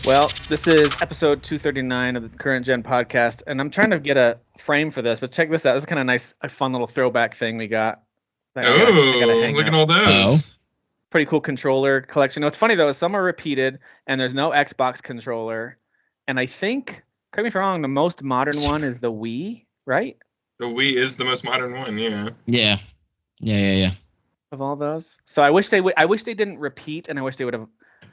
Well, this is episode 239 of the Current Gen podcast, and I'm trying to get a frame for this, but check this out. This is kind of nice, a fun little throwback thing we got. I gotta look at all those. Oh. Pretty cool controller collection. What's funny, though, is some are repeated, and there's no Xbox controller. And I think, correct me if I'm wrong, the most modern one is the Wii, right? The Wii is the most modern one, yeah. Yeah. Of all those. So I wish they didn't repeat, and I wish they would have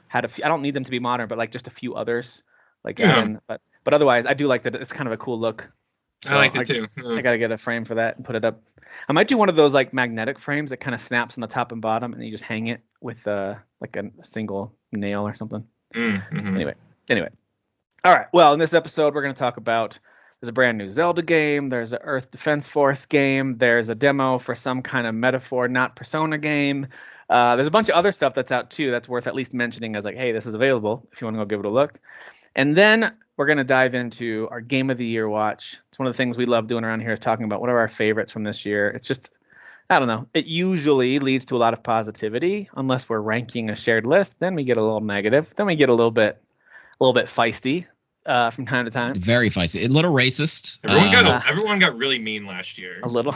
had a few. I don't need them to be modern, but like just a few others. Like, Yeah. but otherwise, I do like that. It's kind of a cool look. I liked it too. I gotta get a frame for that and put it up. I might do one of those like magnetic frames that kind of snaps on the top and bottom, and you just hang it with like a single nail or something. Mm-hmm. Anyway. All right. Well, in this episode, we're gonna talk about there's a brand new Zelda game. There's an Earth Defense Force game. There's a demo for some kind of Metaphor, not Persona game. There's a bunch of other stuff that's out too that's worth at least mentioning as like, hey, this is available if you want to go give it a look. And then we're going to dive into our Game of the Year watch. It's one of the things we love doing around here is talking about what are our favorites from this year. It's just, I don't know. It usually leads to a lot of positivity unless we're ranking a shared list. Then we get a little negative. Then we get a little bit feisty from time to time. Very feisty. A little racist. Everyone got really mean last year. A little.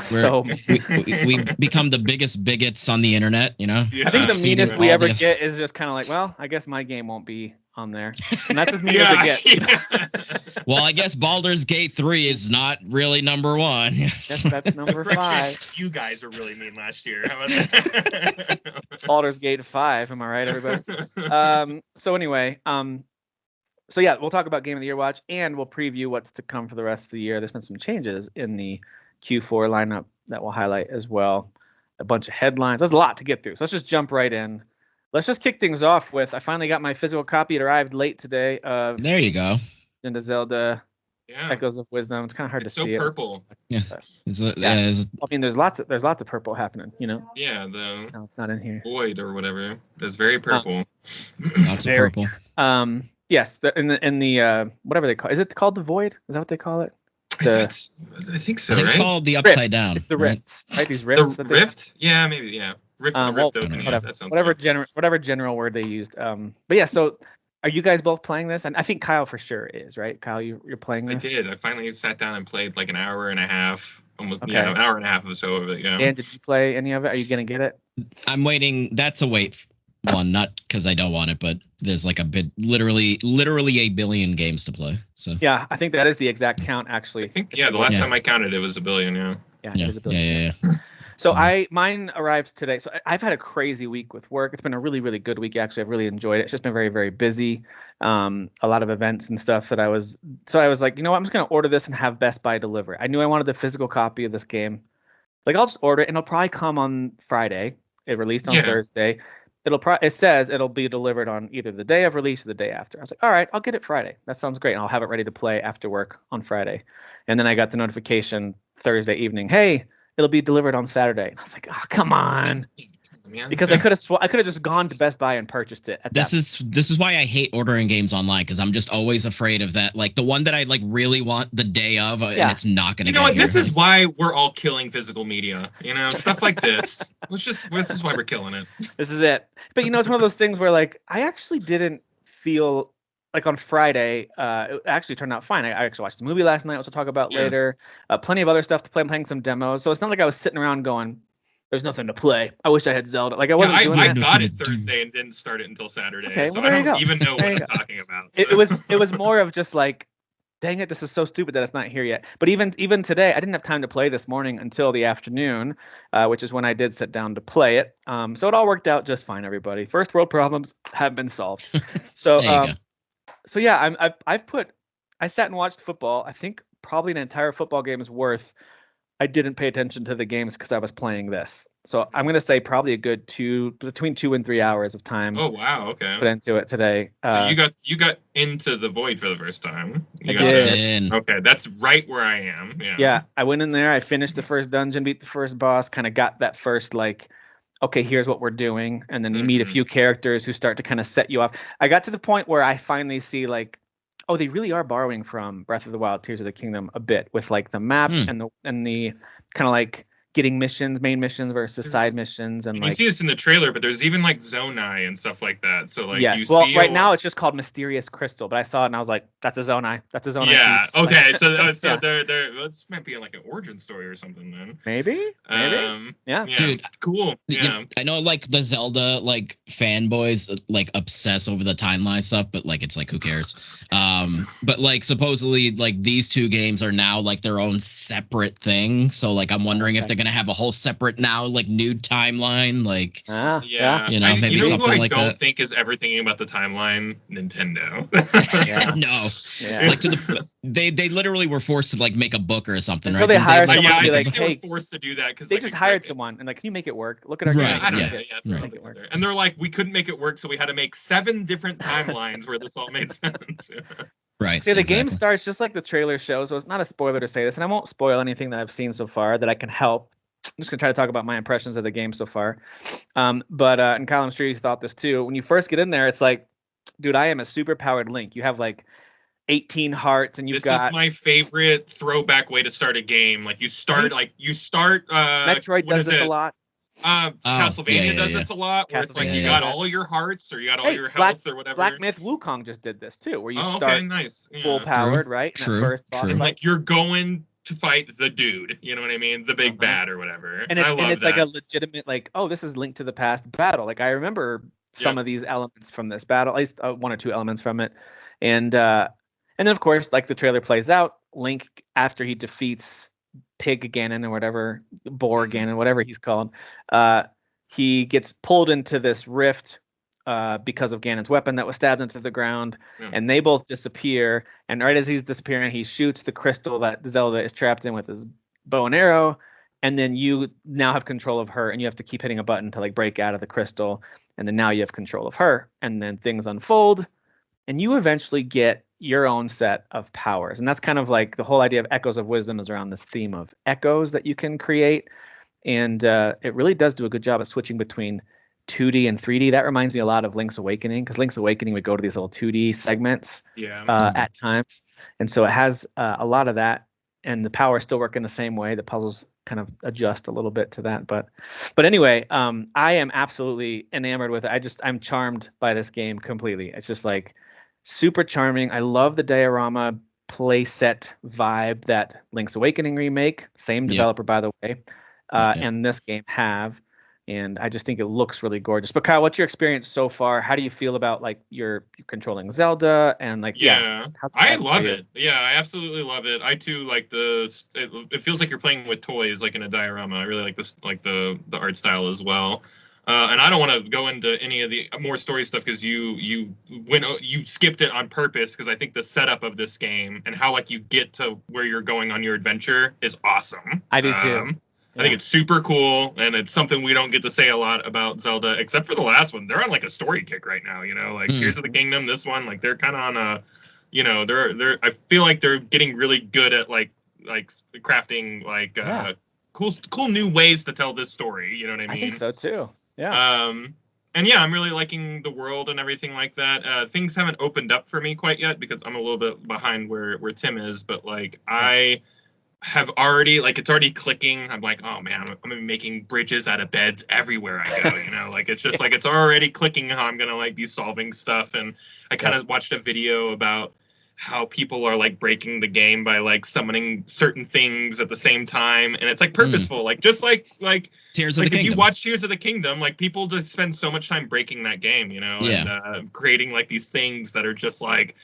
We become the biggest bigots on the internet, you know? Yeah. I think the meanest we all ever the- get is just kind of like, well, I guess my game won't be on there. And that's as mean as it gets. Yeah. Well, I guess Baldur's Gate 3 is not really number one. That's number 5. You guys were really mean last year. How about that? Baldur's Gate 5. Am I right, everybody? So anyway, so yeah, we'll talk about Game of the Year watch, and we'll preview what's to come for the rest of the year. There's been some changes in the Q4 lineup that we'll highlight as well. A bunch of headlines. There's a lot to get through. So let's just jump right in. Let's just kick things off with, I finally got my physical copy. It arrived late today of There you go. Legend of Zelda Yeah. Echoes of Wisdom. It's kind of hard It's to so see purple. it. Yeah. I mean, there's lots of purple happening, you know? Yeah, the No, it's not in here. void or whatever. It's very purple. Lots of Very. purple. Yes, in the whatever they call it. Is it called the Void? Is that what they call it? I think so, I think right? it's called the Upside Down. It's the right? rifts, right? These rifts. The that they- Rift? Yeah, maybe, yeah. Rift and Rift well, Open. Yeah, whatever, that sounds whatever good. general word they used. But yeah, so are you guys both playing this? And I think Kyle for sure is, right? Kyle, you're playing I this. did. I finally sat down and played like an hour and a half, almost, Okay. an hour and a half or so of it, yeah. Dan, did you play any of it? Are you gonna get it? I'm waiting. That's a wait one, not because I don't want it, but there's like a bit, literally a billion games to play. So Yeah, I think that is the exact count actually. I think, the last time I counted, it was 1 billion, yeah. Yeah, yeah, it is a billion. yeah. So mine arrived today. So I've had a crazy week with work. It's been a really, really good week. Actually, I've really enjoyed it. It's just been very, very busy. A lot of events and stuff that I was like, you know what? I'm just going to order this and have Best Buy deliver it. I knew I wanted the physical copy of this game. Like, I'll just order it and it'll probably come on Friday. It released on Thursday. It says it'll be delivered on either the day of release or the day after. I was like, all right, I'll get it Friday. That sounds great. And I'll have it ready to play after work on Friday. And then I got the notification Thursday evening. Hey, it'll be delivered on Saturday. And I was like, oh, come on. Because I could have just gone to Best Buy and purchased it. This is why I hate ordering games online, because I'm just always afraid of that. Like the one that I like really want the day of, and it's not going to. You know what? This is why we're all killing physical media. You know, stuff like this. This is why we're killing it. This is it. But it's one of those things where like I actually didn't feel like on Friday. It actually turned out fine. I actually watched the movie last night, which we'll talk about later. Plenty of other stuff to play. I'm playing some demos, so it's not like I was sitting around going, there's nothing to play. I wish I had Zelda. Like I wasn't doing I that. got it Thursday and didn't start it until Saturday. Okay, so well, there I you don't go. even know what There I'm you go. talking about. It was more of just like, dang it, this is so stupid that it's not here yet. But even today, I didn't have time to play this morning until the afternoon, which is when I did sit down to play it. So it all worked out just fine, everybody. First world problems have been solved. So There you go. so yeah, I sat and watched football. I think probably an entire football game's worth. I didn't pay attention to the games because I was playing this. So I'm going to say probably a good between 2 and 3 hours of time Oh wow, okay. put into it today. So you got into the void for the first time. I You did. got okay, that's right where I am. Yeah. Yeah, I went in there. I finished the first dungeon, beat the first boss, kind of got that first like, okay, here's what we're doing, and then you meet a few characters who start to kind of set you off. I got to the point where I finally see like, oh, they really are borrowing from Breath of the Wild, Tears of the Kingdom a bit with like the map and the kind of like getting main missions versus side missions, and You like see this in the trailer, but there's even like Zonai and stuff like that. So like yes, you well, see right now it's just called Mysterious Crystal, but I saw it and I was like, that's a Zonai. That's a Zonai yeah. piece. Okay. Like, So yeah. they're this might be like an origin story or something then. Maybe. Yeah. Dude, Cool. Yeah. I know like the Zelda like fanboys like obsess over the timeline stuff, but like it's like who cares? But like supposedly like these two games are now like their own separate thing. So like I'm wondering if they're gonna have a whole separate now like new timeline. Like yeah. you know, maybe you know something who I like don't that. think is ever thinking about the timeline? Nintendo. Yeah. No. Yeah. Like to the they literally were forced to like make a book or something, Until right? they hired like, someone to be I like, think hey, they were forced to do that because they like, just hired someone and like, can you make it work? Look at our Right, game. I don't yeah. know. Yeah, Make it work. And they're like, we couldn't make it work, so we had to make 7 different timelines where this all made sense. Right. See, the game exactly. starts just like the trailer shows, so it's not a spoiler to say this, and I won't spoil anything that I've seen so far that I can help. I'm just gonna try to talk about my impressions of the game so far. But and Kyle, I'm sure you thought this too. When you first get in there, it's like, dude, I am a super powered Link. You have like 18 hearts, and you've This got is my favorite throwback way to start a game. Like you start Metroid what does is this it? a lot. Castlevania does this a lot, where it's like Castlevania you does got that. all your hearts or you got all Hey, your health or whatever. Black Myth Wukong just did this too, where you Oh, start okay, nice. full Yeah. powered, right? In that first boss And fight. like you're going to fight the dude, you know what I mean? The big bad or whatever. And I love it's that. like a legitimate like, oh, this is Link to the Past battle. Like I remember some of these elements from this battle, at least 1 or 2 elements from it. And then of course, like the trailer plays out, Link after he defeats Pig Ganon or whatever, Boar Ganon, whatever he's called, he gets pulled into this rift because of Ganon's weapon that was stabbed into the ground, and they both disappear. And right as he's disappearing, he shoots the crystal that Zelda is trapped in with his bow and arrow, and then you now have control of her, and you have to keep hitting a button to like break out of the crystal, and then now you have control of her, and then things unfold, and you eventually get your own set of powers. And that's kind of like the whole idea of Echoes of Wisdom is around this theme of echoes that you can create. And it really does do a good job at switching between 2D and 3D. That reminds me a lot of Link's Awakening, because Link's Awakening would go to these little 2D segments at times. And so it has a lot of that, and the powers still work in the same way. The puzzles kind of adjust a little bit to that. But anyway, I am absolutely enamored with it. I'm charmed by this game completely. It's just like super charming. I love the diorama playset vibe that Link's Awakening remake, same developer by the way, and this game have, and I just think it looks really gorgeous. But Kyle, what's your experience so far? How do you feel about like you're controlling Zelda and like I love it. Yeah, I absolutely love it. I too like it feels like you're playing with toys like in a diorama. I really like this, like the art style as well. And I don't want to go into any of the more story stuff because you skipped it on purpose, because I think the setup of this game and how like you get to where you're going on your adventure is awesome. I do too. I think it's super cool, and it's something we don't get to say a lot about Zelda, except for the last one. They're on like a story kick right now, you know, like Tears of the Kingdom, this one, like they're kind of on a, you know, they're I feel like they're getting really good at like crafting like cool new ways to tell this story, you know what I mean? I think so too. Yeah. And yeah, I'm really liking the world and everything like that. Things haven't opened up for me quite yet because I'm a little bit behind where Tim is, but like I have already, like, it's already clicking. I'm like, oh man, I'm gonna be making bridges out of beds everywhere I go, you know, like it's just like it's already clicking how I'm gonna like be solving stuff. And I kind of watched a video about how people are like breaking the game by like summoning certain things at the same time, and it's like purposeful, like just like Tears of the Kingdom. If you watch Tears of the Kingdom, like people just spend so much time breaking that game, you know, and creating like these things that are just like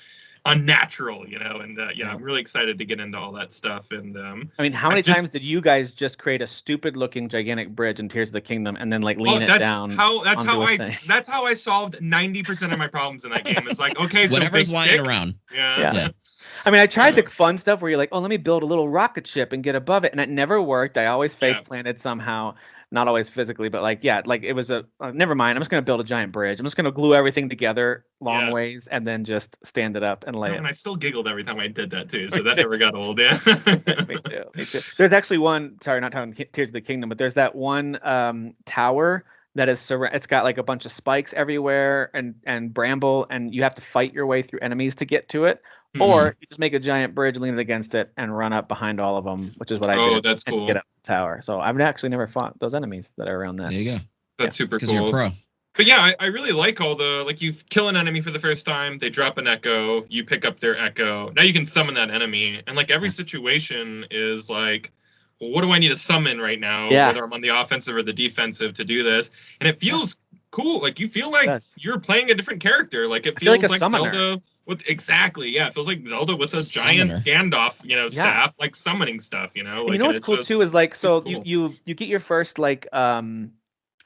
unnatural, you know, and I'm really excited to get into all that stuff. And I mean, how many times did you guys just create a stupid looking gigantic bridge in Tears of the Kingdom and then like lean it down? That's how I solved 90% of my problems in that game. It's like, okay, so whatever's lying around. Yeah. I mean, I tried the fun stuff where you're like, oh, let me build a little rocket ship and get above it, and it never worked. I always face planted somehow. Not always physically, but like, like it was never mind. I'm just going to build a giant bridge. I'm just going to glue everything together long ways and then just stand it up and lay it. And I still giggled every time I did that too. So that never got old. Yeah. Me too. There's actually one, sorry, not talking Tears of the Kingdom, but there's that one tower that is it's got like a bunch of spikes everywhere and bramble, and you have to fight your way through enemies to get to it. Or you just make a giant bridge, lean it against it, and run up behind all of them, which is what I did. Oh, that's cool. And get up the tower. So I've actually never fought those enemies that are around that. There you go. That's super Because cool. you're a pro. But yeah, I really like all the, like, you kill an enemy for the first time, they drop an echo, you pick up their echo. Now you can summon that enemy. And like every situation is like, well, what do I need to summon right now? Yeah. Whether I'm on the offensive or the defensive to do this. And it feels cool. Like you feel like you're playing a different character. Like it feels like Zelda with it feels like Zelda with a giant Gandalf, staff, like summoning stuff, Like, you know what's cool too is like, so cool. you get your first like I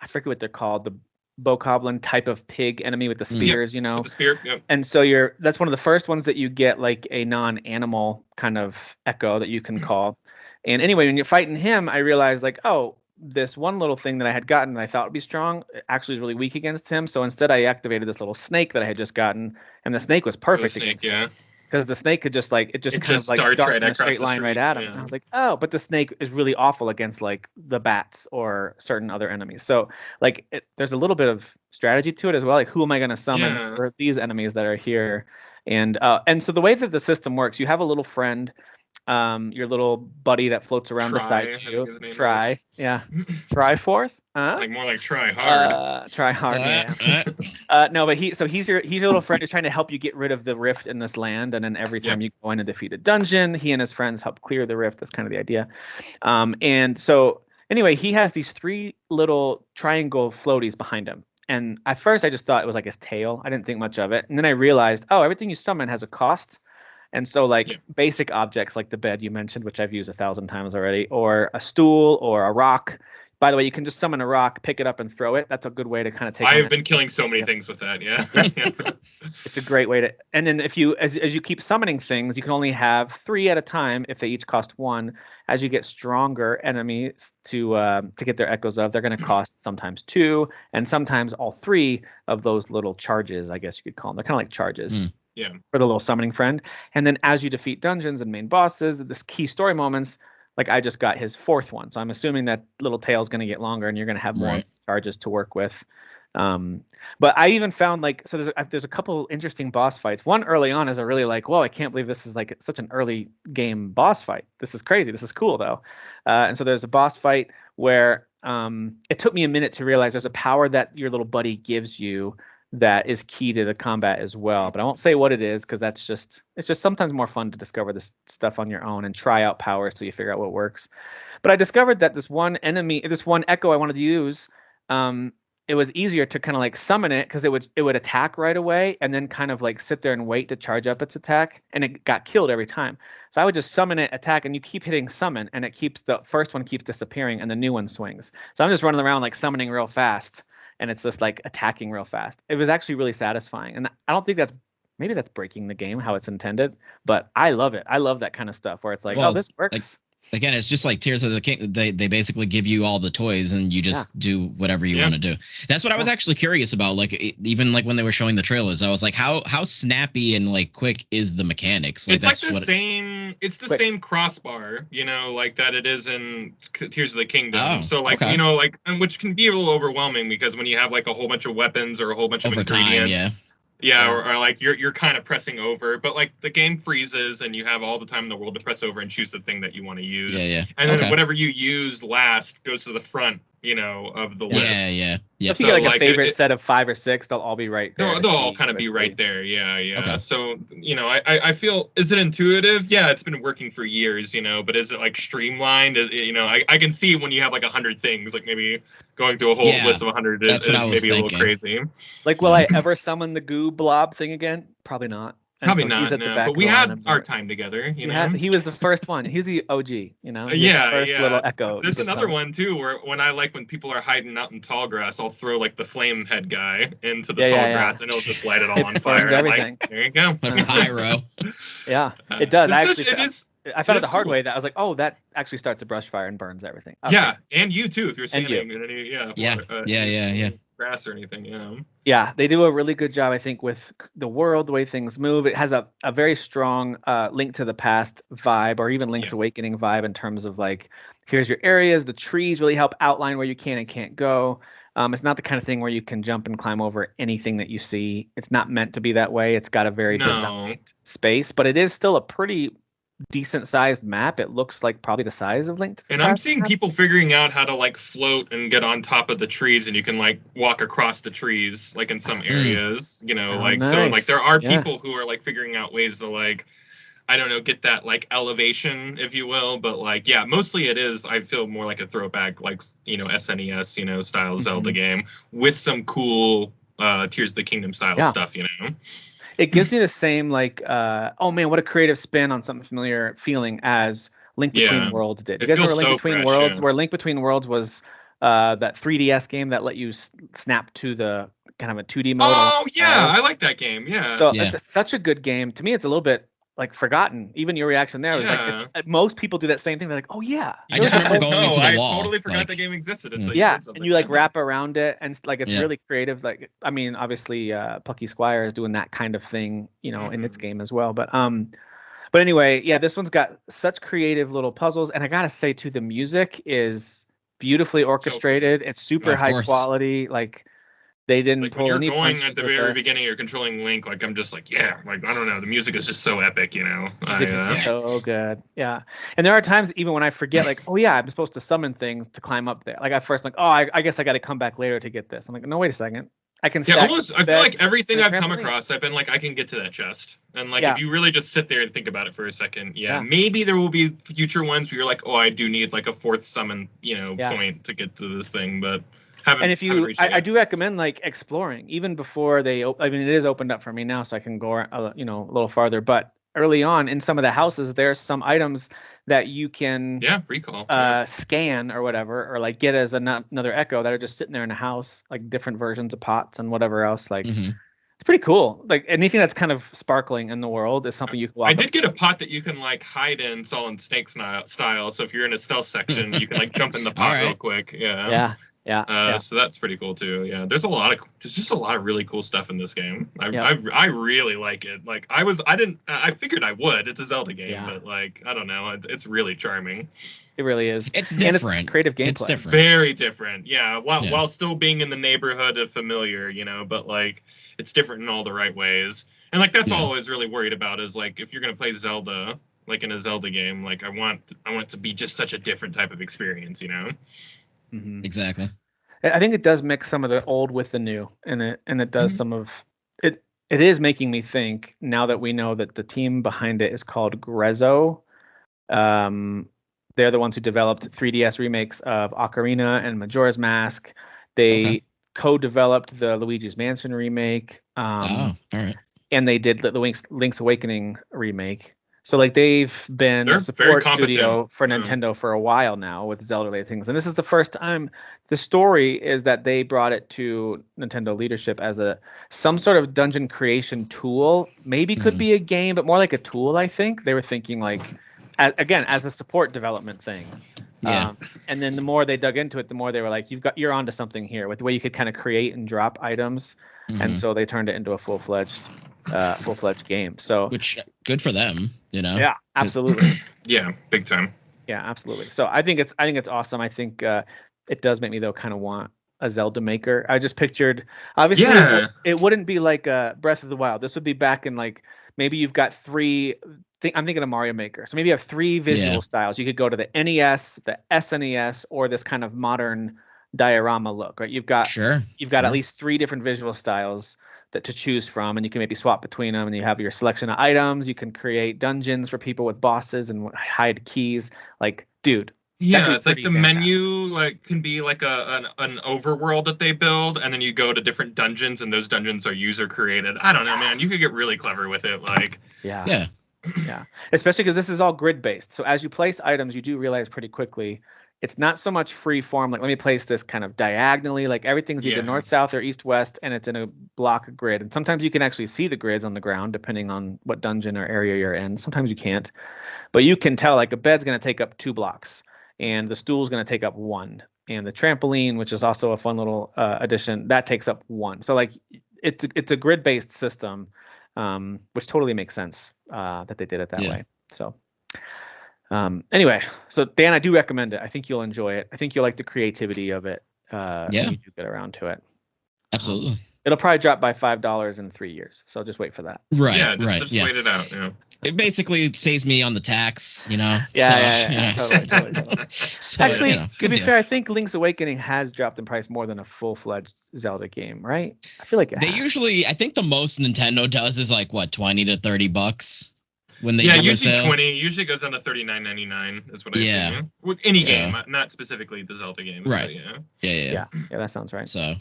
forget what they're called, the bokoblin type of pig enemy with the spears, With the spear, yep. And so that's one of the first ones that you get like a non-animal kind of echo that you can call. And anyway, when you're fighting him, I realized like, oh, this one little thing that I had gotten that I thought would be strong actually is really weak against him. So instead I activated this little snake that I had just gotten, and the snake was perfect against him. Because the snake could just kind of like darts right in a straight line right at him. And I was like, oh, but the snake is really awful against like the bats or certain other enemies. So like there's a little bit of strategy to it as well. Like who am I going to summon for these enemies that are here? And so the way that the system works, you have a little friend, your little buddy that floats around beside you. Triforce? Like more like try hard. Try hard, no, but he's your little friend who's trying to help you get rid of the rift in this land, and then every time you go in and defeat a dungeon, he and his friends help clear the rift. That's kind of the idea. And so anyway, he has these 3 little triangle floaties behind him. And at first I just thought it was like his tail. I didn't think much of it. And then I realized, oh, everything you summon has a cost. And so like basic objects like the bed you mentioned, which I've used 1,000 times already, or a stool or a rock. By the way, you can just summon a rock, pick it up and throw it. That's a good way to kind of take I've been killing so many things with that, It's a great way to, and then if you as you keep summoning things, you can only have 3 at a time if they each cost 1. As you get stronger enemies to get their echoes of, they're going to cost sometimes 2, and sometimes all 3 of those little charges, I guess you could call them. They're kind of like charges. For the little summoning friend. And then as you defeat dungeons and main bosses, this key story moments, like I just got his 4th one. So I'm assuming that little tail is going to get longer and you're going to have more charges to work with. But I even found like, so there's a couple interesting boss fights. One early on is a really like, whoa, I can't believe this is like such an early game boss fight. This is crazy. This is cool though. And so there's a boss fight where it took me a minute to realize there's a power that your little buddy gives you that is key to the combat as well. But I won't say what it is because it's just sometimes more fun to discover this stuff on your own and try out powers so you figure out what works. But I discovered that this one echo I wanted to use, it was easier to kind of like summon it because it would attack right away and then kind of like sit there and wait to charge up its attack, and it got killed every time. So I would just summon it, attack, and you keep hitting summon, and the first one keeps disappearing and the new one swings. So I'm just running around like summoning real fast. And it's just like attacking real fast. It was actually really satisfying. And I don't think maybe that's breaking the game how it's intended, but I love it. I love that kind of stuff where it's like, oh, this works. Again, it's just like Tears of the King. They basically give you all the toys and you just do whatever you want to do. That's what I was actually curious about. Like even like when they were showing the trailers, I was like, how snappy and like quick is the mechanics? Like, it's like the same. It's the same crossbar, like that it is in Tears of the Kingdom. Oh, so like like, and which can be a little overwhelming because when you have like a whole bunch of weapons or a whole bunch of ingredients. Or like you're kind of pressing over, but like the game freezes and you have all the time in the world to press over and choose the thing that you want to use. And then whatever you use last goes to the front, of the list. If you get like a favorite set of 5 or 6, they'll all be right there. They'll all kind of be right there. Okay. So, I feel, is it intuitive? Yeah, it's been working for years, but is it like streamlined? I can see when you have like 100 things, like maybe going through a whole list of 100 is maybe a little crazy. Like, will I ever summon the goo blob thing again? Probably not. Probably not, but we had our time together, He was the first one. He's the OG, the first little echo. There's another one, too, where when people are hiding out in tall grass, I'll throw, like, the flame head guy into the tall grass, and it'll just light it all on fire. Everything. Like, there you go. Pyro. It does. I found it the hard way that I was like, oh, that actually starts a brush fire and burns everything. Okay. Yeah, and you, too, if you're standing in any, grass or anything. Yeah, they do a really good job, I think, with the world, the way things move. It has a very strong Link to the Past vibe, or even Link's Awakening vibe in terms of like, here's your areas. The trees really help outline where you can and can't go. It's not the kind of thing where you can jump and climb over anything that you see. It's not meant to be that way. It's got a very No. designed space, but it is still a pretty decent sized map. It looks like probably the size of Link to the And I'm Past seeing map. people figuring out how to like float and get on top of the trees, and you can like walk across the trees, like in some areas, you know, Oh, like so like nice. there are Yeah. people who are like figuring out ways to like, I don't know, get that like elevation, if you will. But like, yeah, mostly it is, I feel more like a throwback, like, you know, SNES, you know, style Zelda game with some cool Tears of the Kingdom style Yeah. stuff, you know. It gives me the same like oh man, what a creative spin on something familiar feeling as Link Between Yeah. Worlds did. You It guys remember feels Link so Between fresh, Worlds, yeah. where Link Between Worlds was that 3DS game that let you snap to the kind of a 2D mode along Oh the yeah, styles. I like that game. Yeah. So Yeah. it's such a good game. To me, it's a little bit like forgotten. Even your reaction there was like, it's Yeah. most people do that same thing. They're like, oh yeah, I just remember supposed to going be- into the I wall, totally forgot like- that game existed until Yeah. you yeah, said something. and you like Yeah. wrap around it, and like it's Yeah. really creative. Like, I mean, obviously, Plucky Squire is doing that kind of thing, you know, in its Mhm. game as well. But anyway, yeah, this one's got such creative little puzzles, and I gotta say too, the music is beautifully orchestrated. It's super Of high course. quality. Like they didn't Like when pull you're any going at punches the with very this. beginning, you're controlling Link. Like I'm just like, yeah, like I don't know, the music is just so epic, you know. Music is Yeah. so good. Yeah. And there are times even when I forget, like, oh yeah, I'm supposed to summon things to climb up there. Like at first, I'm like, oh, I guess I got to come back later to get this. I'm like, no, wait a second. I can Yeah, stack almost. I feel like beds everything and a I've come trampoline. across, I've been like, I can get to that chest. And like, Yeah. if you really just sit there and think about it for a second, yeah, Yeah. maybe there will be future ones where you're like, oh, I do need like a fourth summon, you know, Yeah. point to get to this thing, but haven't. And if haven't you, reached it I yet. do recommend like exploring even before they, I mean, it is opened up for me now, so I can go, you know, a little farther. But early on in some of the houses, there's some items that you can Yeah, recall. Yeah. scan or whatever, or like get as another echo that are just sitting there in a house, like different versions of pots and whatever else. Like Mhm. it's pretty cool. Like anything that's kind of sparkling in the world is something you can walk I up did get to. a pot that you can like hide in Solid Snake style. So if you're in a stealth section, you can like jump in the pot real Alright. quick. Yeah. Yeah, yeah. So that's pretty cool too. Yeah, there's just a lot of really cool stuff in this game. Yeah. I really like it. Like I figured I would. It's a Zelda game, Yeah. but like I don't know, it's really charming. It really is. It's And different. it's creative gameplay. It's different. Very different. Yeah, Yeah. while still being in the neighborhood of familiar, you know, but like it's different in all the right ways. And like that's Yeah. all I was really worried about is like if you're gonna play Zelda, like in a Zelda game, like I want it to be just such a different type of experience, you know. Mhm. Exactly. I think it does mix some of the old with the new, and it does Mhm. some of it. It is making me think now that we know that the team behind it is called Grezzo. They're the ones who developed 3DS remakes of Ocarina and Majora's Mask. They Okay. co-developed the Luigi's Mansion remake, Oh, all right. and they did the Link's Awakening remake. So like they've been They're a very support competent. studio for Yeah. Nintendo for a while now with Zelda-related things, and this is the first time. The story is that they brought it to Nintendo leadership as some sort of dungeon creation tool. Maybe could Mhm. be a game, but more like a tool. I think they were thinking like, again, as a support development thing. Yeah. And then the more they dug into it, the more they were like, you're onto something here with the way you could kind of create and drop items, and Mhm. so they turned it into a full-fledged game. So Which good for them, you know. yeah, 'Cause- absolutely. Yeah, big time. Yeah, absolutely. So I think it's awesome. I think it does make me though kind of want a Zelda maker. I just pictured obviously Yeah. it wouldn't be like Breath of the Wild. This would be back in like maybe you've got I'm thinking of Mario Maker. So maybe you have three visual Yeah. styles. You could go to the NES, the SNES, or this kind of modern diorama look, right? You've got Sure. at least three different visual styles to choose from, and you can maybe swap between them, and you have your selection of items. You can create dungeons for people with bosses and hide keys. Like, dude, Yeah, be it's like pretty the fantastic. menu like can be like an overworld that they build, and then you go to different dungeons, and those dungeons are user created. I don't know, man. You could get really clever with it. Like, Yeah. Yeah. Yeah. Especially because this is all grid based. So as you place items, you do realize pretty quickly it's not so much free form. Like, let me place this kind of diagonally. Like everything's either Yeah. north, south, or east, west, and it's in a block grid. And sometimes you can actually see the grids on the ground depending on what dungeon or area you're in. Sometimes you can't. But you can tell like a bed's going to take up 2 blocks, and the stool's going to take up 1. And the trampoline, which is also a fun little addition, that takes up 1. So like it's a grid based system. Which totally makes sense that they did it that Yeah. way. So anyway, so Dan, I do recommend it. I think you'll enjoy it. I think you'll like the creativity of it. when Yeah. you do get around to it. Absolutely. It'll probably drop by $5 in 3 years. So just wait for that. Right. Yeah, just, right. just Yeah. wait it out. It basically saves me on the tax, Yeah. Totally. So, Actually, good to be deal. fair, I think Link's Awakening has dropped in price more than a full-fledged Zelda game, right? I feel like it They has. usually, I think the most Nintendo does is like what, $20 to $30 when they Yeah, do a usually sale. 20. Usually goes down to $39.99 is what I Yeah. see. With any So- game, not specifically the Zelda games. Right. But yeah. Yeah. Yeah, that sounds right. So,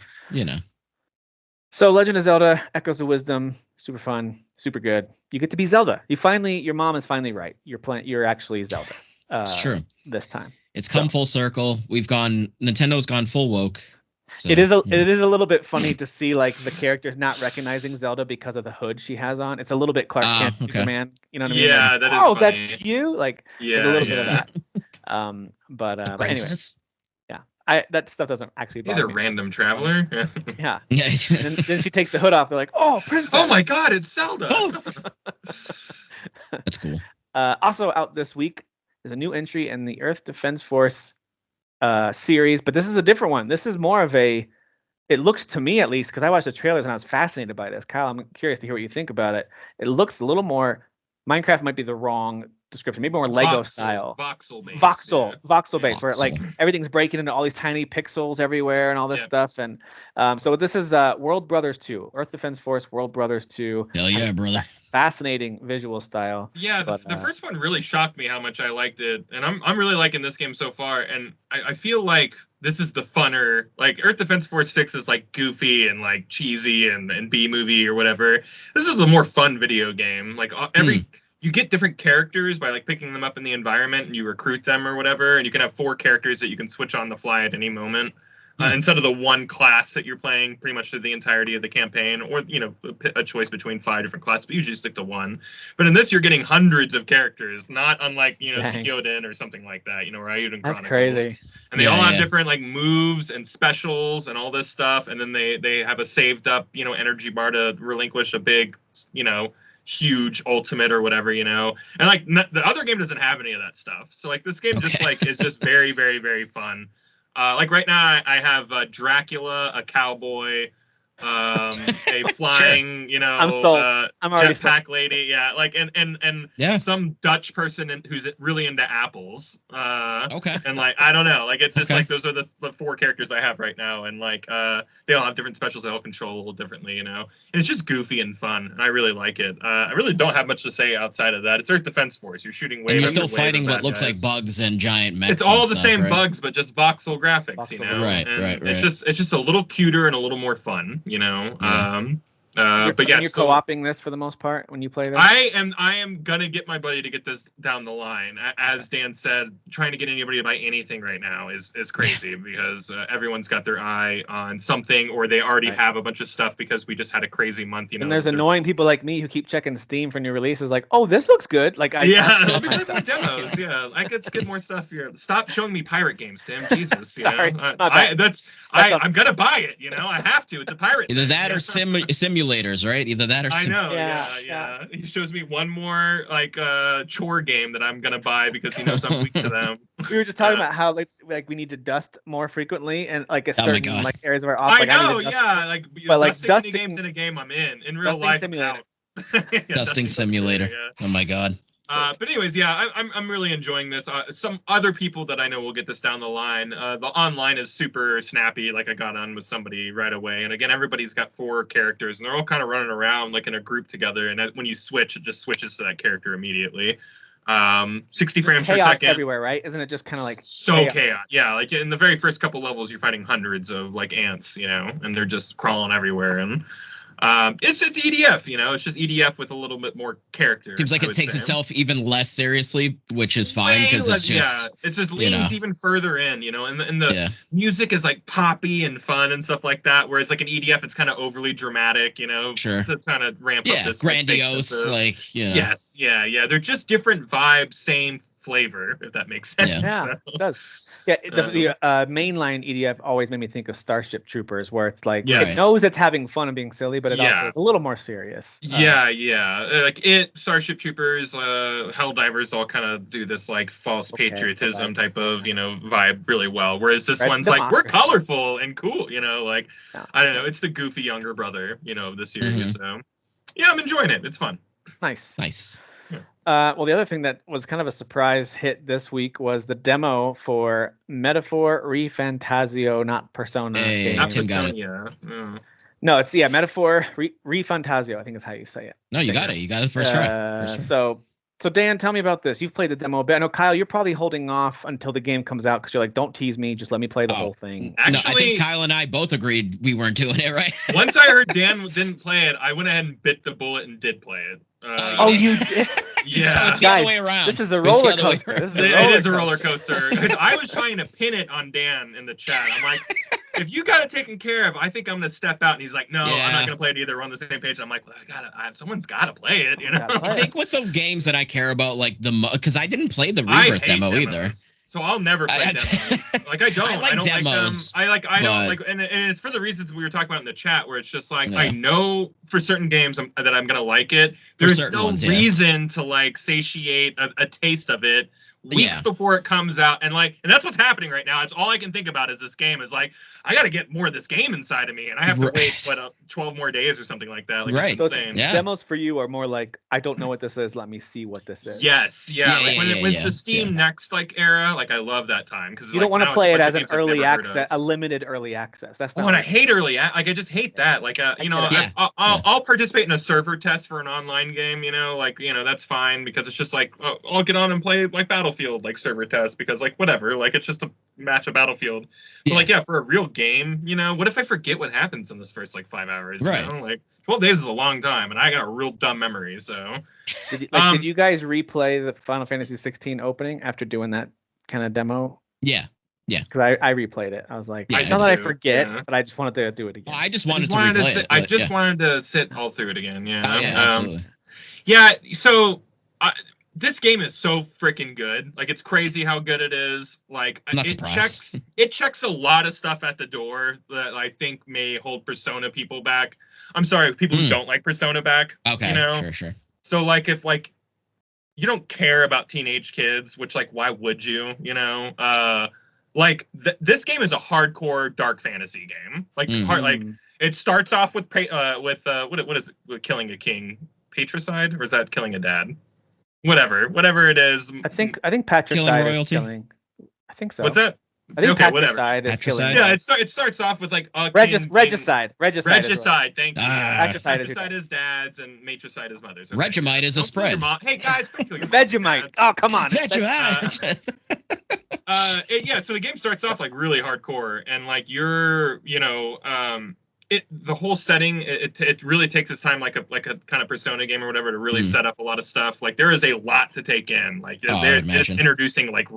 So Legend of Zelda: Echoes of Wisdom, super fun, super good. You get to be Zelda. Your mom is finally right. You're actually Zelda. it's true. This time. It's come full circle. Nintendo's gone full woke. So, It is a little bit funny to see like the characters not recognizing Zelda because of the hood she has on. It's a little bit Clark Kent, okay. Superman. You know what I mean? Yeah, Like, that is oh, funny. that's you. Like Yeah, there's a little bit of that. But anyway, Princess? that stuff doesn't actually bother Either me. random traveler. Yeah. Yeah. And then she takes the hood off. They're like, oh, princess. Oh my God, it's Zelda. Oh. That's cool. Also out this week is a new entry in the Earth Defense Force series, but this is a different one. This is more of a. It looks to me, at least, because I watched the trailers and I was fascinated by this. Kyle, I'm curious to hear what you think about it. It looks a little more. Minecraft might be the wrong description. Maybe more Lego style. Voxel based. Voxel based, where Voxel. like everything's breaking into all these tiny pixels everywhere and all this Yeah. stuff. And so this is World Brothers 2, Earth Defense Force, World Brothers 2. Hell yeah, brother. Fascinating visual style. Yeah, But, the first one really shocked me how much I liked it, and I'm really liking this game so far. And I feel like this is the funner. Like Earth Defense Force 6 is like goofy and like cheesy and B movie or whatever. This is a more fun video game. Like you get different characters by like picking them up in the environment and you recruit them or whatever, and you can have 4 characters that you can switch on the fly at any moment. Instead of the one class that you're playing pretty much through the entirety of the campaign, or a choice between 5 different classes, but usually stick to one. But in this, you're getting hundreds of characters, not unlike Dang. Suikoden or something like that, or Ayuden That's Chronicles. crazy. And they all have different like moves and specials and all this stuff, and then they have a saved up energy bar to relinquish a big huge ultimate or whatever, and like the other game doesn't have any of that stuff. So like this game just like is just very, very, very fun. Like right now I have Dracula, a cowboy, a flying, I'm sold. I'm already jetpack lady, yeah, like and some Dutch person who's really into apples. Okay. And like I don't know, like it's just like those are the 4 characters I have right now, and like they all have different specials they all control a little differently, and it's just goofy and fun, and I really like it. I really don't have much to say outside of that. It's Earth Defense Force. You're shooting wave. And you're after still wave fighting of what bad looks guys. like bugs and giant mechs. It's all and the stuff, same right? bugs, but just voxel graphics, Right. It's just a little cuter and a little more fun, But yeah, you're co-oping this for the most part when you play this. I am gonna get my buddy to get this down the line. As Dan said, trying to get anybody to buy anything right now is crazy because everyone's got their eye on something, or they already have a bunch of stuff because we just had a crazy month. And there's annoying people like me who keep checking Steam for new releases. Like, oh, this looks good. Like, let me play my demos. Yeah, I get to get more stuff here. Stop showing me pirate games, Tim. Jesus, Sorry, I'm gonna buy it. I have to. It's a pirate. Either that or simulators, right? Either that or I know. Yeah. He shows me one more like chore game that I'm gonna buy because he knows I'm weak to them. We were just talking about how like we need to dust more frequently and like a certain like areas of our office. I know, like but like dusting games in a game I'm in real life. Simulator. Dusting simulator. Oh my god. But anyways, yeah, I'm really enjoying this. Some other people that I know will get this down the line. The online is super snappy. Like I got on with somebody right away, and again, everybody's got 4 characters, and they're all kind of running around like in a group together. And when you switch, it just switches to that character immediately. 60 frames per second everywhere, right? Isn't it just kind of like so chaos? Yeah, like in the very first couple levels, you're fighting hundreds of like ants, and they're just crawling everywhere and. It's EDF, it's just EDF with a little bit more character. Seems like it takes itself even less seriously, which is fine because it's just it just leans even further in, and the music is like poppy and fun and stuff like that. Whereas like an EDF, it's kind of overly dramatic, sure, to kind of ramp up this grandiose, Yes, yeah. They're just different vibes, same flavor, if that makes sense. Yeah, it does. Yeah, the mainline EDF always made me think of Starship Troopers, where it's like Yes. it knows it's having fun and being silly, but it also Yeah. is a little more serious. Yeah. Like Starship Troopers, Helldivers all kind of do this like false patriotism type of, vibe really well. Whereas this one's like, we're colorful and cool, like, I don't know, it's the goofy younger brother, of the series. So yeah, I'm enjoying it. It's fun. Nice. Well, the other thing that was kind of a surprise hit this week was the demo for Metaphor ReFantasio, not Persona. Hey, game. Tim got it. No, it's Metaphor ReFantasio, I think is how you say it. No, you got it. You got it first try. So Dan, tell me about this. You've played the demo a bit. I know, Kyle, you're probably holding off until the game comes out because you're like, don't tease me. Just let me play the whole thing. Actually, no, I think Kyle and I both agreed we weren't doing it, right? Once I heard Dan didn't play it, I went ahead and bit the bullet and did play it. You did? Yeah. So it's the other way around. This is a roller coaster. It is a roller coaster. Because I was trying to pin it on Dan in the chat. I'm like, if you got it taken care of, I think I'm gonna step out. And he's like, no, I'm not gonna play it either. We're on the same page. I'm like, well, someone's gotta play it, I think with the games that I care about, like because I didn't play the Rebirth demo either. So I'll never play demos. Like I don't. I don't demos, like them. I don't like, and it's for the reasons we were talking about in the chat, where it's just like I know for certain games that I'm gonna like it. There's no reason to like satiate a taste of it weeks before it comes out, and that's what's happening right now. It's all I can think about is this game is like I got to get more of this game inside of me, and I have to wait 12 more days or something like that. Like, right. It's insane. Demos for you are more like I don't know what this is. Let me see what this is. Yes. When it's the Steam Next era, like I love that time because you don't want to play it as an early access, a limited early access. That's not. And I hate early I just hate that. Like I'll participate in a server test for an online game. That's fine because it's just like I'll get on and play like Battlefield like server test because like whatever, like it's just a match of Battlefield. But for a real game, what if I forget what happens in this first like 5 hours? Right. Like 12 days is a long time, and I got a real dumb memory. So, did you guys replay the Final Fantasy 16 opening after doing that kind of demo? Yeah. Because I replayed it. I was like, it's not that I forget, but I just wanted to do it again. I just wanted to replay it. I just wanted to sit all through it again. Yeah. Absolutely. So. This game is so freaking good. Like it's crazy how good it is. Like it checks a lot of stuff at the door that I think may hold Persona people back. I'm sorry, people who don't like Persona back. Okay, sure. So like if like you don't care about teenage kids, which like why would you? This game is a hardcore dark fantasy game. Like it starts off with what is it, killing a king, patricide, or is that killing a dad? Whatever it is. I think patricide is killing. I think so. What's that? I think patricide is killing. Yeah, it starts off with like regicide. Regicide. Thank you. Patricide is dad's and matricide is mother's. Okay. Vegemite is a spread. Hey guys, don't kill your Vegemite. Oh come on. Vegemite. So the game starts off like really hardcore, and like you're the whole setting it really takes its time like a kind of Persona game or whatever to really set up a lot of stuff. Like there is a lot to take in. Like it's introducing like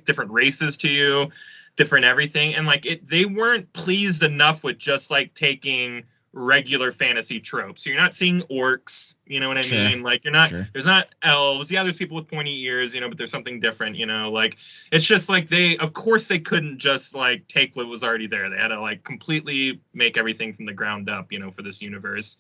different races to you, different everything, and like they weren't pleased enough with just like taking regular fantasy tropes. So you're not seeing orcs, you know what I mean? Like you're not there's not elves. Yeah, there's people with pointy ears, but there's something different, like it's just like they couldn't just like take what was already there. They had to like completely make everything from the ground up, for this universe.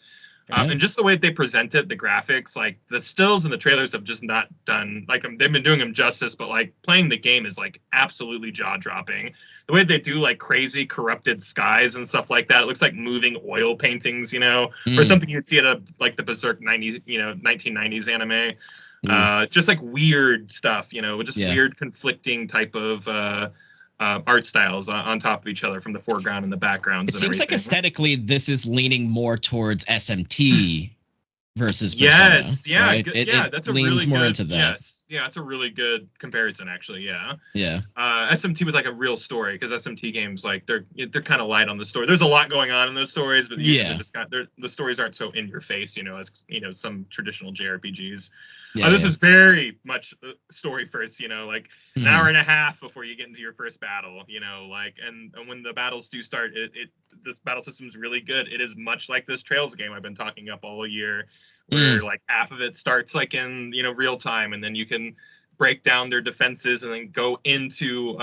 And just the way they present it, the graphics, like the stills and the trailers have just not done, like they've been doing them justice, but like playing the game is like absolutely jaw dropping. The way they do like crazy corrupted skies and stuff like that, it looks like moving oil paintings, or something you'd see at like the Berserk 1990s anime. Just like weird stuff, just weird conflicting type of art styles on top of each other from the foreground and the backgrounds. It seems like aesthetically, this is leaning more towards SMT versus Persona. Yes, that's a leans really more good, into that. Yes, it's a really good comparison actually. Yeah. SMT was like a real story because SMT games like they're kind of light on the story. There's a lot going on in those stories, but the stories aren't so in your face, as some traditional JRPGs. This is very much story first, like an hour and a half before you get into your first battle, and when the battles do start, this battle system is really good. It is much like this Trails game I've been talking up all year, where like half of it starts like in real time, and then you can break down their defenses and then go into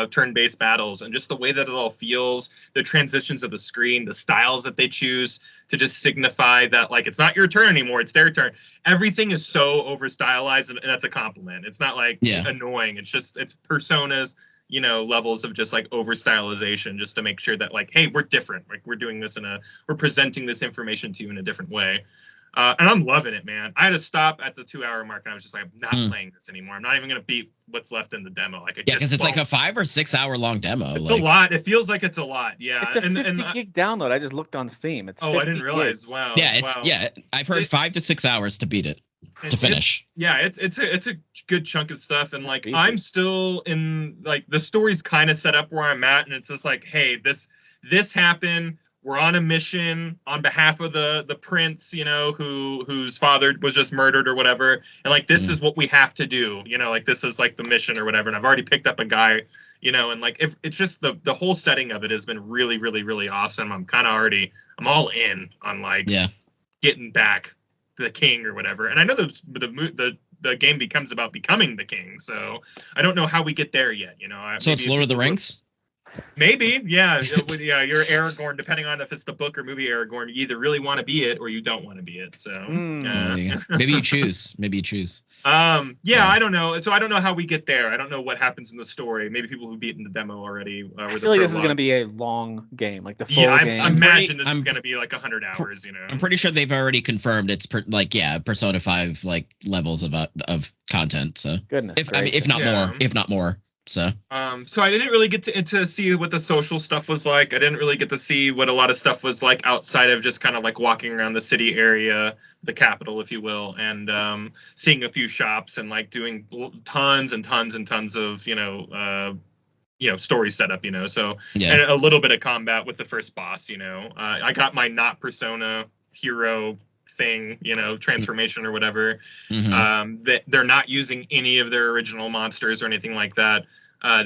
turn-based battles, and just the way that it all feels, the transitions of the screen, the styles that they choose to just signify that like it's not your turn anymore, it's their turn. Everything is so over stylized, and that's a compliment. It's not like annoying. It's Persona's levels of just like over stylization, just to make sure that like, hey, we're different, like we're doing this we're presenting this information to you in a different way. And I'm loving it, man. I had to stop at the 2-hour mark, and I was just like, I'm not playing this anymore. I'm not even gonna beat what's left in the demo. Like, because it's like a 5 or 6 hour long demo. It's a lot. It feels like it's a lot. Yeah, it's a 50 gig download. I just looked on Steam. It's 50 I didn't realize. gigs. Wow. Yeah, I've heard 5 to 6 hours to beat it. To finish. It's a good chunk of stuff, and like I'm still in like the story's kind of set up where I'm at, and it's just like, hey, this happened. We're on a mission on behalf of the prince, whose father was just murdered or whatever, and like this is what we have to do, like this is like the mission or whatever. And I've already picked up a guy, and like if it's just the whole setting of it has been really, really, really awesome. I'm all in on like getting back the king or whatever. And I know the game becomes about becoming the king, so I don't know how we get there yet. So it's Lord of the Rings. Maybe, yeah, you're Aragorn. Depending on if it's the book or movie Aragorn, you either really want to be it or you don't want to be it. So maybe you choose. I don't know. So I don't know how we get there. I don't know what happens in the story. Maybe people who've beaten the demo already. I feel like this is going to be a long game, like the full game. I imagine this is going to be like 100 hours. I'm pretty sure they've already confirmed it's Persona 5 like levels of content. So goodness, if not more. So I didn't really get to see what the social stuff was like. I didn't really get to see what a lot of stuff was like outside of just kind of like walking around the city area, the capital, if you will, and seeing a few shops and like doing tons and tons and tons of story setup, so and a little bit of combat with the first boss. I got my not Persona hero thing, transformation or whatever. They're not using any of their original monsters or anything like that.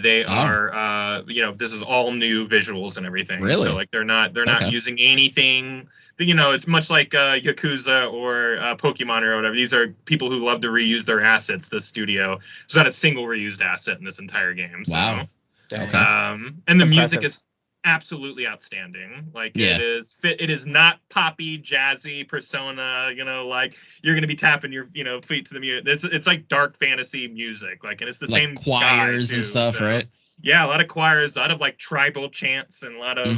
They are this is all new visuals and everything. Really? So like they're not using anything. It's much like Yakuza or Pokemon or whatever. These are people who love to reuse their assets. The studio, there's not a single reused asset in this entire game. So, wow. Okay. And the music is absolutely outstanding. Like it is not poppy, jazzy Persona, like you're gonna be tapping your feet to the music. It's like dark fantasy music, like, and it's the same choirs and stuff, right? Yeah, a lot of choirs, a lot of like tribal chants, and a lot of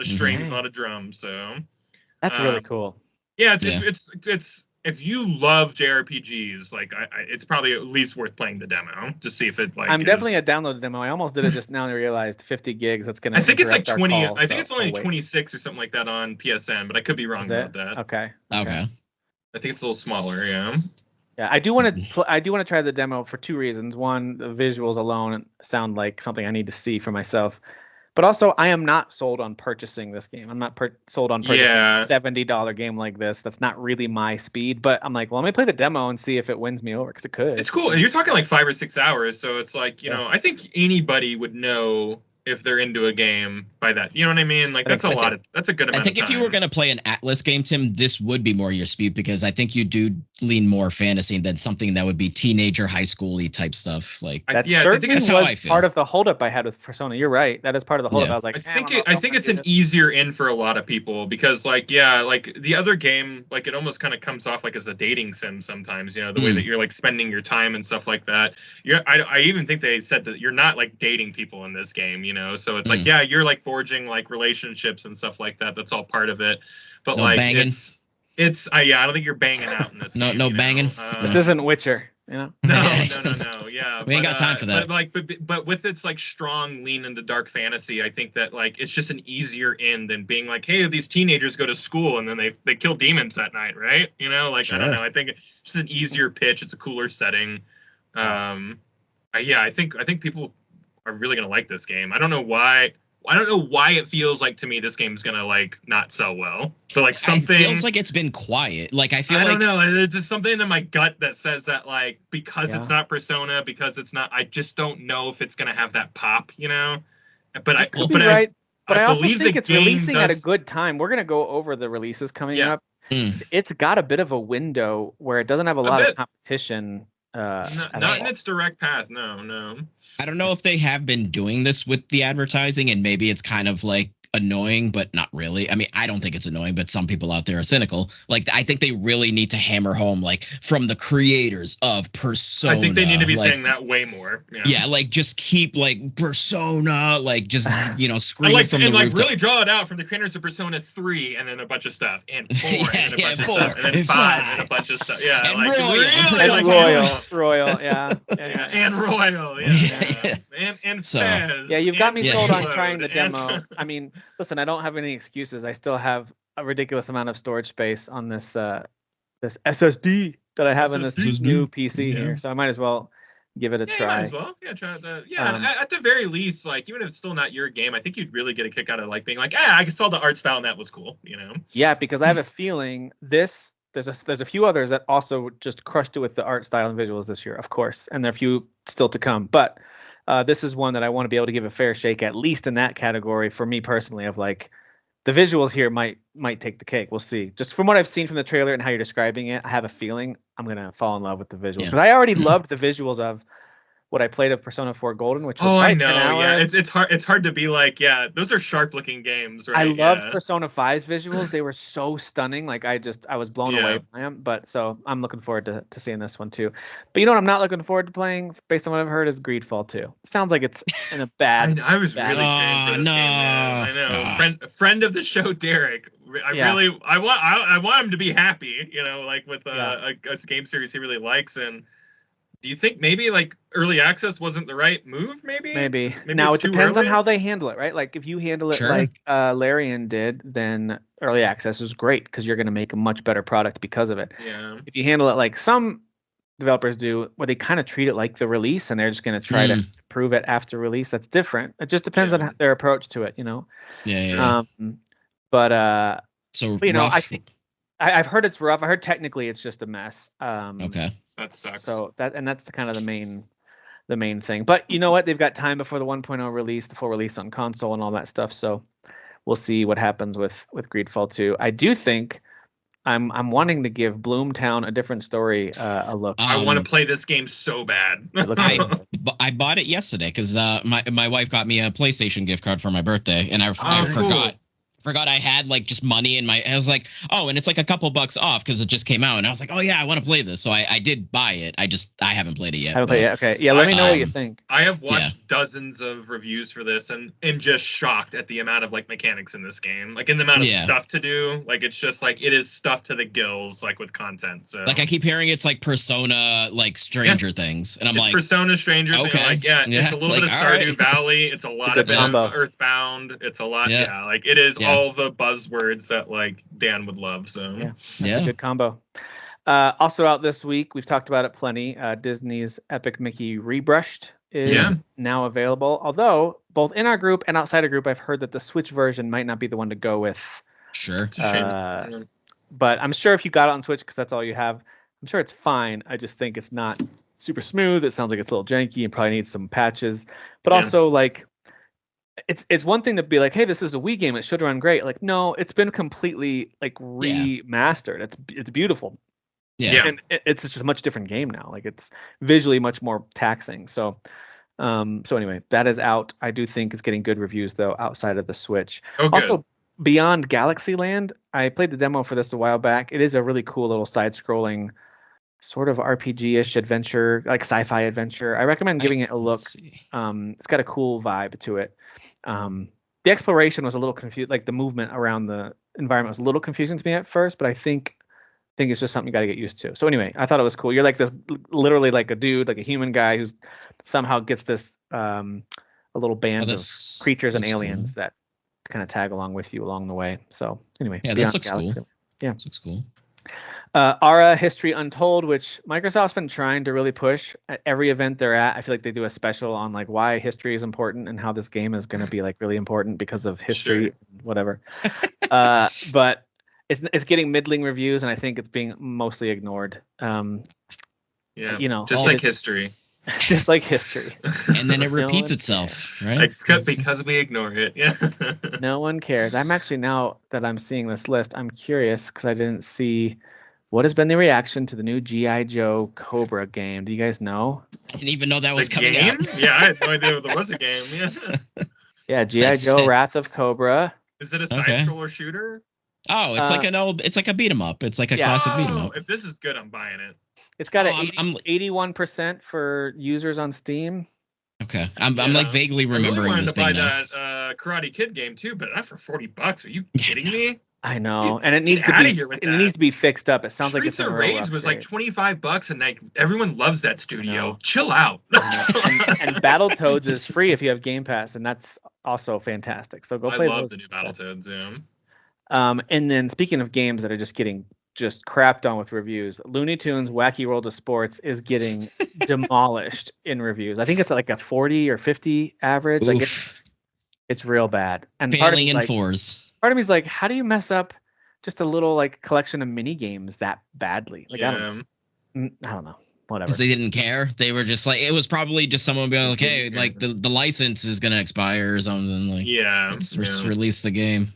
strings, a lot of drums. So that's really cool. Yeah, it's if you love JRPGs, like it's probably at least worth playing the demo to see if it like. I'm definitely a download demo. I almost did it just now and I realized 50 gigs. That's gonna. I think it's like 20. I think it's only 26 or something like that on PSN, but I could be wrong about that. Okay. I think it's a little smaller. Yeah. Yeah, I do want to try the demo for 2 reasons. One, the visuals alone sound like something I need to see for myself. But also, I am not sold on purchasing this game. I'm not sold on purchasing a $70 game like this. That's not really my speed. But I'm like, well, let me play the demo and see if it wins me over, because it could. It's cool. And you're talking like 5 or 6 hours. So it's like, I think anybody would know if they're into a game by that. You know what I mean? Like that's a good amount of time. I think if you were going to play an Atlas game, Tim, this would be more your speed, because I think you do lean more fantasy than something that would be teenager, high school-y type stuff. Like that certainly was part of the holdup I had with Persona. You're right. That is part of the holdup. I was like, I think it's an easier in for a lot of people, because like the other game, like it almost kind of comes off like as a dating sim sometimes. The way that you're like spending your time and stuff like that. I even think they said that you're not like dating people in this game. So it's like, you're like forging like relationships and stuff like that. That's all part of it. But like banging. it's I don't think you're banging out in this game. No banging. This isn't Witcher, No. Yeah. We ain't got time for that. But with its like strong lean into dark fantasy, I think that like it's just an easier end than being like, hey, these teenagers go to school and then they kill demons at night, right? Like sure. I don't know. I think it's just an easier pitch. It's a cooler setting. I think people are really gonna like this game. I don't know why it feels like to me this game's gonna like not sell well. But like something it feels like it's been quiet. Like I don't know. It's just something in my gut that says that like because it's not Persona, because it's not. I just don't know if it's gonna have that pop. But I also think it's releasing at a good time. We're gonna go over the releases coming up. It's got a bit of a window where it doesn't have a lot of competition. Not in its direct path. No. I don't know if they have been doing this with the advertising, and maybe it's kind of like annoying, but not really. I mean, I don't think it's annoying, but some people out there are cynical. Like, I think they really need to hammer home, like, from the creators of Persona. I think they need to be like, saying that way more. Yeah, like, just keep, like, Persona, like, just, scream like, from the rooftop. Really draw it out from the creators of Persona 3, and then a bunch of stuff, and 4, and a bunch of 4, stuff, and then 5, and a bunch of stuff. Yeah, and like, Royal. really, And like, Royal, yeah. and Royal, and So, Fez. Yeah, you've got me sold on Reload, trying the and- demo. I mean, listen, I don't have any excuses. I still have a ridiculous amount of storage space on this this SSD that I have in this SSD. new PC Yeah. here, so I might as well give it a Yeah, try. you might as well. Yeah, try that. Yeah, and at the very least, like, even if it's still not your game, I think you'd really get a kick out of, like, being like, I saw the art style and that was cool, Yeah, because I have a feeling there's a few others that also just crushed it with the art style and visuals this year, of course, and there are a few still to come. But this is one that I want to be able to give a fair shake, at least in that category for me personally, of like the visuals here might take the cake. We'll see. Just from what I've seen from the trailer and how you're describing it, I have a feeling I'm gonna fall in love with the visuals, because I already loved the visuals of what I played of Persona 4 Golden, which was I 10 know. hours. Yeah, it's hard to be like, those are sharp looking games, right? I loved Persona 5's visuals. They were so stunning. Like, I was blown away by them. But so I'm looking forward to seeing this one too. But you know what I'm not looking forward to playing, based on what I've heard, is Greedfall 2. Sounds like it's in a bad. I was really cheering for this no, game, man. I know. no. Friend of the show, Derek. I want him to be happy, like with a game series he really likes. And do you think maybe like early access wasn't the right move? Maybe Now it it's too depends on early? how they handle it, right? Like, if you handle it Sure. like Larian did, then early access is great because you're going to make a much better product because of it. Yeah. If you handle it like some developers do, where they kind of treat it like the release and they're just going to try to improve it after release, that's different. It just depends on their approach to it, Yeah. But So, you know, rough. I think I've heard it's rough. I heard technically it's just a mess. Okay. That sucks. So that's the kind of the main thing. But you know what? They've got time before the 1.0 release, the full release on console and all that stuff. So we'll see what happens with Greedfall 2. I do think I'm wanting to give Bloomtown a different story a look. I want to play this game so bad. I bought it yesterday because my wife got me a PlayStation gift card for my birthday, and I forgot I had like just money in my. I was like, oh, and it's like a couple bucks off because it just came out, and I was like, oh yeah, I want to play this, so I did buy it. I haven't played it yet. Okay, yeah, let me know what you think. I have watched dozens of reviews for this, and am just shocked at the amount of like mechanics in this game, like in the amount of stuff to do. Like, it's just like it is stuff to the gills, like with content. So like I keep hearing it's like Persona, like Stranger Things, and I'm like, Persona Stranger Things. Like, it's a little bit of Stardew Valley. It's a lot of Earthbound. It's a lot. Yeah, like it is all the buzzwords that like Dan would love. So that's a good combo. Also out this week, we've talked about it plenty. Disney's Epic Mickey Rebrushed is now available. Although both in our group and outside our group, I've heard that the Switch version might not be the one to go with. Sure. It's a shame. But I'm sure if you got it on Switch, because that's all you have, I'm sure it's fine. I just think it's not super smooth. It sounds like it's a little janky and probably needs some patches. But also, like, it's one thing to be like, hey, this is a Wii game, it should run great. Like, no, it's been completely like remastered. It's beautiful. And it's just a much different game now. Like, it's visually much more taxing. So anyway, that is out. I do think it's getting good reviews though outside of the Switch. Also, Beyond Galaxyland, I played the demo for this a while back. It is a really cool little side-scrolling sort of RPG-ish adventure, like sci-fi adventure. I recommend giving it a look. It's got a cool vibe to it. The exploration was a little confused, like the movement around the environment was a little confusing to me at first, but I think it's just something you got to get used to. So anyway, I thought it was cool. You're like this, literally like a dude, like a human guy who's somehow gets this a little band of creatures and aliens that kind of tag along with you along the way. So anyway, this looks cool. Yeah, this looks cool. Ara History Untold, which Microsoft's been trying to really push at every event they're at. I feel like they do a special on like why history is important and how this game is going to be like really important because of history, whatever. But it's getting middling reviews, and I think it's being mostly ignored. Just like history. Just like history. And then it repeats itself, right? Because we ignore it. Yeah. No one cares. I'm actually, now that I'm seeing this list, I'm curious because I didn't see What has been the reaction to the new G.I. Joe Cobra game? Do you guys know? I didn't even know that was The coming game? out. Yeah, I had no idea there was a game. Yeah. Yeah, G.I. That's Joe sick. Wrath of Cobra. Is it a side Okay. scroller shooter? Oh, it's it's like a beat 'em up. It's like a Yeah. classic beat 'em Oh, up. if this is good, I'm buying it. It's got Oh, an I'm 81% for users on Steam. Okay, I'm Yeah. like vaguely I really remembering wanted this to buy being announced. that Karate Kid game too, but not for $40. Are you kidding me? I know, Dude, and it get needs to outta be here with it that. needs to be fixed up. It sounds like it's Streets in of a real Rage rough was like shape. $25, and like everyone loves that studio. know. Chill out. and Battletoads is free if you have Game Pass, and that's also fantastic. So go I play love those. the new instead. Battletoads. Yeah. And then speaking of games that are just getting crapped on with reviews, Looney Tunes Wacky World of Sports is getting demolished in reviews. I think it's like a 40 or 50 average. Like it's real bad. And Failing in fours. Part of me is like, how do you mess up just a little like collection of mini games that badly? Like Yeah. I don't know. Whatever. Because they didn't care. They were just like, it was probably just someone being like, hey, like the license is gonna expire or something. Like, Yeah. let's release the game.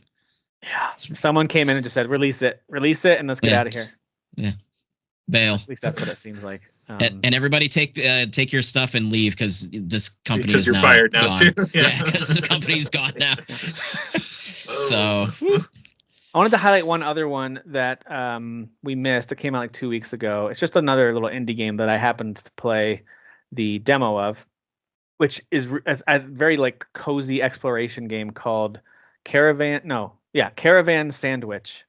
Yeah. Someone came in and just said, release it, and let's get out of here. Yeah. Bail. At least that's what it seems like. And everybody take your stuff and leave because this company Because is you're now fired now gone. too. Yeah, because this company's gone now. So I wanted to highlight one other one that we missed. It came out like 2 weeks ago. It's just another little indie game that I happened to play the demo of, which is a very like cozy exploration game called Caravan Sandwich.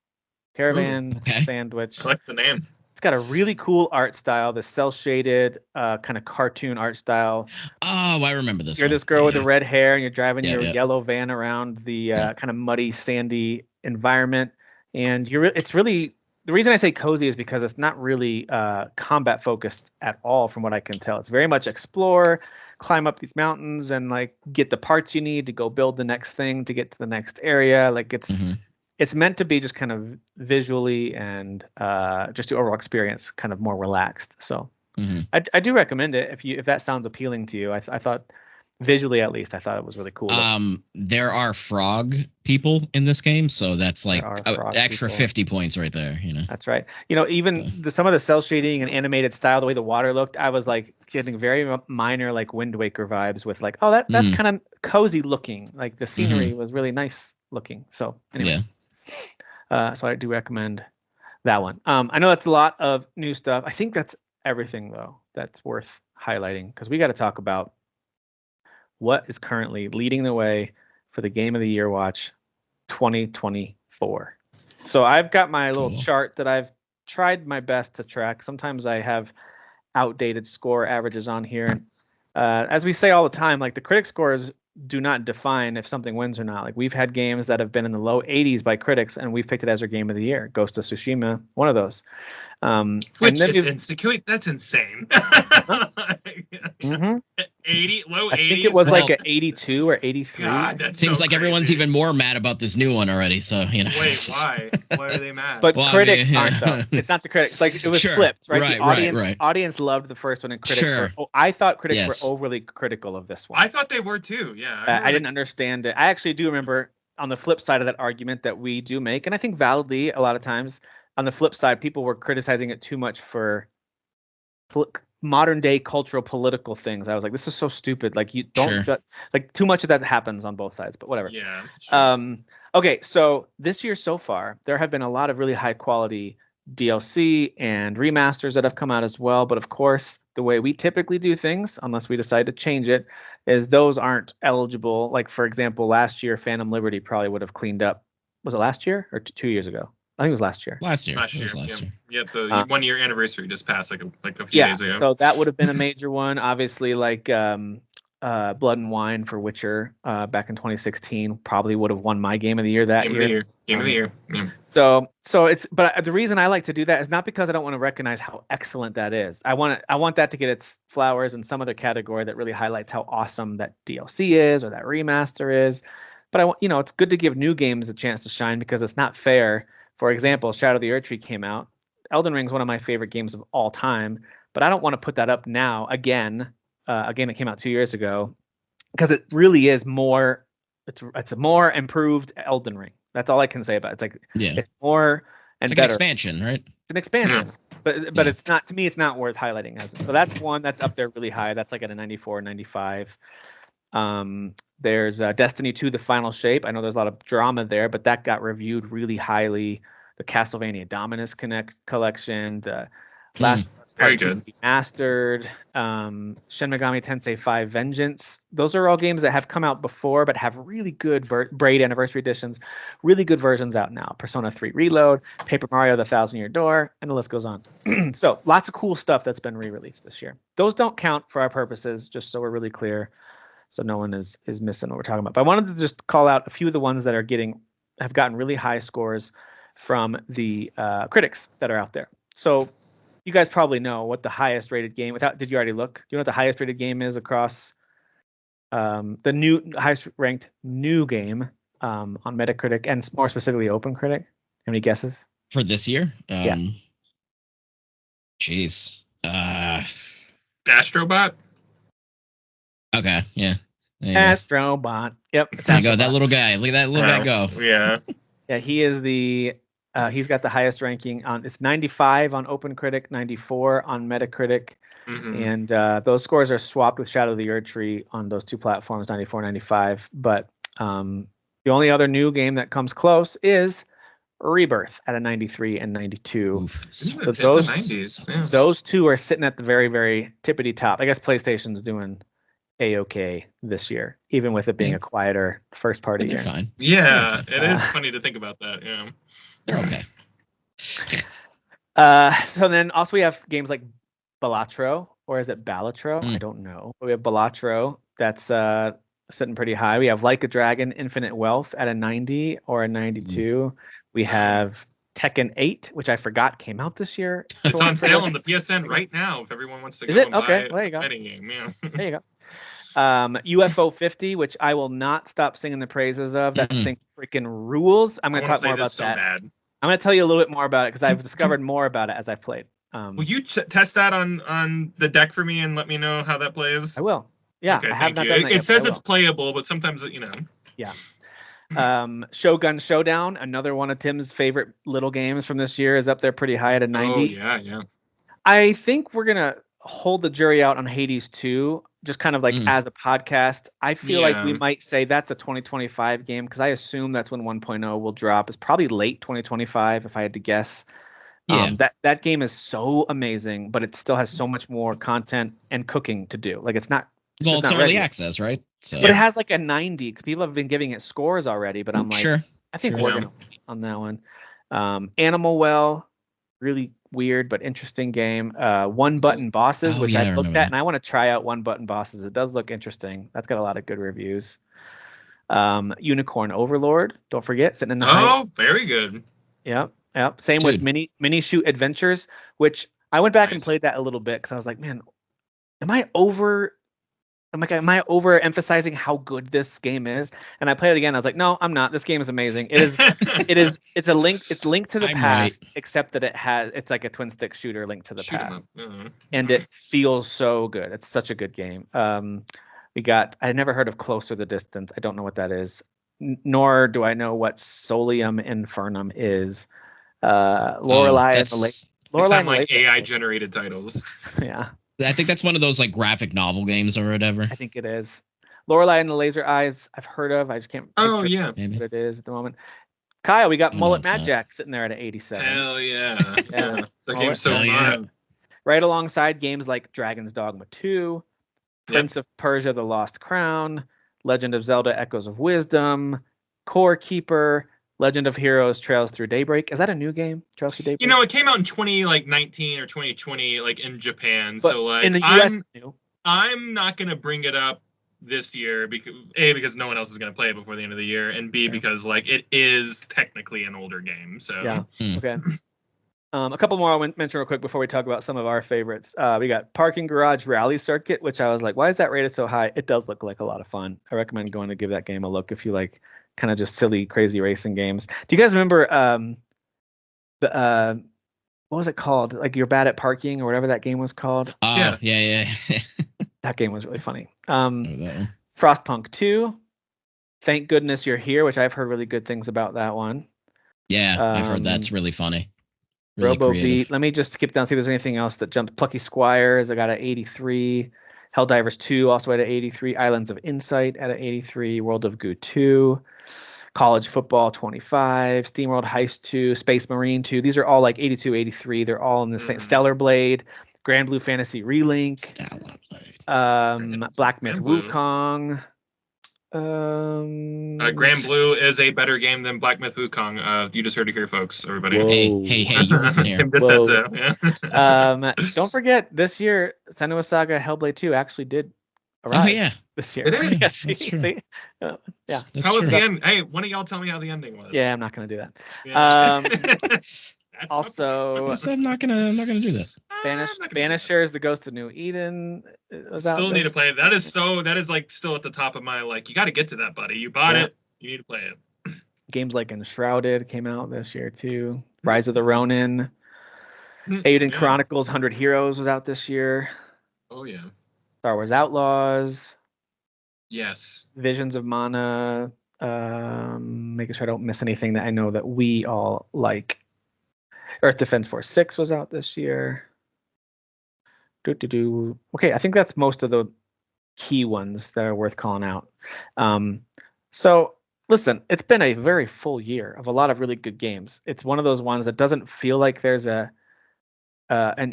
Sandwich. I like the name. It's got a really cool art style, the cell shaded kind of cartoon art style. Oh, I remember this. You're one. this girl with the red hair, and you're driving your Yeah. yellow van around the kind of muddy, sandy environment. And it's really, the reason I say cozy is because it's not really combat focused at all, from what I can tell. It's very much explore, climb up these mountains, and like get the parts you need to go build the next thing to get to the next area. Like it's meant to be just kind of visually and just the overall experience kind of more relaxed. So I do recommend it if that sounds appealing to you. I thought visually, at least, I thought it was really cool. There are frog people in this game, so that's like extra people. 50 points right there. You know, that's right. You know, even some of the cell shading and animated style, the way the water looked, I was like getting very minor like Wind Waker vibes with like, oh, that's kind of cozy looking. Like the scenery was really nice looking. So anyway. So I do recommend that one. I know that's a lot of new stuff. I think that's everything though that's worth highlighting, because we got to talk about what is currently leading the way for the Game of the Year watch 2024. So I've got my little chart that I've tried my best to track. Sometimes I have outdated score averages on here. And as we say all the time, like the critic scores do not define if something wins or not. Like we've had games that have been in the low 80s by critics, and we've picked it as our Game of the Year. Ghost of Tsushima, one of those. Which is insane. That's insane. 80, low 80s. I think it was like an 82 or 83. God, that seems like everyone's even more mad about this new one already. So you know. Wait, why? Why are they mad? But critics aren't though. It's not the critics. Like it was flipped, right? The audience loved the first one, and critics. I thought critics were overly critical of this one. I thought they were too. Yeah. I didn't understand it. I actually do remember on the flip side of that argument that we do make, and I think validly a lot of times. On the flip side, people were criticizing it too much for modern day cultural political things. I was like, this is so stupid. Like you don't like too much of that happens on both sides, but whatever. Yeah. Sure. Okay. So this year so far, there have been a lot of really high quality DLC and remasters that have come out as well. But of course, the way we typically do things, unless we decide to change it, is those aren't eligible. Like for example, last year, Phantom Liberty probably would have cleaned up. Was it last year or 2 years ago? I think it was last year. Last year. Yep, the 1 year anniversary just passed like a few days ago. So that would have been a major one. Obviously, like Blood and Wine for Witcher back in 2016 probably would have won my Game of the Year that year. Game of the Year. Yeah. So it's, but the reason I like to do that is not because I don't want to recognize how excellent that is. I want that to get its flowers in some other category that really highlights how awesome that DLC is or that remaster is. But it's good to give new games a chance to shine, because it's not fair. For example, Shadow of the Erdtree came out. Elden Ring is one of my favorite games of all time, but I don't want to put that up now again, a game that came out 2 years ago, because it really is more. It's a more improved Elden Ring. That's all I can say about it. It's like it's and It's like an better. expansion, right? It's an expansion, but it's not, to me, it's not worth highlighting as it. So that's one that's up there really high. That's like at a 94, 95. There's Destiny 2: The Final Shape. I know there's a lot of drama there, but that got reviewed really highly. The Castlevania Dominus Collection, the Last of Us Very Part 2 good. Remastered, Shin Megami Tensei 5 Vengeance. Those are all games that have come out before, but have really good Braid Anniversary Editions, really good versions out now. Persona 3 Reload, Paper Mario: The Thousand Year Door, and the list goes on. So lots of cool stuff that's been re-released this year. Those don't count for our purposes, just so we're really clear, so no one is missing what we're talking about. But I wanted to just call out a few of the ones that have gotten really high scores from the critics that are out there. So you guys probably know what the highest rated game, did you already look? Do you know what the highest rated game is across the highest ranked new game on Metacritic, and more specifically OpenCritic? Any guesses? For this year? Yeah. Jeez. Astrobot. Okay, yeah. There you go. Astrobot. Yep. It's There you go. Astrobot. That little guy. Look at that little guy go. Yeah. Yeah, he is he's got the highest ranking on, it's 95 on OpenCritic, 94 on Metacritic. Mhm. And those scores are swapped with Shadow of the Erdtree on those two platforms, 94, 95. But the only other new game that comes close is Rebirth at a 93 and 92. Oof. So It's those- the 90s. Yeah. Those two are sitting at the very, very tippity top. I guess PlayStation's doing A-OK this year, even with it being Yeah. a quieter first party They're year. fine. Yeah, Okay. it is funny to think about that. Yeah. They're okay. So then also we have games like Balatro, or is it Balatro? I Mm. don't know. But we have Balatro that's sitting pretty high. We have Like a Dragon: Infinite Wealth at a 90 or a 92. We have Tekken 8, which I forgot came out this year. It's on For sale us. on the PSN right now if everyone wants to Is go it? and Okay, buy there you go. a fighting game. Yeah. There you go. UFO 50, which I will not stop singing the praises of. That Mm-mm. thing freaking rules. I'm I going to want talk to play more about this so that. bad. I'm going to tell you a little bit more about it because I've Can- discovered more about it as I've played. Will you test that on the deck for me and let me know how that plays? I will. Yeah, Okay, I have thank not you. done It, that it yet, but says I it's will. playable, but sometimes Shogun Showdown, another one of Tim's favorite little games from this year, is up there pretty high at a 90. Oh yeah. I think we're gonna hold the jury out on Hades 2, just kind of like Mm. as a podcast. I feel like we Yeah. might say that's a 2025 game because I assume that's when 1.0 will drop. It's probably late 2025 if I had to guess. Yeah. That game is so amazing, but it still has so much more content and cooking to do. Like it's Well, just it's not early ready yet. access, right? So But it has like a 90 because people have been giving it scores already. But I'm like, sure. I think Sure. we're Yeah. gonna wait on that one. Animal Well, really weird but interesting game. One Button Bosses, Oh, which yeah, I I've looked remember at, that. and I want to try out One Button Bosses. It does look interesting. That's got a lot of good reviews. Unicorn Overlord, don't forget, sitting in the high. Oh, very good. Yep. Same with Dude. Mini Shoot Adventures, which I went back and Nice. played that a little bit because I was like, man, am I over emphasizing how good this game is? And I played it again. I was like, no, I'm not. This game is amazing. It's Link to the I'm Past, right. except that it's like a twin stick shooter, Link to the Shoot 'em Past. up. And it feels so good. It's such a good game. I never heard of Closer the Distance. I don't know what that is. Nor do I know what Solium Infernum is. Lorelei and the That's. They Lorelei sound and the like Laser- AI generated titles. Yeah, I think that's one of those like graphic novel games or whatever. I think it is. Lorelei and the Laser Eyes, I've heard of. I just can't Oh picture yeah. Maybe. what it is at the moment. Kyle, we got Oh, no, Mullet it's Mad not. Jack sitting there at an 87. Hell yeah. Yeah. Yeah. The Well, game's so hell yeah. fun. Right alongside games like Dragon's Dogma 2, Prince of Persia: The Lost Crown, Legend of Zelda: Echoes of Wisdom, Core Keeper, Legend of Heroes: Trails Through Daybreak. Is that a new game? Trails Through Daybreak? You know, it came out in 2019 or 2020, like in Japan. But So like in the US, it's new. I'm not gonna bring it up this year because no one else is gonna play it before the end of the year, and B Fair. because like it is technically an older game. So Yeah. Hmm. Okay. A couple more I'll mention real quick before we talk about some of our favorites. We got Parking Garage Rally Circuit, which I was like, why is that rated so high? It does look like a lot of fun. I recommend going to give that game a look if you like kind of just silly, crazy racing games. Do you guys remember what was it called? Like You're Bad at Parking or whatever that game was called? Oh, Yeah. yeah. That game was really funny. Remember that one. Frostpunk 2, Thank Goodness You're Here, which I've heard really good things about that one. Yeah, I've heard that's really funny. Really Robo creative. Beat. Let me just skip down, see if there's anything else that jumped. Plucky Squires, I got at 83. Helldivers 2 also at 83. Islands of Insight at 83. World of Goo 2. College Football 25. SteamWorld Heist 2. Space Marine 2. These are all like 82, 83. They're all in the same. Stellar Blade. Grand Blue Fantasy Relink. Stellar Blade. Black Myth Grand Blue. Wukong. Grand Blue is a better game than Black Myth Wukong. You just heard it here, folks. Everybody. Whoa. Hey, you listen here. Tim just said so. Yeah. Don't forget, this year, Senua Saga Hellblade 2 actually did arrive. Oh yeah, this year. Did it? Yes, That's true. yeah. That's How was true. the end? Hey, one of y'all tell me how the ending was. Yeah, I'm not gonna do that. Yeah. That's Also, I said I'm not gonna do that. Banishers, The Ghost of New Eden. Was out Still need to this- play it. That is like still at the top of my like. You got to get to that, buddy. You bought it. You need to play it. Games like Enshrouded came out this year too. Rise of the Ronin. Aiden Yeah. Chronicles 100 Heroes was out this year. Oh yeah. Star Wars Outlaws. Yes. Visions of Mana. Making sure I don't miss anything that I know that we all like. Earth Defense Force 6 was out this year. Okay, I think that's most of the key ones that are worth calling out. So listen, it's been a very full year of a lot of really good games. It's one of those ones that doesn't feel like there's an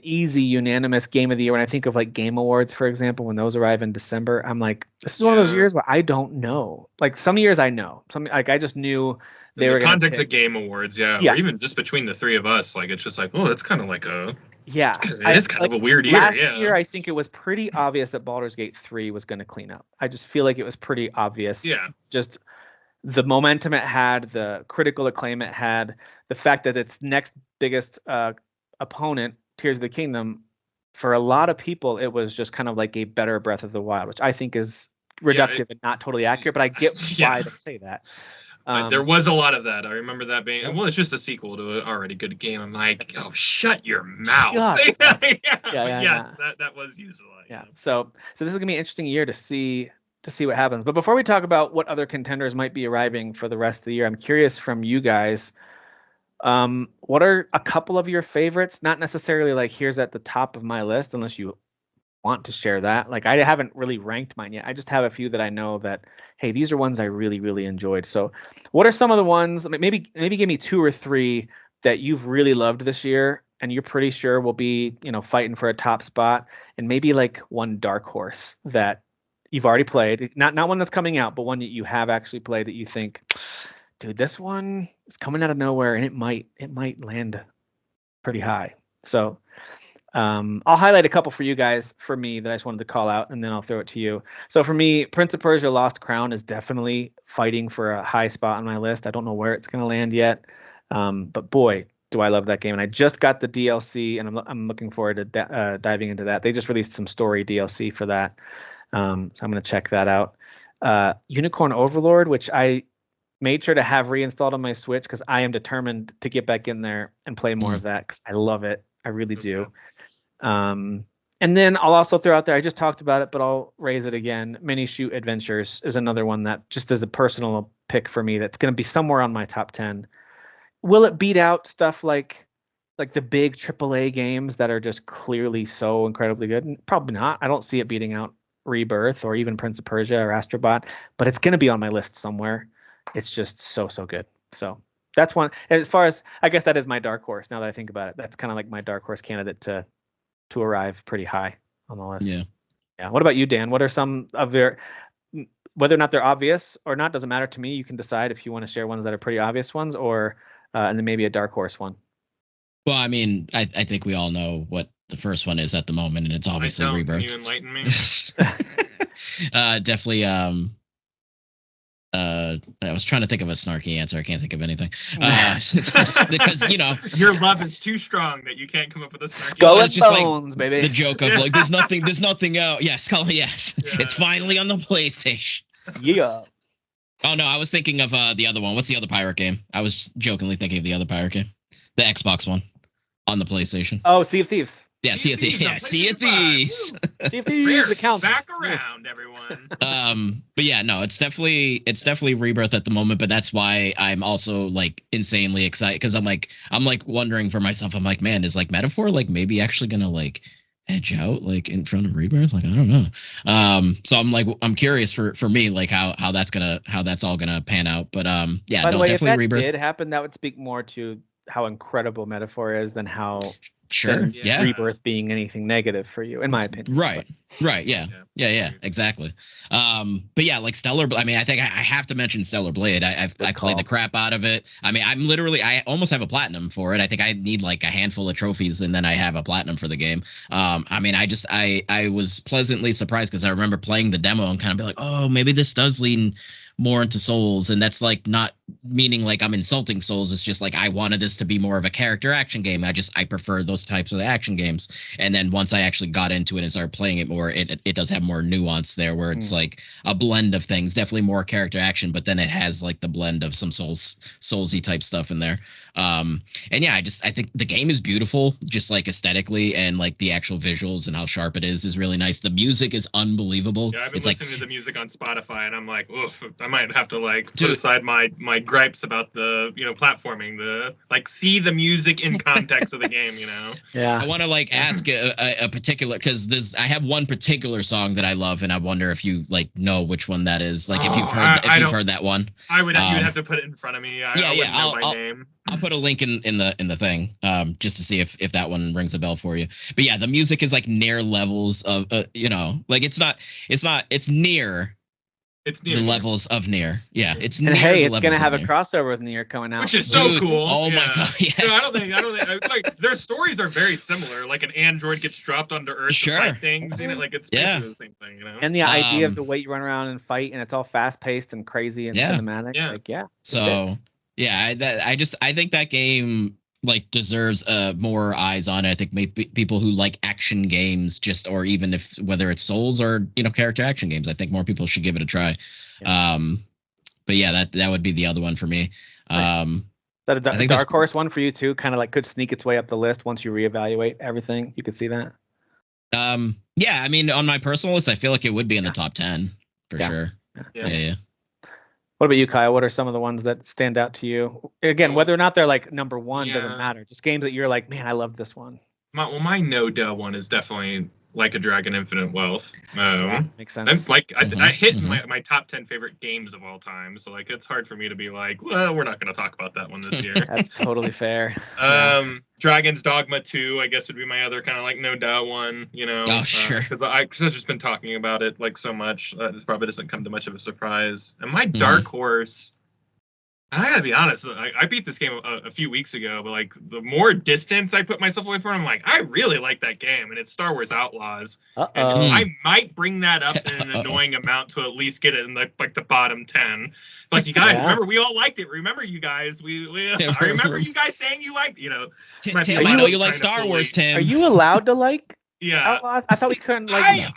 easy unanimous game of the year. When I think of like Game Awards, for example, when those arrive in December, I'm like, this is one of those years where I don't know. Like some years I know. Some like I just knew they In were the gonna context pick. of Game Awards, yeah. Yeah. Or even just between the three of us, like it's just like, oh, it's kind of like a. Yeah, It's kind of a weird year. Last yeah. year, I think it was pretty obvious that Baldur's Gate 3 was going to clean up. I just feel like it was pretty obvious. Yeah. Just the momentum it had, the critical acclaim it had, the fact that its next biggest opponent, Tears of the Kingdom, for a lot of people, it was just kind of like a better Breath of the Wild, which I think is reductive and not totally accurate, but I get why they say that. There was a lot of that. I remember that being well. It's just a sequel to an already good game. I'm like, oh, shut your mouth. Yes, that was used a lot. Yeah. So this is gonna be an interesting year to see what happens. But before we talk about what other contenders might be arriving for the rest of the year, I'm curious from you guys. What are a couple of your favorites? Not necessarily like here's at the top of my list, unless you want to share that. Like I haven't really ranked mine yet. I just have a few that I know that, hey, these are ones I really, really enjoyed. So what are some of the ones, maybe give me 2 or 3 that you've really loved this year and you're pretty sure will be, fighting for a top spot, and maybe like one dark horse that you've already played, not one that's coming out, but one that you have actually played that you think, dude, this one is coming out of nowhere and it might land pretty high. So I'll highlight a couple for you guys, for me, that I just wanted to call out, and then I'll throw it to you. So for me, Prince of Persia Lost Crown is definitely fighting for a high spot on my list. I don't know where it's going to land yet, but boy, do I love that game. And I just got the DLC, and I'm looking forward to diving into that. They just released some story DLC for that, so I'm going to check that out. Unicorn Overlord, which I made sure to have reinstalled on my Switch because I am determined to get back in there and play more of that because I love it. I really do. And then I'll also throw out there, I just talked about it, but I'll raise it again. Mini Shoot Adventures is another one that just is a personal pick for me that's going to be somewhere on my top 10. Will it beat out stuff like the big AAA games that are just clearly so incredibly good? Probably not. I don't see it beating out Rebirth or even Prince of Persia or Astrobot, but it's going to be on my list somewhere. It's just so good. So that's one. As far as, I guess that is my dark horse. Now that I think about it, that's kind of like my dark horse candidate to arrive pretty high on the list. Yeah. What about you, Dan? What are some of your, whether or not they're obvious or not, doesn't matter to me. You can decide if you want to share ones that are pretty obvious ones, or and then maybe a dark horse one. Well, I mean, I think we all know what the first one is at the moment, and it's obviously Rebirth. Can you enlighten me? Definitely. I was trying to think of a snarky answer. I can't think of anything. Because your love is too strong that you can't come up with a snarky Skull answer. and Bones, baby. The joke of like, there's nothing out. Yeah, Skull. Yes, it's finally on the PlayStation. Yeah. Oh no, I was thinking of the other one. What's the other pirate game? I was jokingly thinking of the other pirate game, the Xbox one on the PlayStation. Oh, Sea of Thieves. Yeah, Sea of Thieves. Yeah, Sea of Thieves. See if these accounts Back around, everyone. But yeah, no, it's definitely Rebirth at the moment, but that's why I'm also like insanely excited because I'm like wondering for myself. I'm like, man, is like Metaphor like maybe actually gonna like edge out like in front of Rebirth? Like I don't know. So I'm curious for me like how that's all gonna pan out. But yeah, By the no, way, if definitely that Rebirth. did happen, that would speak more to how incredible Metaphor is than how Sure. than Yeah. Rebirth being anything negative for you, in my opinion. Right. Right. Yeah. Exactly. But yeah, like Stellar. I mean, I think I have to mention Stellar Blade. I played the crap out of it. I mean, I almost have a platinum for it. I think I need like a handful of trophies and then I have a platinum for the game. I mean, I was pleasantly surprised because I remember playing the demo and kind of be like, oh, maybe this does lean more into Souls, and that's like not meaning like I'm insulting Souls. It's just like I wanted this to be more of a character action game. I prefer those types of action games. And then once I actually got into it and started playing it more, it does have more nuance there, where it's like a blend of things. Definitely more character action, but then it has like the blend of some Soulsy type stuff in there. And yeah, I think the game is beautiful, just like aesthetically, and like the actual visuals and how sharp it is really nice. The music is unbelievable. Yeah, I've been listening to the music on Spotify, and I'm like, oof, I might have to like put Dude. aside my gripes about the platforming, the like see the music in context of the game, Yeah. I want to like ask a particular, because I have one particular song that I love, and I wonder if you like know which one that is. Like if you've heard that one. I would. You'd have to put it in front of me. I wouldn't know my name. I'll put a link in the thing, just to see if that one rings a bell for you. But yeah, the music is like near levels of like it's near. It's near the levels of Nier. Yeah, it's And near hey, the it's levels gonna have of a Nier. crossover with Nier coming out, which is so Dude, cool. Oh my god, yes. I don't think like their stories are very similar. Like an android gets dropped onto Earth to fight things, like it's basically the same thing, And the idea of the way you run around and fight, and it's all fast paced and crazy and cinematic. So yeah, I think that game like deserves more eyes on it. I think maybe people who like action games, or even if whether it's Souls or character action games, I think more people should give it a try. But yeah, that would be the other one for me. Nice. Is that a dark horse one for you too? Kind of like could sneak its way up the list once you reevaluate everything. You could see that. Yeah, I mean, on my personal list, I feel like it would be in the top 10 for sure. Yeah. What about you, Kyle? What are some of the ones that stand out to you? Again, whether or not they're like number one doesn't matter. Just games that you're like, man, I love this one. My no-duh one is definitely Like a Dragon Infinite Wealth. Makes sense. I hit my top 10 favorite games of all time, so like it's hard for me to be like, well, we're not going to talk about that one this year. That's totally fair. Dragon's Dogma 2, I guess, would be my other kind of like no doubt one. Oh, sure. Because I've just been talking about it like so much, it probably doesn't come to much of a surprise. And my dark horse, I gotta be honest, I beat this game a few weeks ago, but like the more distance I put myself away from it, I'm like, I really like that game, and it's Star Wars Outlaws. And I might bring that up in an annoying amount to at least get it in the bottom 10. Like, you guys, remember we all liked it. Remember, you guys, I remember you guys saying you liked, Tim, I know you like Star Wars, Tim. Are you allowed to like? Yeah, Outlaws? I thought we couldn't like.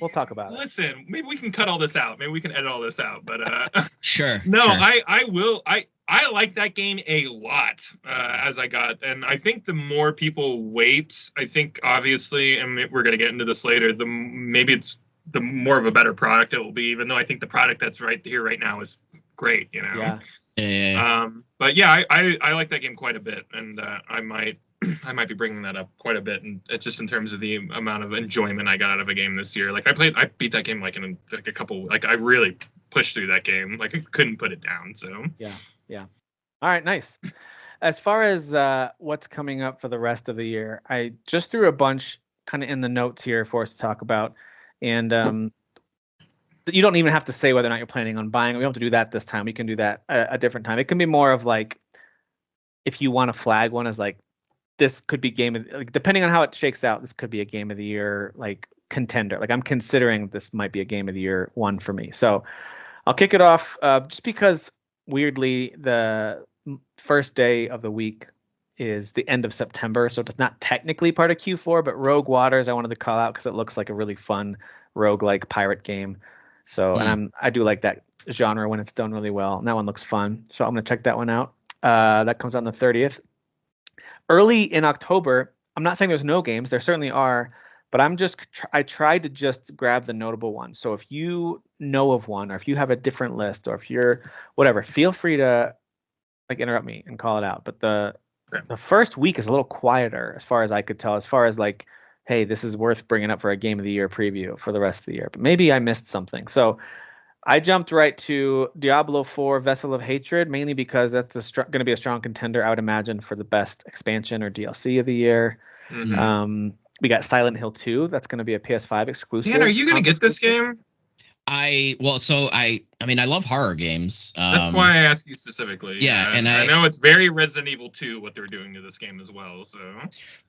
We'll talk about it. Listen, maybe we can cut all this out. Maybe we can edit all this out. But sure. No, sure. I will. I like that game a lot as I got, and I think the more people wait, I think obviously, and we're gonna get into this later. Maybe it's the more of a better product it will be. Even though I think the product that's right here right now is great. Yeah. But yeah, I like that game quite a bit, and I might be bringing that up quite a bit, and it's just in terms of the amount of enjoyment I got out of a game this year. Like I beat that game like in like a couple. Like I really pushed through that game. Like I couldn't put it down. So yeah. All right, nice. As far as what's coming up for the rest of the year, I just threw a bunch kind of in the notes here for us to talk about, and you don't even have to say whether or not you're planning on buying. We don't have to do that this time. We can do that a different time. It can be more of like if you want to flag one as like, this could be like, depending on how it shakes out, this could be a game of the year like contender. Like I'm considering this might be a game of the year one for me. So I'll kick it off just because weirdly the first day of the week is the end of September, so it's not technically part of Q4, but Rogue Waters I wanted to call out because it looks like a really fun roguelike pirate game. So and I do like that genre when it's done really well, and that one looks fun. So I'm gonna check that one out. That comes out on the 30th. Early in October, I'm not saying there's no games. There certainly are, but I tried to just grab the notable ones. So if you know of one, or if you have a different list, or if you're whatever, feel free to like interrupt me and call it out. But the first week is a little quieter as far as I could tell, as far as like, hey, this is worth bringing up for a game of the year preview for the rest of the year. But maybe I missed something. So I jumped right to Diablo 4 Vessel of Hatred, mainly because that's going to be a strong contender, I would imagine, for the best expansion or DLC of the year. Mm-hmm. We got Silent Hill 2. That's going to be a PS5 exclusive. Dan, are you going to get this game? I mean, I love horror games. That's why I asked you specifically. Yeah, and I know it's very Resident Evil 2 what they're doing to this game as well. So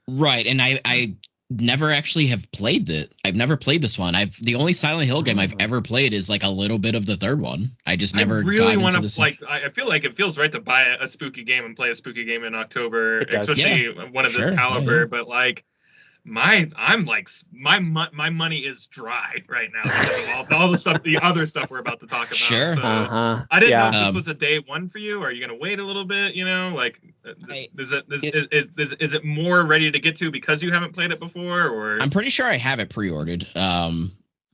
right, and I never actually have played it. I've never played this one. The only Silent Hill game I've ever played is like a little bit of the third one. I just never really want to like. I feel like it feels right to buy a spooky game and play a spooky game in October, especially one of this caliber. But like. My money is dry right now because of all the stuff, the other stuff we're about to talk about. Sure. So I didn't know if this was a day one for you. Or are you gonna wait a little bit? You know, like is it more ready to get to because you haven't played it before? Or I'm pretty sure I have it pre-ordered.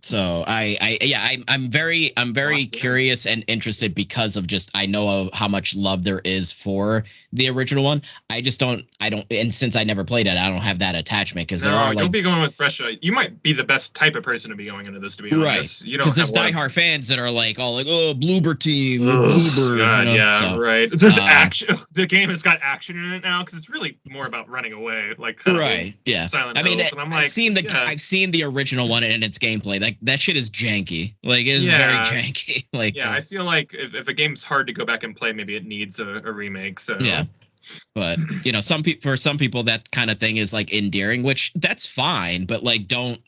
So I'm very curious and interested because of just I know of how much love there is for the original one. I don't, and since I never played it, I don't have that attachment because there are you'll be going with fresh. You might be the best type of person to be going into this, to be honest. Right? Because there's diehard fans that are like all like, oh, Bloober team, Bloober. God, yeah, right. There's action. The game has got action in it now because it's really more about running away, like right. Yeah. Silent Hills. And I'm like, I've seen the original one and its gameplay. Like that shit is janky. Like it's very janky. Like I feel like if a game's hard to go back and play, maybe it needs a remake. So yeah. But you know, for some people that kind of thing is like endearing, which that's fine. But like, don't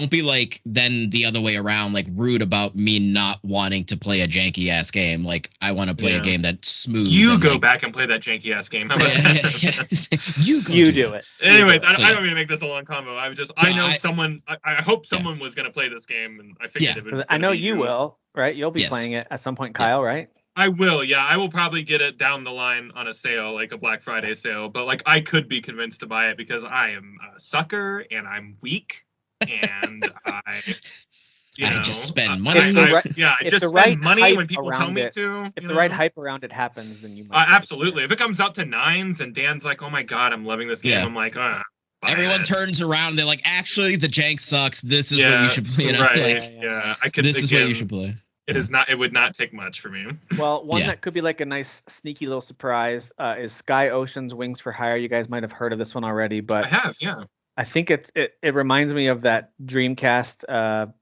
be like then the other way around, like rude about me not wanting to play a janky ass game. Like I want to play a game that's smooth. You go back and play that janky ass game. How about that? You do it. Anyways, I don't mean to make this a long combo. I know someone. I hope someone was going to play this game, and I figured it was. I know you will, right? You'll be playing it at some point, Kyle, right? I will, yeah. I will probably get it down the line on a sale, like a Black Friday sale. But like, I could be convinced to buy it because I am a sucker and I'm weak, and I just spend money. I just spend money when people tell me to. If the right hype around it happens, then you might. Absolutely. If it comes out to 9s and Dan's like, "Oh my god, I'm loving this game," I'm like, everyone turns around. They're like, "Actually, the jank sucks. This is what you should play." You know? Right? Like, this is what you should play. It is not. It would not take much for me. Well, one that could be like a nice sneaky little surprise is Sky Ocean's Wings for Hire. You guys might have heard of this one already, but I have. Yeah. I think it reminds me of that Dreamcast RPG.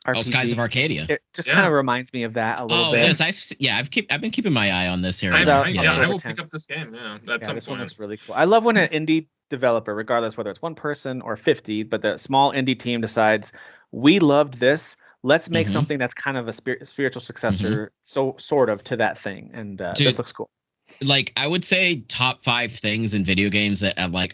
Oh, Skies of Arcadia. It just kind of reminds me of that a little bit. I've been keeping my eye on this here. I will pick up this game. Yeah, this one looks really cool. I love when an indie developer, regardless whether it's one person or 50, but the small indie team decides we loved this. Let's make something that's kind of a spiritual successor, so sort of to that thing. And this looks cool. Like I would say, top 5 things in video games that I'm like,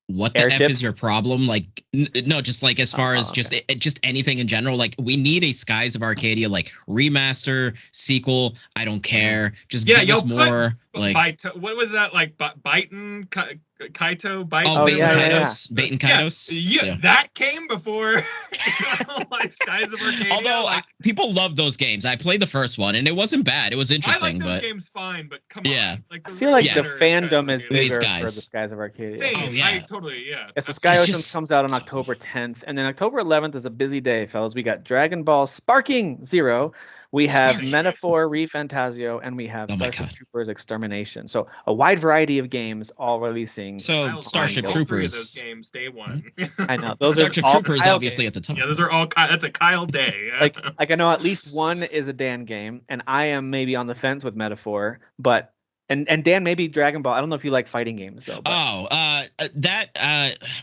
what the Airships? F is your problem? Like, no, just like as far as just anything in general. Like, we need a Skies of Arcadia like remaster, sequel. I don't care. Just give us more. Like, what was that like? Baiten Kaito? Baiten Kaitos. Baiten Kaitos. Yeah, that came before like Skies of Arcadia. Although people love those games. I played the first one and it wasn't bad. It was interesting. I like those games fine, but come on. Like, I feel like the fandom is bigger for the Skies of Arcadia. Same. So Sky Ocean comes out on October 10th, and then October 11th is a busy day, fellas. We got Dragon Ball Sparking Zero. We have Metaphor ReFantasio, and we have Starship Troopers Extermination. So a wide variety of games all releasing. So Starship Troopers. Those games day one. I know those Starship are Troopers Kyle obviously games. at the top. Yeah, those are all. That's a Kyle day. like I know at least one is a Dan game, and I am maybe on the fence with Metaphor, but. And Dan, maybe Dragon Ball. I don't know if you like fighting games though. But.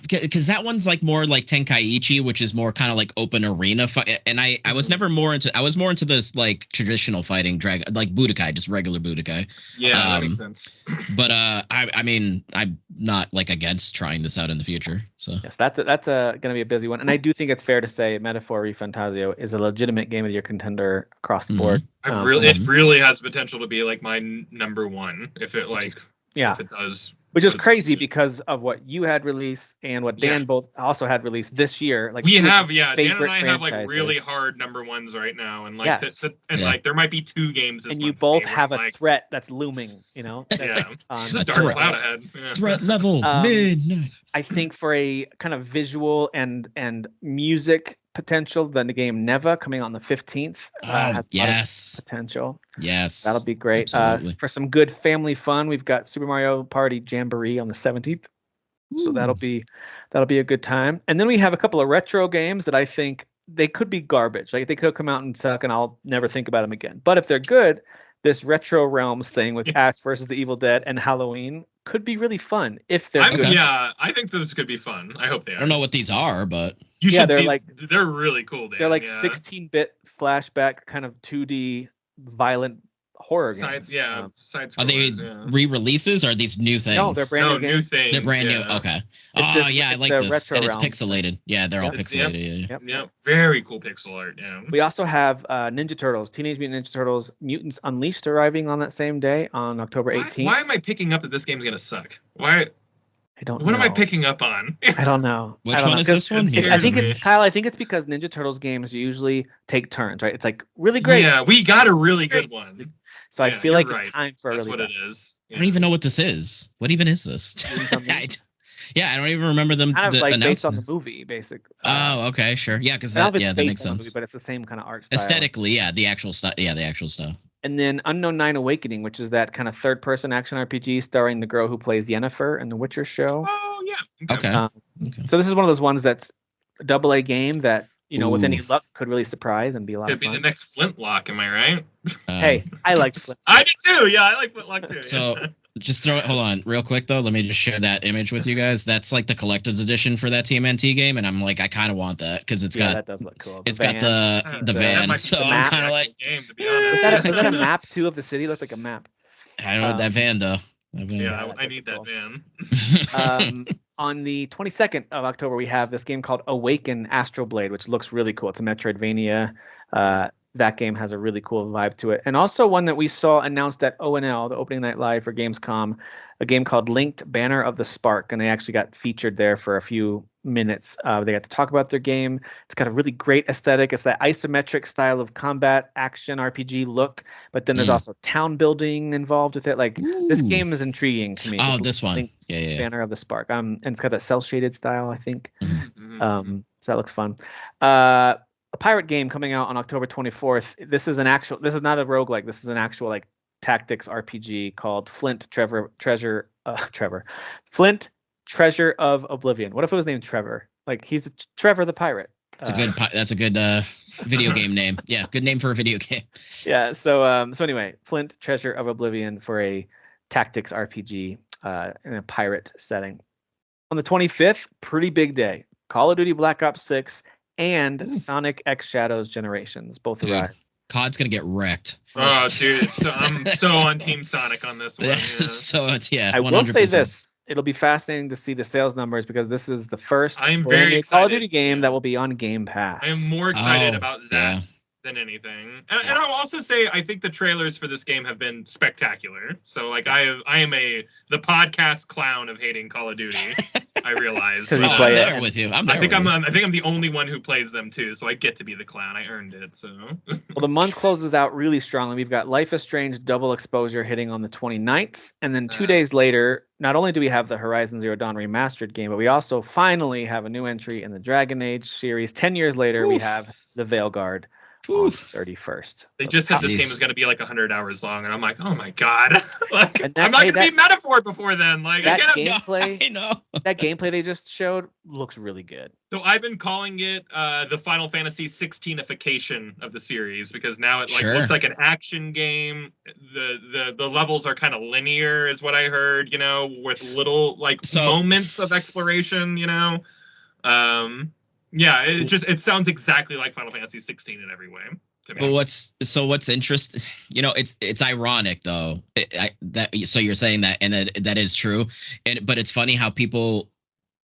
Because that one's like more like Tenkaichi, which is more kind of like open arena fight. And I was never more into. I was more into this like traditional fighting Dragon, like Budokai, just regular Budokai. Yeah, that makes sense. But I mean, I'm not like against trying this out in the future. So yes, that's going to be a busy one, and I do think it's fair to say Metaphor ReFantasio is a legitimate game of the year contender across the board. It really has potential to be like my number one if it if it does Which is But it's crazy good. because of what you had released and what Dan Yeah. both also had released this year. Like We two of have, your Dan and favorite I have like really franchises. hard number ones right now, and like Yes. and Yeah. like there might be 2 games this And you month for me both where have I'm a like, threat that's looming, that's yeah, on there's a dark threat. cloud ahead. Yeah. Threat level Um, midnight. I think for a kind of visual and music potential, then the game Neva coming out on the 15th Oh, has a lot of yes. potential. Yes. That'll be great. Absolutely. For some good family fun, we've got Super Mario Party Jamboree on the 17th. So that'll be a good time. And then we have a couple of retro games that I think they could be garbage. Like they could come out and suck and I'll never think about them again. But if they're good, this Retro Realms thing with Ash versus the Evil Dead and Halloween could be really fun if they're good. Yeah, I think those could be fun. I hope they are. I don't know what these are, but You Yeah, should they're see. like- They're really cool, Dan. They're like yeah. 16-bit flashback kind of 2D violent horror games. Side are they scrollers. Yeah. re-releases or are these new things? No, they're brand new new games. things. They're brand new. yeah. Okay. It's Yeah, I it's like the this. Retro And it's Realms. pixelated. Yeah, they're all It's- pixelated. Yep. Yeah, very cool pixel art. Yeah. We also have Ninja Turtles, Teenage Mutant Ninja Turtles, Mutants Unleashed arriving on that same day on October 18th. Why am I picking up that this game's gonna suck? Why? I don't What know. am I picking up on? I don't know. Which I don't one know, is 'cause this one? it's- Yeah. I think me. Kyle, I think it's because Ninja Turtles games usually take turns, right? It's like really great. Yeah, we got a really good one. So I Yeah, feel you're like right. it's time for a That's really what good it is. I don't even know what this is. What even is this? I don't even remember them. kind of the like based on announcement. the movie, basically. Oh, okay, sure. Yeah, because I don't know if that it's based makes on the sense. movie, but it's the same kind of art style. Aesthetically, yeah, the actual stuff. Yeah, the actual stuff. And then Unknown Nine Awakening, which is that kind of third-person action RPG starring the girl who plays Yennefer in the Witcher show. Oh yeah. Okay. Okay. So this is one of those ones that's a AA game that, with any luck could really surprise and be a lot Could of be fun. the next Flintlock, am I right? Hey, I like Flint. I do too. Yeah, I like Flintlock too. So yeah. just throw it. Hold on, real quick though. Let me just share that image with you guys. That's like the collector's edition for that TMNT game, and I'm like, I kind of want that because it's got that does look cool. it's got the That van. might be So the I'm map. kind of like, game, to be Is honest. that a map too of the city? Looks like a map. I don't know that van though. That van. Yeah, that I does need look that cool. man. On the 22nd of October, we have this game called Awaken Astral Blade, which looks really cool. It's a Metroidvania. That game has a really cool vibe to it. And also one that we saw announced at ONL, the opening night live for Gamescom, a game called Linked Banner of the Spark. And they actually got featured there for a few minutes. They got to talk about their game. It's got a really great aesthetic. It's that isometric style of combat action RPG look, but then there's also town building involved with it. Like this Ooh. game is intriguing to me. Oh, this one. Linked Yeah. Banner of the Spark. And it's got that cell shaded style, I think. Mhm. So that looks fun. A pirate game coming out on October 24th. This is not a roguelike. This is an actual like tactics RPG called Flint Treasure of Oblivion. What if it was named Trevor? Like he's Trevor the pirate. That's a good video game name. Yeah, good name for a video game. Yeah. So anyway, Flint Treasure of Oblivion for a tactics RPG in a pirate setting. On the 25th, pretty big day. Call of Duty Black Ops 6 and Sonic X Shadows Generations both Dude, arrive. COD's gonna get wrecked. Oh, dude, so I'm so on Team Sonic on this one. Yeah. So it's I will say this. It'll be fascinating to see the sales numbers because this is the first I am brand very new Call of excited. Duty game that will be on Game Pass. I am more excited Oh, about that yeah. than anything. And I'll also say I think the trailers for this game have been spectacular. So like I am the podcast clown of hating Call of Duty. I realize. 'Cause you Oh, play I'm it. there with you. I'm I there think with I'm you. I think I'm the only one who plays them too, so I get to be the clown. I earned it. So Well, the month closes out really strongly. We've got Life is Strange Double Exposure hitting on the 29th. And then 2 days later, not only do we have the Horizon Zero Dawn remastered game, but we also finally have a new entry in the Dragon Age series. 10 years later, we Oof. have the Veilguard on Oof. 31st. they So just said this Jeez. game is going to be like 100 hours long, and I'm like, oh my god, like And that- I'm not hey, going to be metaphor before then. Like I that get game- it. gameplay- I know. that gameplay they just showed looks really good. So I've been calling it the Final Fantasy 16ification of the series because now it like Sure. looks like an action game. The levels are kind of linear, is what I heard. With little like moments of exploration. Yeah, it sounds exactly like Final Fantasy 16 in every way. To me. But what's interesting? It's ironic though. So you're saying that, and that is true. But it's funny how people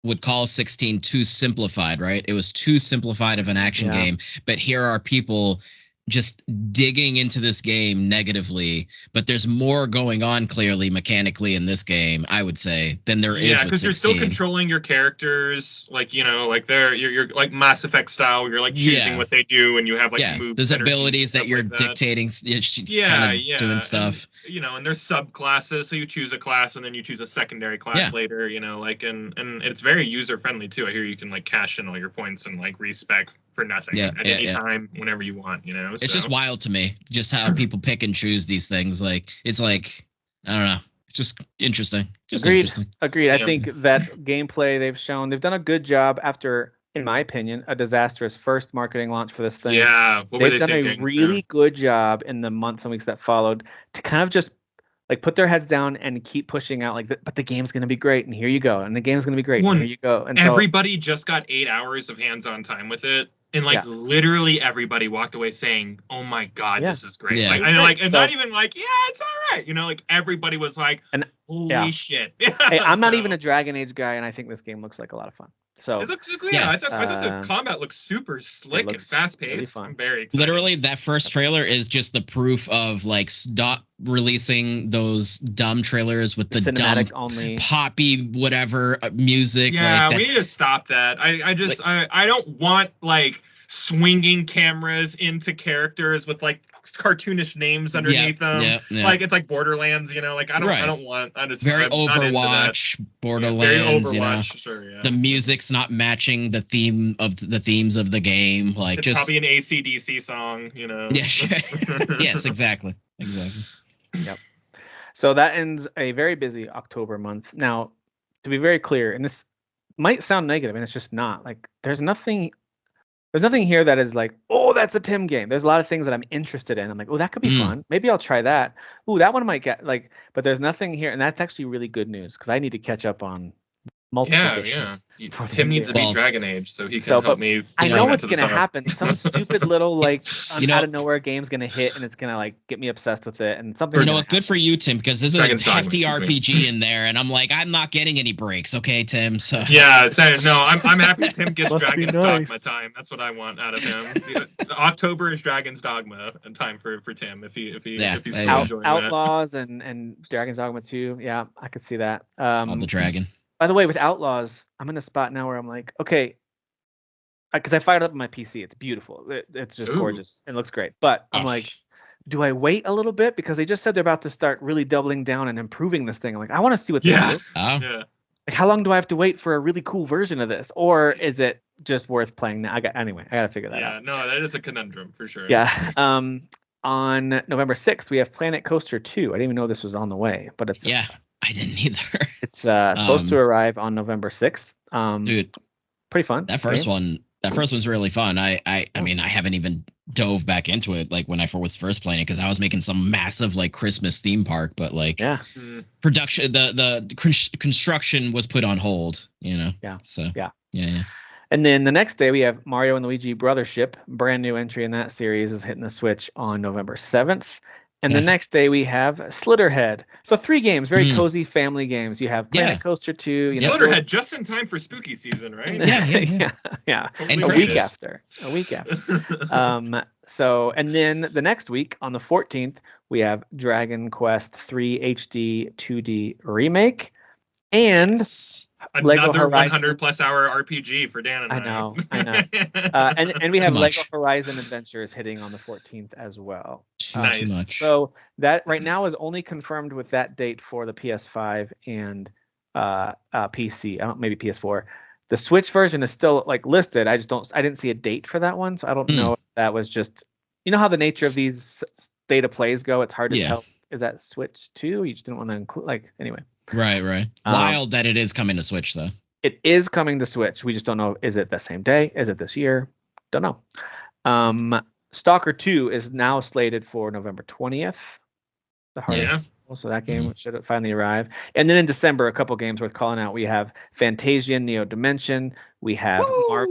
would call 16 too simplified, right? It was too simplified of an action game. But here are people just digging into this game negatively, but there's more going on clearly mechanically in this game, I would say, than there is with 16. Yeah, because you're still controlling your characters, like, you know, like you're like Mass Effect style, where you're like choosing what they do, and you have like moves. There's abilities that you're dictating, doing stuff. And, you know, and there's subclasses, so you choose a class and then you choose a secondary class later, you know, like, and it's very user friendly too. I hear you can like cash in all your points and like respec for nothing at any time, whenever you want, you know. It's just wild to me, just how people pick and choose these things. Like, it's like, I don't know, just interesting. Agreed. I think that gameplay they've shown, they've done a good job after, in my opinion, a disastrous first marketing launch for this thing. Yeah, they've done a really good job in the months and weeks that followed to kind of just like put their heads down and keep pushing out like, but the game's going to be great, and here you go, and the game's going to be great, and here you go. And everybody just got 8 hours of hands-on time with it. And like literally everybody walked away saying, "Oh my god, this is great!" Yeah. Like, and not even like, "Yeah, it's all right," you know. Like everybody was like, "Holy shit!" Hey, I'm not even a Dragon Age guy, and I think this game looks like a lot of fun. So it looks, I thought the combat looks super slick and fast paced. Really, I'm very excited. Literally, that first trailer is just the proof of like stop releasing those dumb trailers with the cinematic dumb only poppy whatever music. Yeah, like we need to stop that. I don't want like swinging cameras into characters with like cartoonish names underneath them. Like it's like Borderlands, you know. Like I don't want. I just very Overwatch, Borderlands. Very Overwatch, you know? Sure. The music's not matching the themes of the game. Like it's just probably an AC/DC song, you know. Yeah. Sure. Yes. Exactly. Yep. So that ends a very busy October month. Now, to be very clear, and this might sound negative, and it's just not. Like there's nothing here that is like, oh, that's a Tim game. There's a lot of things that I'm interested in. I'm like, oh, that could be fun. Maybe I'll try that. Ooh, that one might get like, but there's nothing here, and that's actually really good news because I need to catch up on multiple games. Tim needs to be Dragon Age so he can help me. I know what's gonna happen. Some stupid little like out of nowhere game's gonna hit, and it's gonna like get me obsessed with it, and something. You know what? Good for you, Tim, because there's a hefty RPG in there, and I'm like, I'm not getting any breaks, okay, Tim. So yeah, no, I'm happy Tim gets Dragon's Dogma time. That's what I want out of him. October is Dragon's Dogma and time for Tim if he's still enjoying Outlaws and Dragon's Dogma 2. Yeah, I could see that. On the dragon. By the way, with Outlaws, I'm in a spot now where I'm like, okay, because I fired up on my PC. It's beautiful. It's just gorgeous. It looks great. But I'm like, do I wait a little bit? Because they just said they're about to start really doubling down and improving this thing. I'm like, I want to see what they do. Yeah. Like, how long do I have to wait for a really cool version of this? Or is it just worth playing now? I got to figure that out. Yeah, no, that is a conundrum for sure. Yeah. On November 6th, we have Planet Coaster 2. I didn't even know this was on the way, but it's I didn't either. It's supposed to arrive on November 6th. Dude, pretty fun. That first one's really fun. I mean, I haven't even dove back into it like when I was first playing it because I was making some massive like Christmas theme park, but like production, the construction was put on hold, you know. Yeah. So yeah. And then the next day we have Mario and Luigi Brothership, brand new entry in that series, is hitting the Switch on November 7th. And the next day we have Slitterhead. So 3 games, very cozy family games. You have Planet Coaster 2. Slitterhead just in time for spooky season, right? Yeah. And a week after. So, and then the next week on the 14th, we have Dragon Quest 3 HD 2D Remake and another 100+ hour RPG for Dan and I. I know. And we have Lego Horizon Adventures hitting on the 14th as well. Nice. So that right now is only confirmed with that date for the PS5 and PC. Maybe PS4. The Switch version is still like listed. I didn't see a date for that one, so I don't know if that was just, you know how the nature of these state of plays go. It's hard to tell. Is that Switch 2? You just didn't want to include anyway. Right. Wild that it is coming to Switch though. It is coming to Switch. We just don't know. Is it the same day? Is it this year? Don't know. Stalker 2 is now slated for November 20th. So that game should finally arrive. And then in December, a couple games worth calling out. We have Fantasian Neo Dimension. We have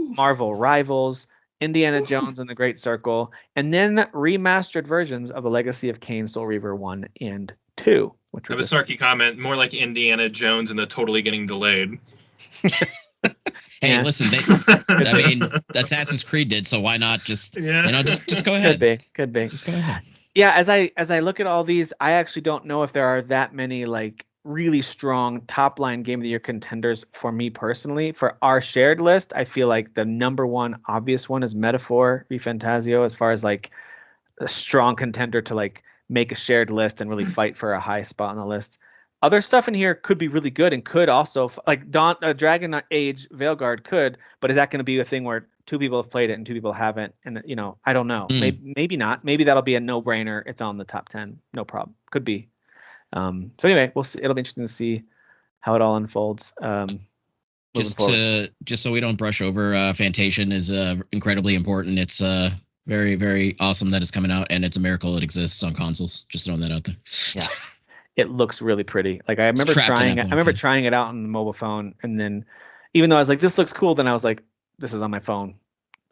Marvel Rivals, Indiana Jones and the Great Circle, and then remastered versions of The Legacy of Kain, Soul Reaver 1 and 2. I have a snarky comment, more like Indiana Jones and the totally getting delayed. Hey, Yeah. listen, I mean, Assassin's Creed did, so why not just just go ahead. Could be. Just go ahead. Yeah, as I look at all these, I actually don't know if there are that many like really strong top line game of the year contenders for me personally. For our shared list, I feel like the number one obvious one is Metaphor ReFantasio as far as like a strong contender to like make a shared list and really fight for a high spot on the list. Other stuff in here could be really good and could also like Dragon Age Veilguard could, but is that going to be a thing where two people have played it and two people haven't? And I don't know. Maybe not. Maybe that'll be a no-brainer. It's on the top 10. No problem. Could be. So anyway, we'll see. It'll be interesting to see how it all unfolds. Just so we don't brush over, Fantation is incredibly important. It's very, very awesome that it's coming out, and it's a miracle it exists on consoles. Just throwing that out there. Yeah. It looks really pretty. Like I remember trying it out on the mobile phone, and then even though I was like, this looks cool, then I was like, this is on my phone.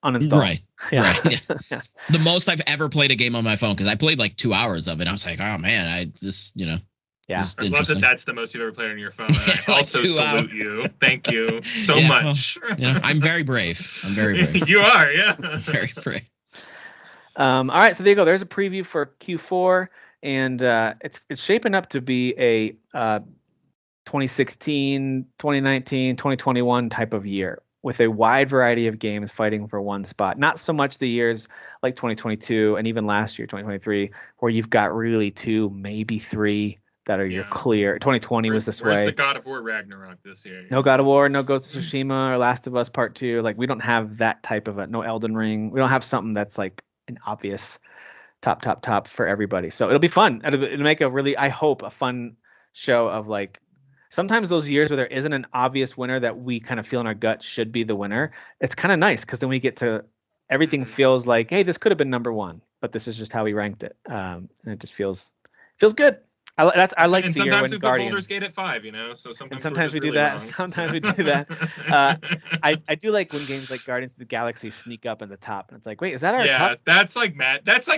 Uninstall. Right. Yeah. Right. Yeah. The most I've ever played a game on my phone, because I played like 2 hours of it. I was like, oh man, Yeah. I love that that's the most you've ever played on your phone. And I Like also 2 salute you. Thank you so much. Well, I'm very brave. I'm very brave. You are, yeah. Very brave. All right, so there you go. There's a preview for Q4, and it's shaping up to be a 2016, 2019, 2021 type of year with a wide variety of games fighting for one spot. Not so much the years like 2022 and even last year, 2023, where you've got really 2, maybe 3 that are your clear. 2020 was this way. Where's the God of War Ragnarok this year? No God of War, no Ghost of Tsushima, or Last of Us Part 2. Like we don't have that type of no Elden Ring. We don't have something that's like an obvious top for everybody. So it'll be fun. It'll make a really, I hope, a fun show of like sometimes those years where there isn't an obvious winner that we kind of feel in our gut should be the winner. It's kind of nice because then we get to everything feels like, hey, this could have been number 1, but this is just how we ranked it. And it just feels good. I like the year when we put Guardians. Baldur's Gate at 5, So sometimes we do really that. Wrong, sometimes we do that. I do like when games like Guardians of the Galaxy sneak up in the top, and it's like, wait, is that our top? Yeah, that's like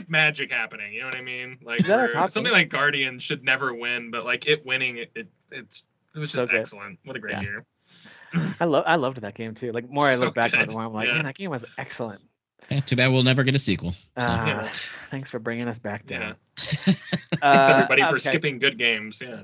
magic happening. You know what I mean? Like something like Guardians should never win, but like it winning, it was just excellent. What a great year. I loved that game too. Like more I look back on it, more I'm like, man, that game was excellent. Yeah, too bad we'll never get a sequel. So. Thanks for bringing us back down. Thanks everybody for skipping good games. Yeah.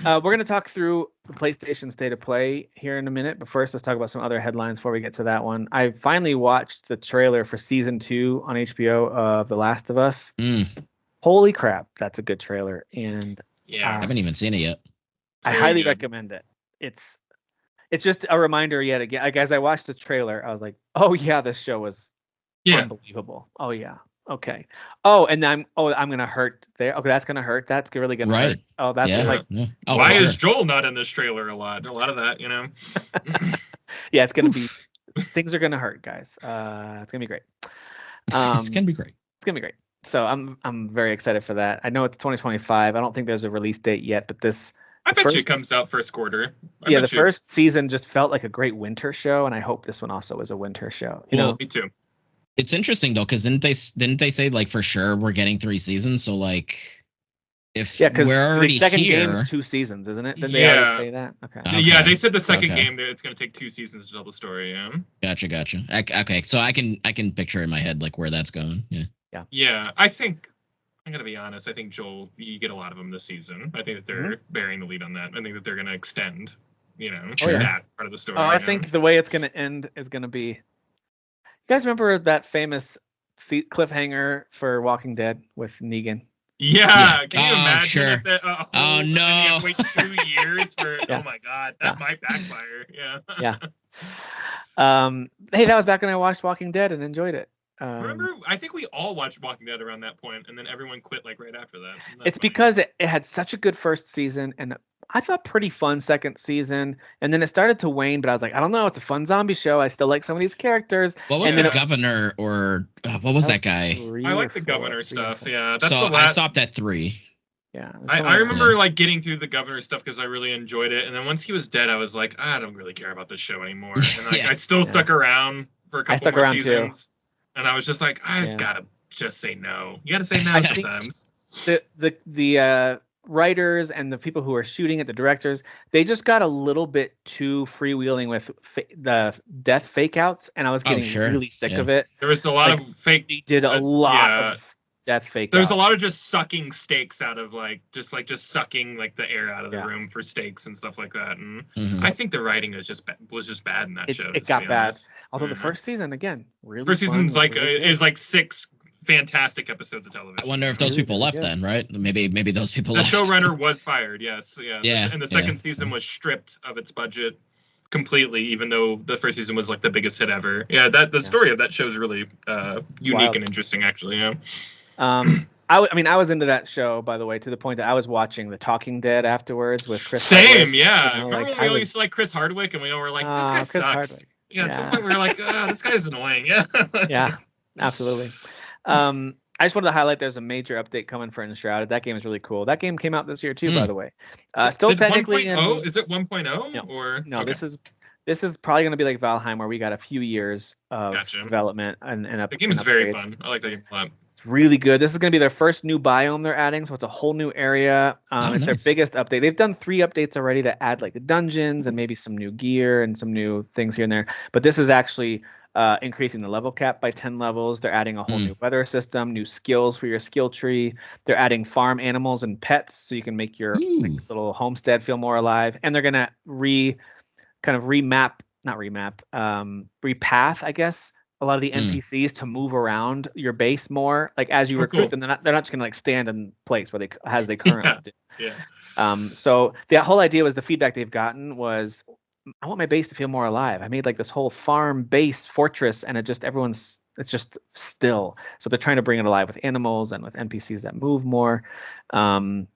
We're going to talk through the PlayStation State of Play here in a minute, but first let's talk about some other headlines before we get to that one. I finally watched the trailer for Season 2 on HBO of The Last of Us. Holy crap, that's a good trailer. And I haven't even seen it yet. I highly recommend it. It's just a reminder yet again. Like as I watched the trailer, I was like, oh yeah, this show was unbelievable. Oh yeah. Okay. Oh, and I'm gonna hurt there. Okay, that's gonna hurt. That's really gonna hurt. Oh, that's Oh, why is Joel not in this trailer a lot? A lot of that, Yeah, it's gonna be. Things are gonna hurt, guys. It's gonna be great. It's gonna be great. It's gonna be great. So I'm very excited for that. I know it's 2025. I don't think there's a release date yet, but I bet you it comes out first quarter. The first season just felt like a great winter show, and I hope this one also is a winter show. Me too. It's interesting though, because didn't they say like for sure we're getting 3 seasons? So like, if we're already the second here, game's 2 seasons, isn't it? Did they already say that? Okay. Yeah, they said the second game it's going to take 2 seasons to tell the story. Yeah. Gotcha. Okay, so I can picture in my head like where that's going. Yeah. Yeah, I think I'm gonna be honest. I think Joel, you get a lot of them this season. I think that they're bearing the lead on that. I think that they're going to extend, that part of the story. I think the way it's going to end is going to be. You guys remember that famous cliffhanger for Walking Dead with Negan? Yeah. Can you imagine? Sure. Oh no! Wait 2 years for. Oh my God, that might backfire. Yeah. Hey, that was back when I watched Walking Dead and enjoyed it. Remember, I think we all watched Walking Dead around that point, and then everyone quit like right after that. It's because it had such a good first season, and I thought pretty fun second season, and then it started to wane. But I was like, I don't know, it's a fun zombie show. I still like some of these characters. What was the governor, or what was that guy? I like the governor stuff. Yeah, that's so I stopped at 3. Yeah, I remember like getting through the governor stuff because I really enjoyed it, and then once he was dead, I was like, I don't really care about this show anymore. And like, I still stuck around for a couple more seasons. Too. And I was just like, I've got to just say no. You got to say no sometimes. The writers and the people who are shooting it, the directors, they just got a little bit too freewheeling with the death fake outs, and I was getting really sick of it. There was a lot of fake. They did a lot of death fake. There's a lot of just sucking stakes out of just sucking like the air out of the room for stakes and stuff like that. And I think the writing was just bad in that show. It got bad. Although the first season, again, really first season's is like 6 fantastic episodes of television. I wonder if those people left then, right? Maybe those people left. The showrunner was fired. Yes, yeah. And the second season was stripped of its budget completely, even though the first season was like the biggest hit ever. Yeah, the story of that show is really unique and interesting, actually. Yeah. I was into that show, by the way, to the point that I was watching The Talking Dead afterwards with Chris. Same, yeah. Remember when we all used to like Chris Hardwick, and we all were like, "This guy sucks." Hardwick. Yeah, at some point we were like, "This guy's annoying." Yeah. Yeah, absolutely. I just wanted to highlight there's a major update coming for Enshrouded. That game is really cool. That game came out this year too, by the way. Still technically 1.0? Is it 1.0 or no? Okay. This is probably going to be like Valheim, where we got a few years of development and the game is very fun. I like that game a lot. It's really good. This is going to be their first new biome they're adding, so it's a whole new area. It's their biggest update. They've done 3 updates already that add like the dungeons and maybe some new gear and some new things here and there. But this is actually increasing the level cap by 10 levels. They're adding a whole new weather system, new skills for your skill tree. They're adding farm animals and pets so you can make your little homestead feel more alive. And they're going to repath, I guess, a lot of the NPCs to move around your base more. Like as you recruit them, they're not just going to like stand in place where they currently do. Yeah. So the whole idea was the feedback they've gotten was, I want my base to feel more alive. I made like this whole farm base fortress, and it's just still. So they're trying to bring it alive with animals and with NPCs that move more. And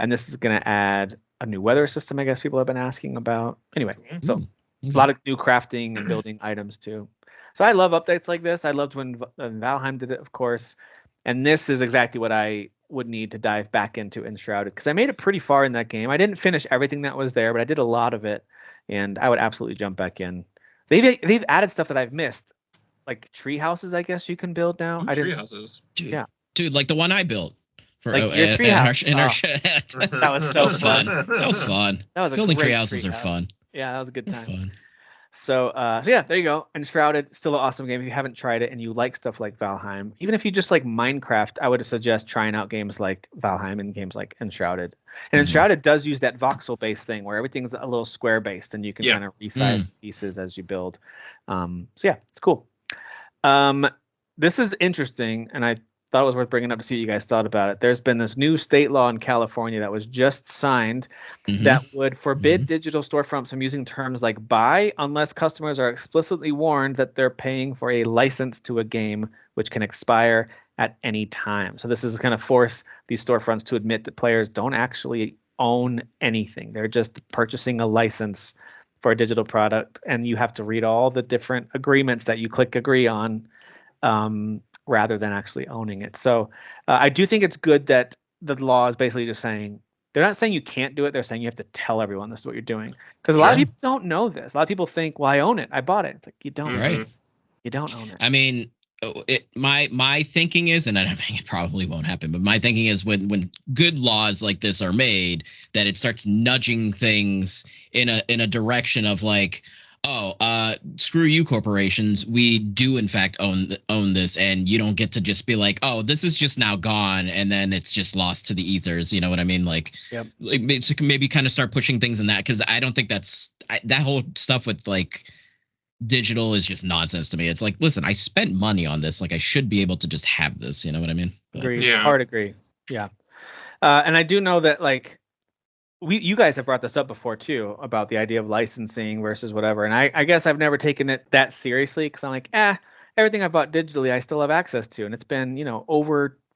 this is going to add a new weather system, I guess people have been asking about. Anyway, so a lot of new crafting and building items too. So I love updates like this. I loved when Valheim did it, of course. And this is exactly what I would need to dive back into Enshrouded, because I made it pretty far in that game. I didn't finish everything that was there, but I did a lot of it. And I would absolutely jump back in. They've added stuff that I've missed, like tree houses. I guess you can build now. Tree houses, dude, like the one I built for your tree house. That was so fun. That was fun. That was building tree houses are fun. Yeah, that was a good time. Fun. So yeah, there you go. Enshrouded, still an awesome game. If you haven't tried it and you like stuff like Valheim, even if you just like Minecraft, I would suggest trying out games like Valheim and games like Enshrouded. And Enshrouded does use that voxel-based thing where everything's a little square-based and you can kind of resize the pieces as you build. So yeah, it's cool. This is interesting, and I thought it was worth bringing up to see what you guys thought about it. There's been this new state law in California that was just signed that would forbid digital storefronts from using terms like buy unless customers are explicitly warned that they're paying for a license to a game which can expire at any time. So this is going to force these storefronts to admit that players don't actually own anything. They're just purchasing a license for a digital product, and you have to read all the different agreements that you click agree on rather than actually owning it. So I do think it's good that the law is basically just saying, they're not saying you can't do it. They're saying you have to tell everyone this is what you're doing. Because a lot of people don't know this. A lot of people think, well, I own it. I bought it. It's like, you don't. Right. You don't own it. I mean, my thinking is, and I think it probably won't happen, but my thinking is when good laws like this are made, that it starts nudging things in a direction of like, screw you corporations, we do in fact own this, and you don't get to just be like, oh, this is just now gone and then it's just lost to the ethers, you know what I mean? Like, like maybe kind of start pushing things in that, because I don't think that whole stuff with like digital is just nonsense to me. It's like, listen, I spent money on this, like I should be able to just have this, you know what I mean? But, hard agree. And I do know that like you guys have brought this up before too, about the idea of licensing versus whatever. And I guess I've never taken it that seriously, because I'm like, everything I bought digitally, I still have access to. And it's been,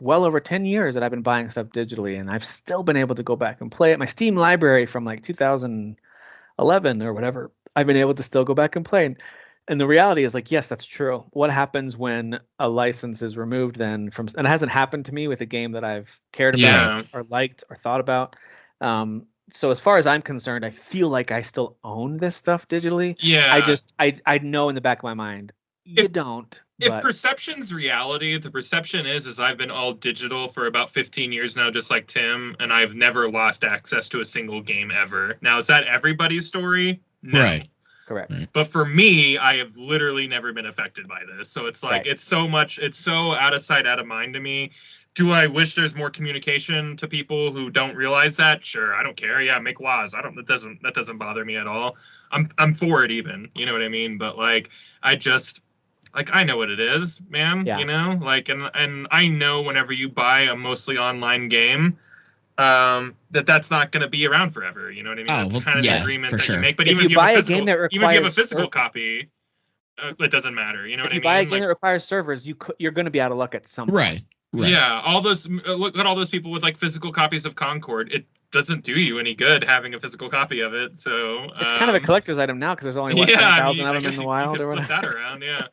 well over 10 years that I've been buying stuff digitally, and I've still been able to go back and play it. My Steam library from like 2011 or whatever, I've been able to still go back and play. And the reality is like, yes, that's true. What happens when a license is removed then from, and it hasn't happened to me with a game that I've cared about or liked or thought about. So as far as I'm concerned, I feel like I still own this stuff digitally. Yeah. I know in the back of my mind, you don't. If perception's reality, the perception is I've been all digital for about 15 years now, just like Tim, and I've never lost access to a single game ever. Now, is that everybody's story? No. Right. Correct. But for me, I have literally never been affected by this. So it's like, it's so out of sight, out of mind to me. Do I wish there's more communication to people who don't realize that? Sure, I don't care. Yeah, make laws. That doesn't bother me at all. I'm for it even. You know what I mean? But like, I know what it is, man. Yeah. You know, like, and I know whenever you buy a mostly online game, that's not going to be around forever. You know what I mean? That's kind of the agreement that you make. But even if you buy a game that requires, even if you have a physical copy, it doesn't matter. You know what I mean? If you buy a game that requires servers, you're going to be out of luck at some point. Right. Yeah. All those look at all those people with like physical copies of Concord. It doesn't do you any good having a physical copy of it. So it's kind of a collector's item now because there's only 10,000 of them in the wild or whatever. Flip that around, yeah.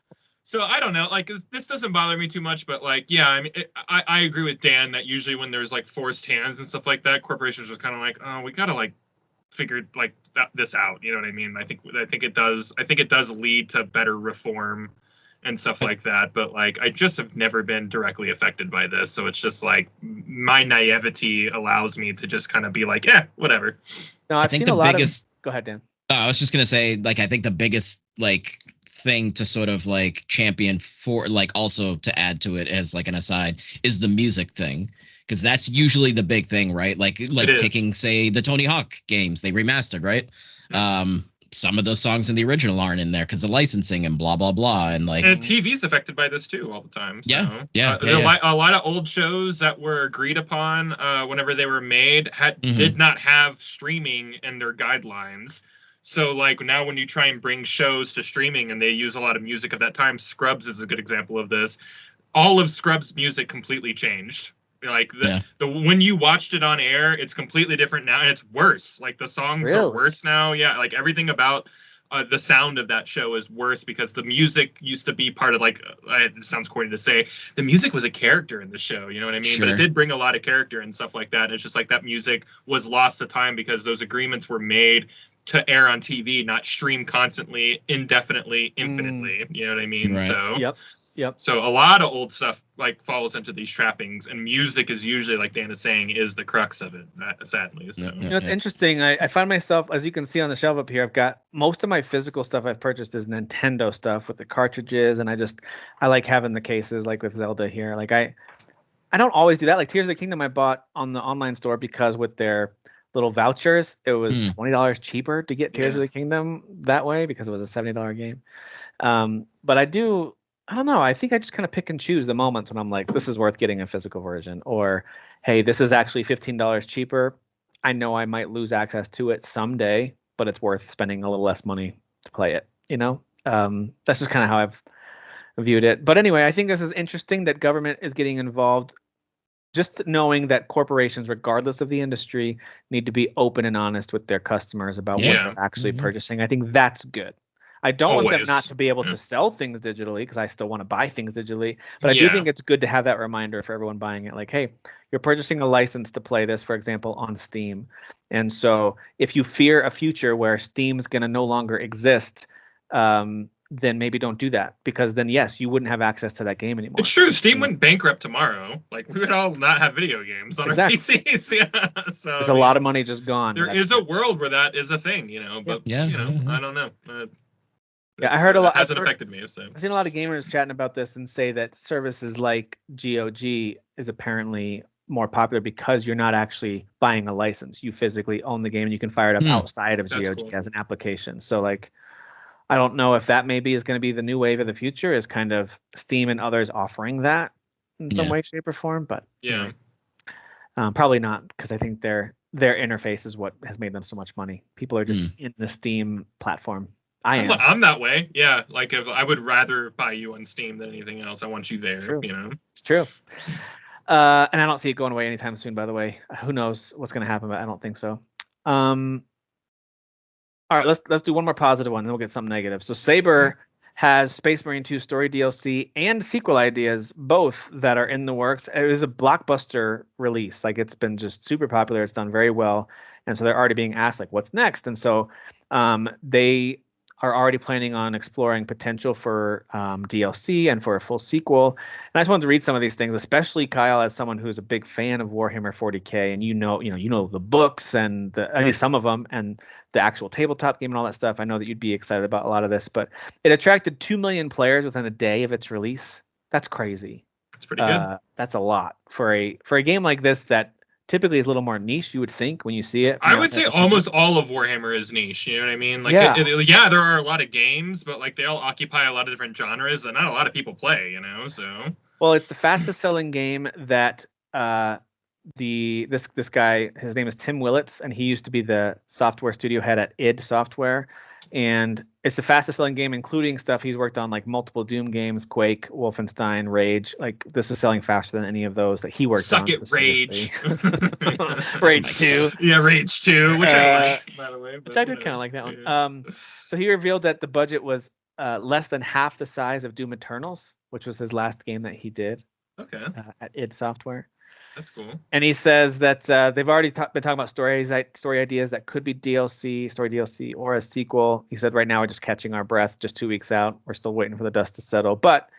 So I don't know, like this doesn't bother me too much, but like, yeah, I mean, I agree with Dan that usually when there's like forced hands and stuff like that, corporations are kind of like, oh, we gotta like figure like this out. You know what I mean? I think it does lead to better reform and stuff like that. But like, I just have never been directly affected by this, so it's just like my naivety allows me to just kind of be like, yeah, whatever. No, I think the biggest. Go ahead, Dan. I was just gonna say, like, I think the biggest like thing to sort of like champion for, like, also to add to it as like an aside, is the music thing, because that's usually the big thing, right? Like taking, say, the Tony Hawk games, they remastered, right? Some of those songs in the original aren't in there because of licensing and blah blah blah, and like, and TV's affected by this too all the time. So. Yeah. A lot of old shows that were agreed upon whenever they were made did not have streaming in their guidelines. So like now when you try and bring shows to streaming and they use a lot of music of that time, Scrubs is a good example of this. All of Scrubs' music completely changed. Like the when you watched it on air, it's completely different now, and it's worse. Like the songs are worse now. Yeah, like everything about the sound of that show is worse because the music used to be part of like it sounds corny to say, the music was a character in the show. You know what I mean? Sure. But it did bring a lot of character and stuff like that. And it's just like that music was lost to time because those agreements were made to air on TV, not stream constantly, indefinitely, infinitely. You know what I mean? Right. So Yep. So a lot of old stuff like falls into these trappings, and music is usually, like Dan is saying, is the crux of it, sadly. So. You know, it's interesting. I find myself, as you can see on the shelf up here, I've got most of my physical stuff I've purchased is Nintendo stuff with the cartridges, and I like having the cases, like with Zelda here. Like I don't always do that. Like Tears of the Kingdom I bought on the online store because with their little vouchers, it was $20 cheaper to get Tears of the Kingdom that way because it was a $70 game. But I don't know. I think I just kind of pick and choose the moments when I'm like, this is worth getting a physical version, or, hey, this is actually $15 cheaper. I know I might lose access to it someday, but it's worth spending a little less money to play it. You know, that's just kind of how I've viewed it. But anyway, I think this is interesting that government is getting involved. Just knowing that corporations, regardless of the industry, need to be open and honest with their customers about what they're actually purchasing. I think that's good. I don't want them not to be able to sell things digitally because I still want to buy things digitally. But I do think it's good to have that reminder for everyone buying it. Like, hey, you're purchasing a license to play this, for example, on Steam. And so if you fear a future where Steam's going to no longer exist, then maybe don't do that, because then, yes, you wouldn't have access to that game anymore. It's true. Steam went bankrupt tomorrow. Like, we would all not have video games on our PCs. Yeah. So there's a lot of money just gone. There is a world where that is a thing, you know, but, you know, I don't know. I heard a lot. It hasn't affected me. So. I've seen a lot of gamers chatting about this and say that services like GOG is apparently more popular because you're not actually buying a license. You physically own the game and you can fire it up outside of GOG as an application. So, like, I don't know if that maybe is going to be the new wave of the future, is kind of Steam and others offering that in some way, shape, or form. But probably not, because I think their interface is what has made them so much money. People are just in the Steam platform. I'm that way. Yeah. Like, if I would rather buy you on Steam than anything else. I want you there. You know, it's true. And I don't see it going away anytime soon, by the way. Who knows what's going to happen, but I don't think so. All right, let's do one more positive one, then we'll get something negative. So Saber has Space Marine 2 story DLC and sequel ideas, both that are in the works. It was a blockbuster release. Like, it's been just super popular. It's done very well. And so they're already being asked, like, what's next? And so they are already planning on exploring potential for DLC and for a full sequel. And I just wanted to read some of these things, especially Kyle, as someone who's a big fan of Warhammer 40K, and you know the books and at least some of them, and the actual tabletop game and all that stuff. I know that you'd be excited about a lot of this, but it attracted 2 million players within a day of its release. That's crazy. That's pretty good. That's a lot for a game like this that typically is a little more niche, you would think, when you see it. I would say almost all of Warhammer is niche. You know what I mean? Like, Yeah. Yeah, there are a lot of games, but like they all occupy a lot of different genres, and not a lot of people play. You know, so. Well, it's the fastest selling game that this guy, his name is Tim Willits, and he used to be the software studio head at id Software, and it's the fastest selling game, including stuff he's worked on, like multiple Doom games, Quake, Wolfenstein, Rage. Like, this is selling faster than any of those that he worked on. Suck it, Rage. Rage 2. Yeah, Rage 2, which I like, by the way. Which I did kind of like that one. So he revealed that the budget was less than half the size of Doom Eternals, which was his last game that he did. Okay. At id Software. That's cool. And he says that they've already been talking about story ideas that could be story DLC, or a sequel. He said right now we're just catching our breath, just 2 weeks out. We're still waiting for the dust to settle. But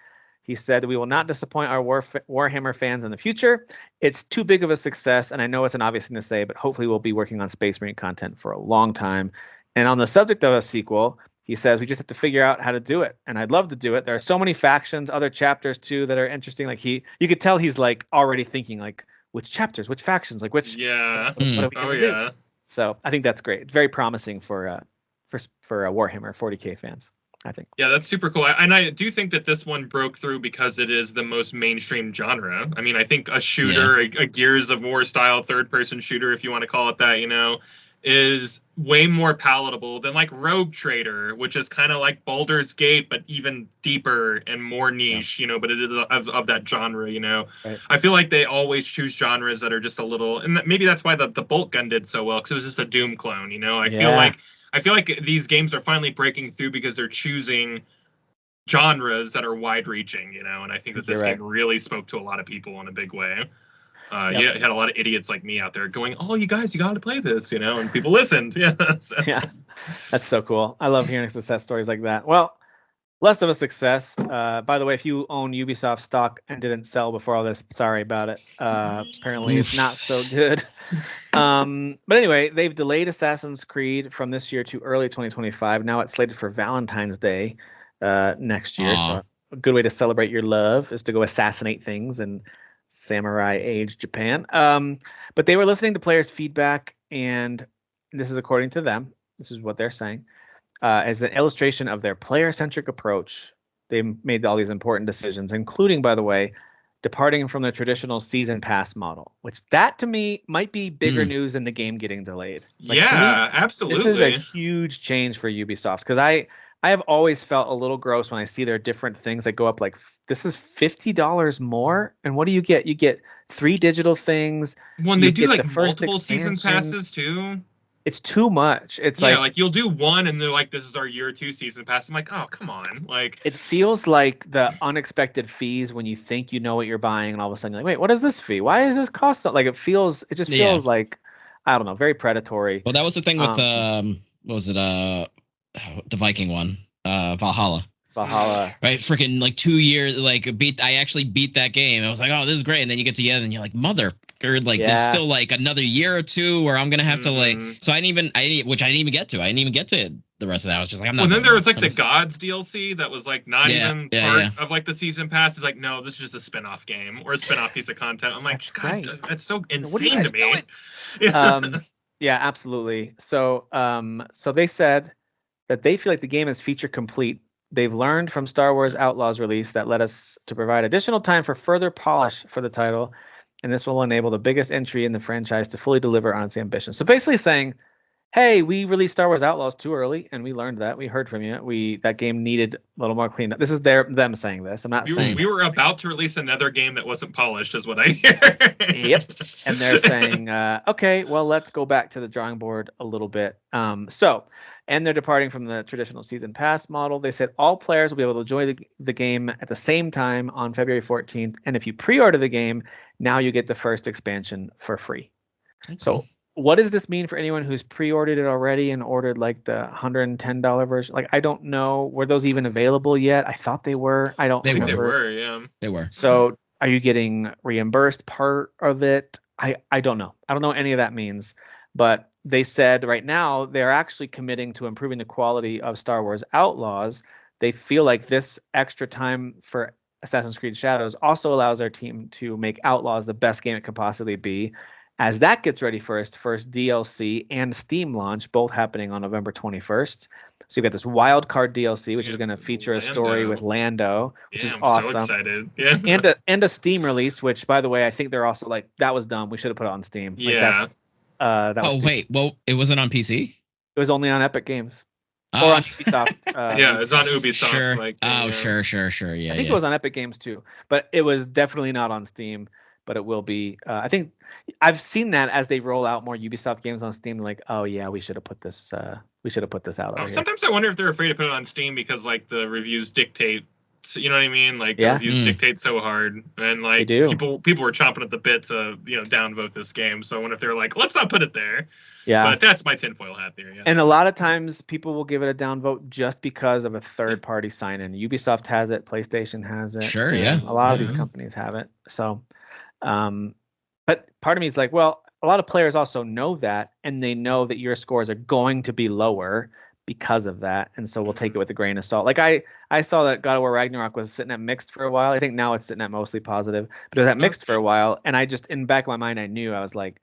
he said we will not disappoint our Warhammer fans in the future. It's too big of a success, and I know it's an obvious thing to say, but hopefully we'll be working on Space Marine content for a long time. And on the subject of a sequel, he says we just have to figure out how to do it, and I'd love to do it. There are so many factions, other chapters too, that are interesting. Like you could tell he's like already thinking like which chapters, which factions, like which. Yeah. What are we gonna do? So I think that's great. It's very promising for Warhammer 40K fans, I think. Yeah, that's super cool. And I do think that this one broke through because it is the most mainstream genre. I mean, I think a shooter, a Gears of War style third-person shooter, if you want to call it that, is way more palatable than like Rogue Trader, which is kind of like Baldur's Gate, but even deeper and more niche, but it is of that genre, Right. I feel like they always choose genres that are just a little, and maybe that's why the Bolt Gun did so well, because it was just a Doom clone, I feel like these games are finally breaking through because they're choosing genres that are wide reaching, and I think that this game really spoke to a lot of people in a big way. You had a lot of idiots like me out there going, "Oh, you guys, you got to play this," and people listened. Yeah, yeah, that's so cool. I love hearing success stories like that. Well, less of a success. By the way, if you own Ubisoft stock and didn't sell before all this, sorry about it. Apparently, it's not so good. But anyway, they've delayed Assassin's Creed from this year to early 2025. Now it's slated for Valentine's Day next year. So a good way to celebrate your love is to go assassinate things and samurai age Japan. But they were listening to players' feedback, and this is according to them. This is what they're saying. As an illustration of their player-centric approach, they made all these important decisions, including, by the way, departing from the traditional season pass model, which that to me might be bigger news than the game getting delayed. Like, yeah, absolutely. This is a huge change for Ubisoft, because I have always felt a little gross when I see their different things that go up like, this is $50 more, and what do you get? You get 3 digital things. When they do like multiple season passes too. It's too much. It's like you'll do one and they're like, this is our year 2 season pass. I'm like, oh, come on. Like, it feels like the unexpected fees when you think you know what you're buying, and all of a sudden you're like, wait, what is this fee? Why is this cost? Like, it just feels like, I don't know, very predatory. Well, that was the thing with what was it? The Viking one, Valhalla. Right, freaking like 2 years. Like I actually beat that game. I was like, oh, this is great. And then you get to the end, and you're like, mother. Like there's still like another year or two where I'm gonna have to like. So I didn't even get to. I didn't even get to the rest of that. I was just like, I'm not. Well, then there was like the Gods DLC that was like not even part of like the season pass. It's like, no, this is just a spin-off game or a spin-off piece of content. I'm like, God, that's so insane to me. Yeah, absolutely. So they said that they feel like the game is feature complete. They've learned from Star Wars Outlaws release that led us to provide additional time for further polish for the title, and this will enable the biggest entry in the franchise to fully deliver on its ambition. So basically saying, hey, we released Star Wars Outlaws too early, and we learned that. We heard from you. That game needed a little more cleanup. This is them saying this. I'm not saying we were about to release another game that wasn't polished, is what I hear. Yep. And they're saying, okay, well, let's go back to the drawing board a little bit. And they're departing from the traditional season pass model. They said all players will be able to enjoy the game at the same time on February 14th. And if you pre-order the game, now you get the first expansion for free. Okay. So what does this mean for anyone who's pre-ordered it already and ordered like the $110 version? Like, I don't know. Were those even available yet? I thought they were. I don't They remember. They were, yeah. They were. So are you getting reimbursed part of it? I don't know. I don't know what any of that means. But they said right now they're actually committing to improving the quality of Star Wars Outlaws. They feel like this extra time for Assassin's Creed Shadows also allows our team to make Outlaws the best game it could possibly be, as that gets ready for its first DLC and Steam launch, both happening on November 21st. So you've got this wild card DLC, which is going to feature a story with Lando, which is awesome. So excited. Yeah. And a Steam release, which, by the way, I think they're also like, that was dumb. We should have put it on Steam. Like, yeah. That was wait. Well, it wasn't on PC? It was only on Epic Games. Or on Ubisoft. Yeah, it's on Ubisoft. Sure. Like, Sure. Yeah. I think it was on Epic Games too, but it was definitely not on Steam. But it will be. I think I've seen that as they roll out more Ubisoft games on Steam. Like, oh yeah, we should have put this. We should have put this out. Sometimes I wonder if they're afraid to put it on Steam because like the reviews dictate. You know what I mean? Like the reviews dictate so hard, and like people were chomping at the bit to downvote this game. So I wonder if they're like, let's not put it there. Yeah, but that's my tinfoil hat theory. Yeah. And a lot of times people will give it a downvote just because of a third party sign in. Ubisoft has it, PlayStation has it. Sure, yeah. A lot of these companies have it. So, but part of me is like, well, a lot of players also know that, and they know that your scores are going to be lower because of that, and so we'll take it with a grain of salt. Like I saw that God of War Ragnarok was sitting at mixed for a while. I think now it's sitting at mostly positive, but it was at mixed for a while, and I just, in the back of my mind, I knew, I was like,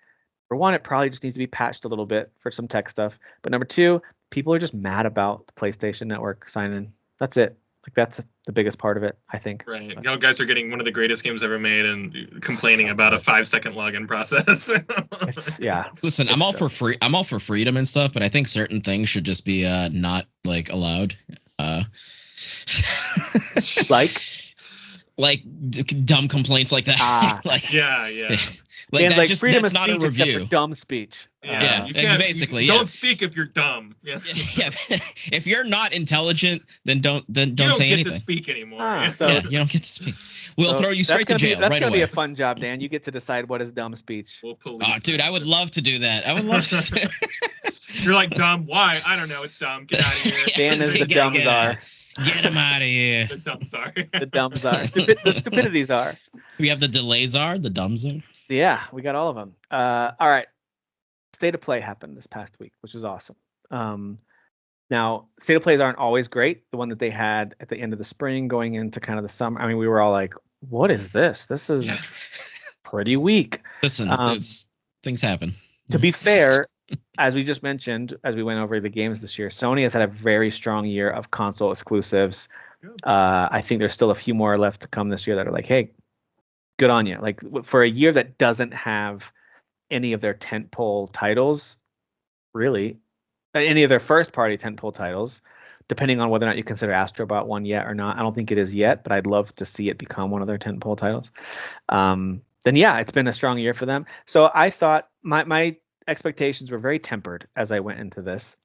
for one, it probably just needs to be patched a little bit for some tech stuff. But number two, people are just mad about the PlayStation Network sign-in. That's it. Like, that's the biggest part of it, I think. Right. Guys are getting one of the greatest games ever made and complaining about a 5-second login process. Listen, I'm all for free. I'm all for freedom and stuff, but I think certain things should just be not like allowed. like dumb complaints like that. Yeah. Like freedom of speech except for dumb speech. Yeah, it's basically don't speak if you're dumb. Yeah. If you're not intelligent, then don't say anything. You don't get to speak anymore. You don't get to speak. We'll throw you straight to jail right away. That's gonna be a fun job, Dan. You get to decide what is dumb speech. We'll police. Oh, dude, I would love to do that. I would love to. You're like, dumb. Why? I don't know. It's dumb. Get out of here. Dan is the dumb czar. Get him out of here. The dumb czar. The dumb czar. The stupidity czar. We have the delay czar, the dumb czar. Yeah, we got all of them. All right. State of Play happened this past week, which was awesome. Now, State of Plays aren't always great. The one that they had at the end of the spring going into kind of the summer, I mean, we were all like, what is this? This is pretty weak. Listen, things happen. To be fair, as we just mentioned, as we went over the games this year, Sony has had a very strong year of console exclusives. I think there's still a few more left to come this year that are like, hey, good on you. Like, for a year that doesn't have any of their tentpole titles, really, any of their first party tentpole titles, depending on whether or not you consider Astrobot one yet or not. I don't think it is yet, but I'd love to see it become one of their tentpole titles. Then yeah, it's been a strong year for them. So I thought my expectations were very tempered as I went into this,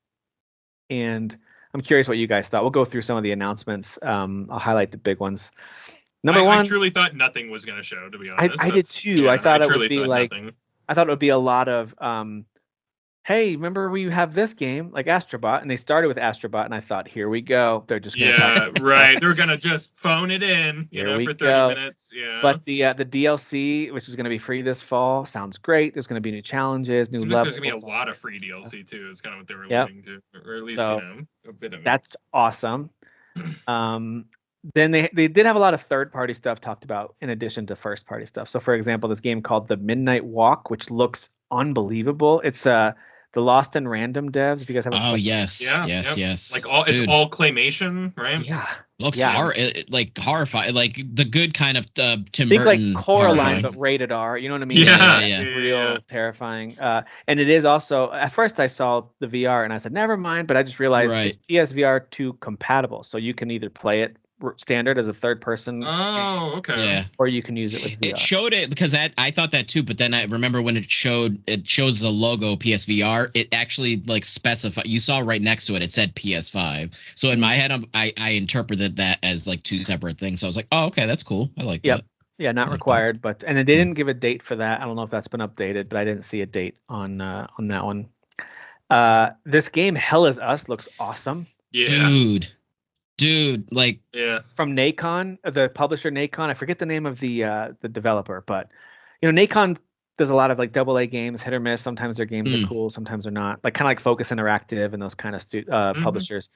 and I'm curious what you guys thought. We'll go through some of the announcements. I'll highlight the big ones. Number one, I truly thought nothing was going to show, to be honest. I did too. I thought it would be like, I thought it would be a lot of, hey, remember we have this game like Astrobot, and they started with Astrobot, and I thought, here we go. They're just going to right. They're going to just phone it in, for 30 minutes. Yeah. But the DLC, which is going to be free this fall, sounds great. There's going to be new challenges, new levels. There's going to be a lot of free DLC too. Is kind of what they were alluding to, or at least a bit of it. That's awesome. Then they did have a lot of third-party stuff talked about in addition to first-party stuff. So, for example, this game called The Midnight Walk, which looks unbelievable. It's the Lost in Random devs. If you guys have, yes. Like it's all claymation, right? Yeah, looks like horrifying, like the good kind of Tim Think Burton. Like Coraline, but rated R. You know what I mean? Yeah. Real terrifying. And it is also. At first, I saw the VR and I said, never mind. But I just realized it's PSVR 2 compatible, so you can either play it standard as a third person. Oh, okay. Yeah. Or you can use it with VR. It showed it because I thought that too, but then I remember when it shows the logo PSVR, it actually like specified. You saw right next to it, it said PS5. So in my head, I interpreted that as like two separate things. So I was like, oh, okay, that's cool. I like that. Yeah, not required, but and they didn't give a date for that. I don't know if that's been updated, but I didn't see a date on that one. This game, Hell Is Us, looks awesome. Yeah. Dude, like Yeah. From Nacon, the publisher Nacon. I forget the name of the developer, but you know, Nacon does a lot of like AA games, hit or miss. Sometimes their games are cool, sometimes they're not. Like kind of like Focus Interactive and those kind of publishers.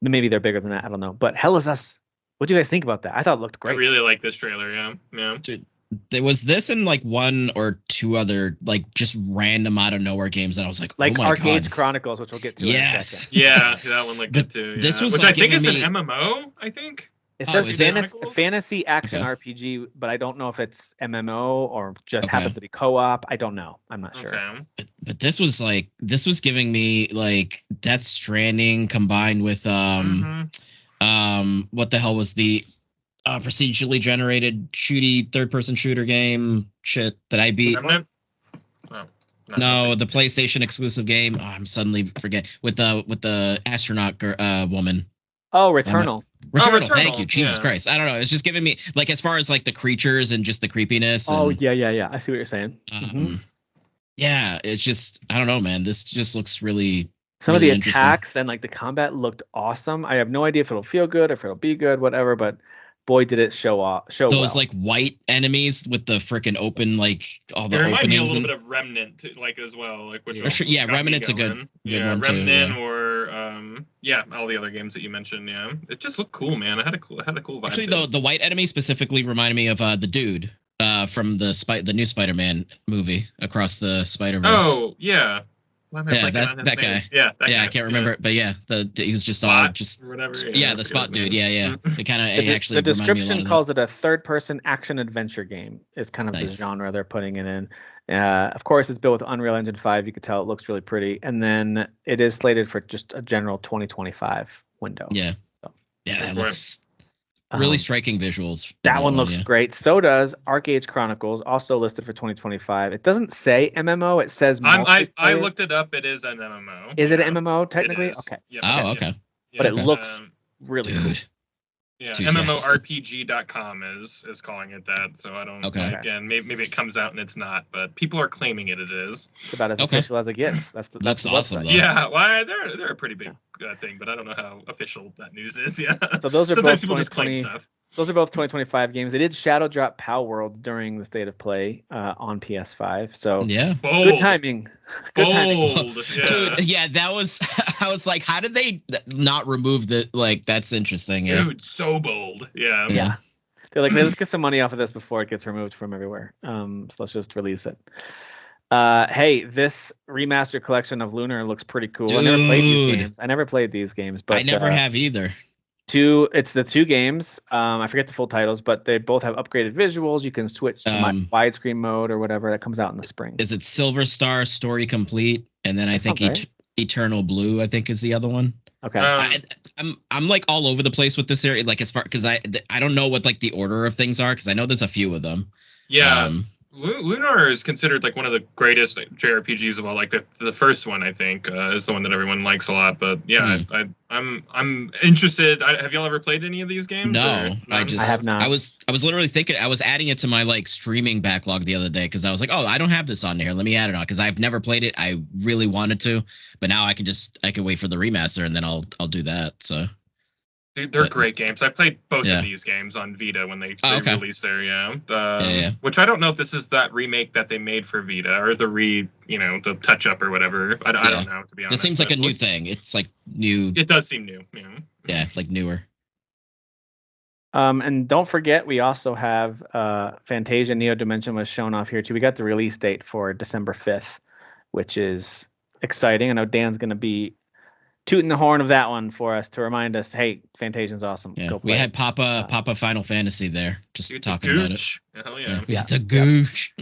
Maybe they're bigger than that. I don't know. But Hell Is Us. What do you guys think about that? I thought it looked great. I really like this trailer. Yeah. Dude, there was this and like one or two other like just random out of nowhere games that I was like, oh my Arcade god. Chronicles, which we'll get to in a second. Yeah, that one looked good too. Yeah. This was which like I think is giving an MMO. I think it says is it? fantasy action RPG, but I don't know if it's MMO or just happens to be co-op. I don't know. I'm not sure. But this was giving me like Death Stranding combined with what the hell was the procedurally generated third-person shooter game shit that I beat? No, the PlayStation exclusive game. Oh, I'm suddenly forgetting with the astronaut woman. Oh, Returnal. Returnal. Thank you. Jesus Christ. I don't know. It's just giving me like as far as like the creatures and just the creepiness. Oh yeah. I see what you're saying. Yeah, it's just I don't know, man. This just looks really. Some of the attacks and like the combat looked awesome. I have no idea if it'll feel good, if it'll be good, whatever. But boy, did it show those like white enemies with the freaking open like all the openings. It reminded me a little bit of Remnant like as well, like which Remnant's a good one Remnant too. Yeah. Or all the other games that you mentioned. Yeah, it just looked cool, man. It had a cool vibe. Actually, the white enemy specifically reminded me of the dude from the new Spider-Man movie Across the Spider-Verse. Oh yeah. Yeah, that guy. Yeah, that guy. I can't remember it, but yeah, he was just Spot, all just whatever. the Spot dude. Yeah. It kind of actually the description calls it a third-person action adventure game. Is kind of the genre they're putting it in. Of course, it's built with Unreal Engine 5. You could tell it looks really pretty, and then it is slated for just a general 2025 window. Yeah, so, that looks. Really striking visuals. That one looks great. So does Arcade Chronicles, also listed for 2025. It doesn't say MMO. It says I looked it up. It is an MMO. Is it an MMO technically? Okay. Yep. Oh, okay. Yeah. But it looks really cool. Yeah, MMORPG.com is calling it that. So I don't. Okay. Again, maybe it comes out and it's not, but people are claiming it is. It's about as official as it gets. That's awesome. Though. Yeah, well, they're a pretty big thing, but I don't know how official that news is. Yeah. So those are Sometimes both people just claim stuff. Those are both 2025 games. They did Shadow Drop Power World during the State of Play on PS5. So good timing. Good timing. Dude, yeah, that was. I was like, how did they not remove the like? That's interesting. Yeah. Dude, so bold. Yeah. Yeah. They're like, let's get some money off of this before it gets removed from everywhere. So let's just release it. Hey, this remastered collection of Lunar looks pretty cool. Dude. I never played these games, but I never have either. It's the two games. I forget the full titles, but they both have upgraded visuals. You can switch to widescreen mode or whatever that comes out in the spring. Is it Silver Star Story Complete? And then I think Eternal Blue, I think is the other one. Okay. I'm like all over the place with this area, like as far because I don't know what like the order of things are because I know there's a few of them. Yeah. Lunar is considered like one of the greatest JRPGs of all. Like the first one, I think, is the one that everyone likes a lot. But yeah, I'm interested. Have y'all ever played any of these games? No, I have not. I was literally thinking I was adding it to my like streaming backlog the other day because I was like, oh, I don't have this on here. Let me add it on because I've never played it. I really wanted to, but now I can wait for the remaster and then I'll do that. So. They're great games. I played both of these games on Vita when they released there. Which I don't know if this is that remake that they made for Vita or the the touch up or whatever. I don't know, to be honest. This seems like a new thing. It's like new. It does seem new. Yeah, like newer. And don't forget, we also have Fantasia Neo Dimension was shown off here too. We got the release date for December 5th, which is exciting. I know Dan's going to be tooting the horn of that one for us to remind us, hey, Fantasia's awesome. Yeah, go play. We had Papa Final Fantasy there, just talking about it. Hell yeah. We had the gooch.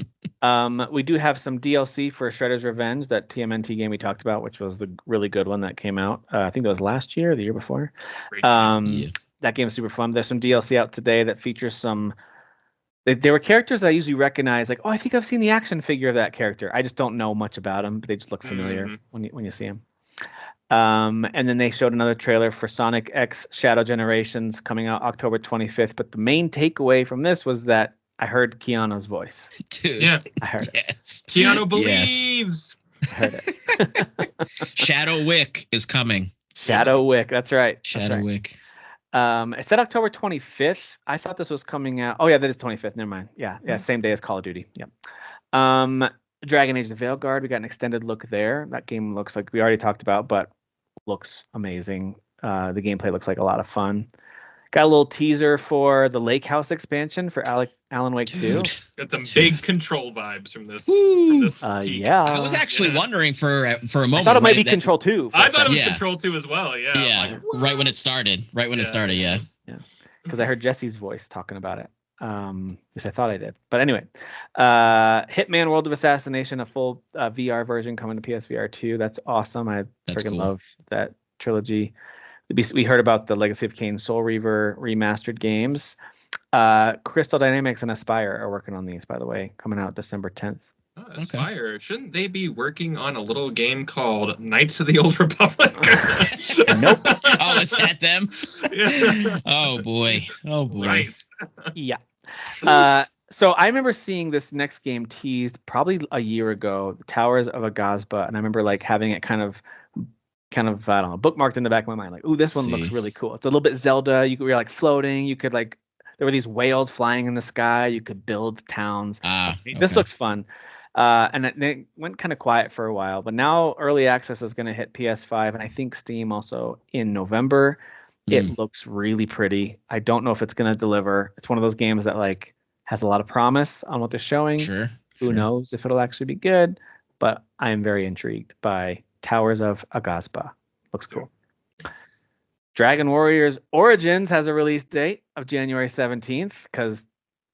We do have some DLC for Shredder's Revenge, that TMNT game we talked about, which was the really good one that came out. I think that was last year or the year before. That game's super fun. There's some DLC out today that features some. They were characters that I usually recognize, like, oh, I think I've seen the action figure of that character. I just don't know much about them, but they just look familiar when you see them. And then they showed another trailer for Sonic X Shadow Generations coming out October 25th. But the main takeaway from this was that I heard Keanu's voice. Dude. Yeah. I heard it. Yes. Keanu believes. I heard it. Shadow Wick is coming. Shadow Wick. That's right. Shadow Wick. It said October 25th. I thought this was coming out. Oh yeah, that is 25th. Never mind. Yeah, same day as Call of Duty. Yep. Dragon Age: The Veilguard. We got an extended look there. That game looks like we already talked about, but looks amazing. The gameplay looks like a lot of fun. Got a little teaser for the Lake House expansion for Alan Wake 2. Got some big Control vibes from this. Yeah. I was actually wondering for a moment. I thought it might be Control 2. I thought it was Control 2 as well. Yeah. Yeah. Right when it started. Yeah. Yeah. Because I heard Jesse's voice talking about it. Yes, I thought I did. But anyway, Hitman: World of Assassination, a full VR version coming to PSVR 2. That's awesome. I freaking love that trilogy. We heard about the Legacy of Kain Soul Reaver remastered games. Crystal Dynamics and Aspire are working on these, by the way, coming out December 10th. Oh, Aspire. Okay. Shouldn't they be working on a little game called Knights of the Old Republic? Nope. Oh, is that them? Yeah. Oh boy. Christ. Yeah. So I remember seeing this next game teased probably a year ago, the Towers of Agazba, and I remember like having it kind of I don't know, bookmarked in the back of my mind, like, ooh, this one looks really cool. It's a little bit Zelda. You were like floating. You could like, there were these whales flying in the sky. You could build towns. This looks fun. And it went kind of quiet for a while, but now early access is going to hit PS5 and I think Steam also in November. It looks really pretty. I don't know if it's going to deliver. It's one of those games that like has a lot of promise on what they're showing. Who knows if it'll actually be good, but I am very intrigued by Towers of Agazba. Looks cool. Dragon Warriors Origins has a release date of January 17th because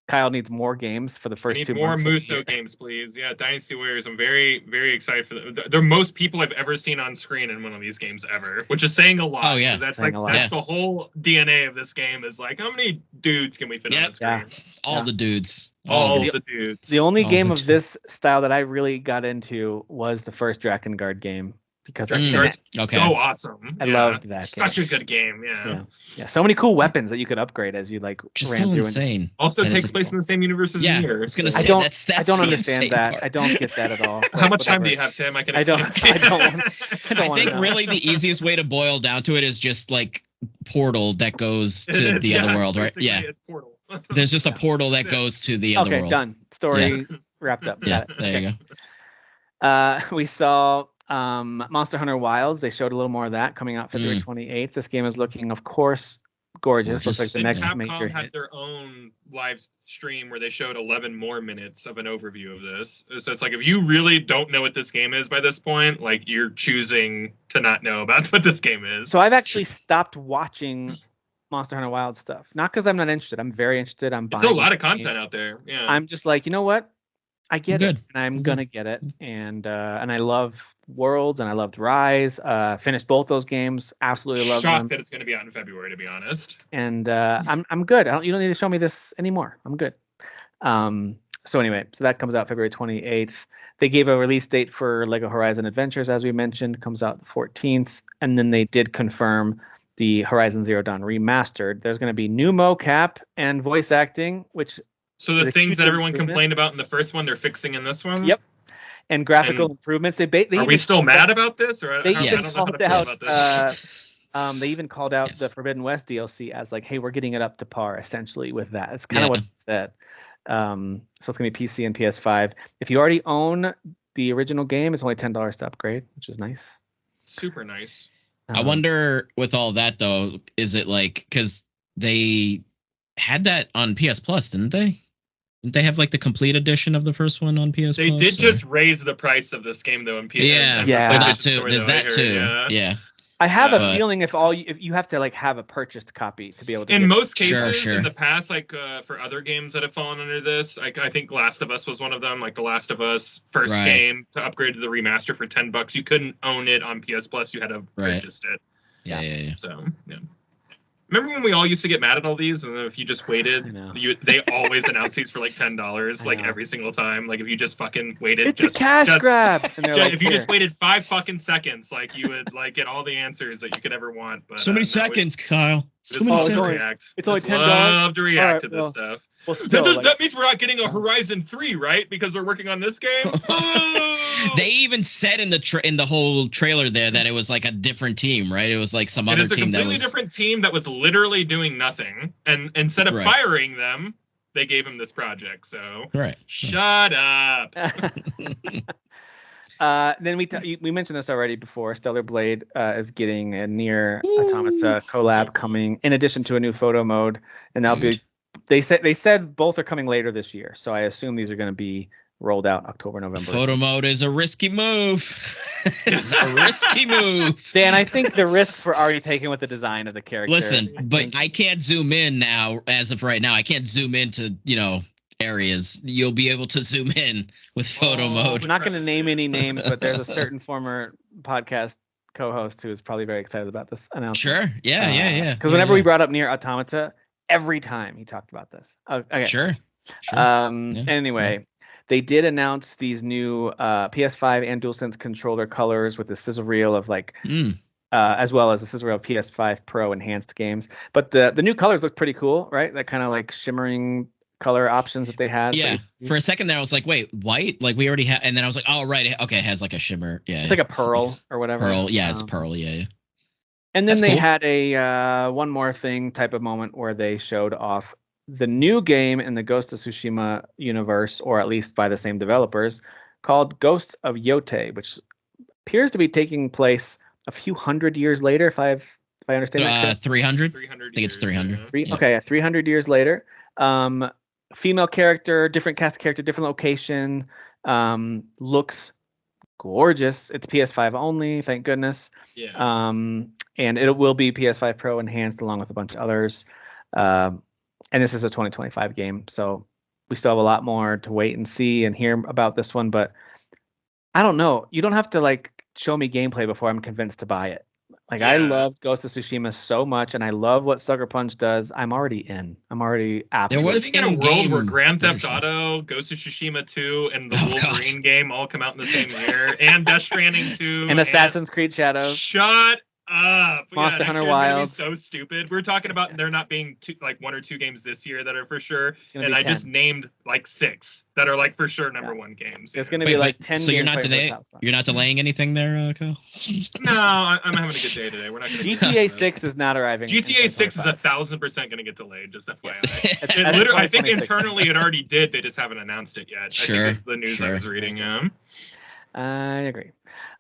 Kyle needs more games for the first 2 months. More Muso games, please. Yeah, Dynasty Warriors. I'm very, very excited for them. They're most people I've ever seen on screen in one of these games ever, which is saying a lot. Oh yeah, that's the whole DNA of this game. Is like, how many dudes can we fit on the screen? Yeah. All the dudes. All the dudes. The only game of this style that I really got into was the first Drakengard game. Because Drakengard's so awesome. I loved that game. Such a good game. Yeah. So many cool weapons that you could upgrade as you like just ran so through. Insane. Also takes place in the same universe as Nier. I was gonna say, I don't understand that. Part. I don't get that at all. How much time do you have, Tim? I don't I think really the easiest way to boil down to it is just like portal that goes to the other world, right? Yeah. It's portal. There's just a portal that goes to the other world. Okay, done. Story wrapped up. Yeah, there you go. We saw Monster Hunter Wilds. They showed a little more of that coming out February 28th. This game is looking, of course, gorgeous. Looks like the next Capcom major had hit. their own live stream where they showed 11 more minutes of an overview of this. So it's like, if you really don't know what this game is by this point, like you're choosing to not know about what this game is. So I've actually stopped watching Monster Hunter Wild stuff. Not because I'm not interested. I'm very interested. It's a lot of content out there. Yeah. I'm just like, you know what? I get it, and I'm gonna get it, and I love Worlds, and I loved Rise. Finished both those games. Absolutely love them. Shocked that it's going to be out in February, to be honest. And I'm good. You don't need to show me this anymore. I'm good. So anyway, so that comes out February 28th. They gave a release date for Lego Horizon Adventures, as we mentioned, comes out the 14th, and then they did confirm the Horizon Zero Dawn remastered. There's going to be new mocap and voice acting, which. So the things that everyone complained about in the first one, they're fixing in this one? Yep. And graphical improvements. Are we still mad about this? Or they even called out, they even called out the Forbidden West DLC as like, hey, we're getting it up to par, essentially, with that. It's kind of what it said. So it's going to be PC and PS5. If you already own the original game, it's only $10 to upgrade, which is nice. Super nice. I wonder, with all that, though, is it like, because they had that on PS Plus, didn't they? Didn't they have like the complete edition of the first one on PS Plus? They did just raise the price of this game though in PS. Yeah. That too. There's that too. Yeah. I have a feeling if you have to like have a purchased copy to be able to. In most cases, in the past, like for other games that have fallen under this, like I think Last of Us was one of them. Like the Last of Us first game to upgrade to the remaster for $10, you couldn't own it on PS Plus. You had to purchase it. Yeah. So yeah. Remember when we all used to get mad at all these, and then if you just waited, they always announce these for like $10, like every single time. Like if you just fucking waited, it's a cash grab. If you just waited 5 fucking seconds, like you would like get all the answers that you could ever want. But so many seconds, Kyle. Too many Just it's love to only- react. it's only Just $10? love to react Alright, to this well, stuff. Well, still, That means we're not getting a Horizon 3, right? Because they're working on this game. They even said in the whole trailer there that it was like a different team, right? It was like some other It's a team that completely was different team that was literally doing nothing, and instead of Right. firing them, they gave him this project. So right. shut up. Then we mentioned this already before. Stellar Blade is getting a near Automata collab coming, in addition to a new photo mode, and that'll be. Dude. They said both are coming later this year, so I assume these are going to be rolled out October, November. Photo mode is a risky move. It's a risky move. Dan, I think the risks were already taken with the design of the character. Listen, but I can't zoom in now. As of right now, I can't zoom into areas. You'll be able to zoom in with photo mode. I'm not going to name any names, but there's a certain former podcast co-host who is probably very excited about this announcement. Sure. Yeah. Because whenever we brought up Near Automata, every time he talked about this. Okay. Sure. Anyway, they did announce these new PS5 and DualSense controller colors with the sizzle reel of as well as the sizzle reel of PS5 Pro enhanced games. But the new colors look pretty cool, right? That kind of like shimmering color options that they had. Yeah. For a second there, I was like, wait, white? Like we already have, and then I was like, oh right, okay, it has like a shimmer. Yeah. It's like a pearl or whatever. Pearl. Yeah, it's pearl. Yeah. And then That's they cool. had a one more thing type of moment where they showed off the new game in the Ghost of Tsushima universe, or at least by the same developers, called Ghosts of YOTEI, which appears to be taking place a few hundred years later, if I understand that. 300. 300 I think it's 300. yeah. Okay, 300 years later. Female character, different cast of character, different location. Looks gorgeous. It's PS5 only, thank goodness. Yeah. And it will be PS5 Pro enhanced along with a bunch of others. And this is a 2025 game, so we still have a lot more to wait and see and hear about this one. But I don't know. You don't have to like show me gameplay before I'm convinced to buy it. Like I loved Ghost of Tsushima so much, and I love what Sucker Punch does. I'm already in. I'm already absolutely. was Living in a world in-game where Grand Theft version. Auto, Ghost of Tsushima 2, and the Oh, Wolverine game all come out in the same year, and Death Stranding 2, and Assassin's Creed Shadows. Shut up. Monster Hunter next year's gonna be Wilds. so stupid. We're talking about there not being one or two games this year that are for sure, gonna and be I 10. just named like 6 that are like for sure number one games. It's yeah. going to be like 10 So you're games not played delaying. per house. You're not delaying anything there, Kyle. No, I'm having a good day today. We're not going to GTA 6 is not arriving. in GTA 6 is 2025. 1,000% going to get delayed. Just FYI. It's- It it's literally, I think 2026. internally it already did. They just haven't announced it yet. Sure, I think it's the news I sure. was reading. I agree.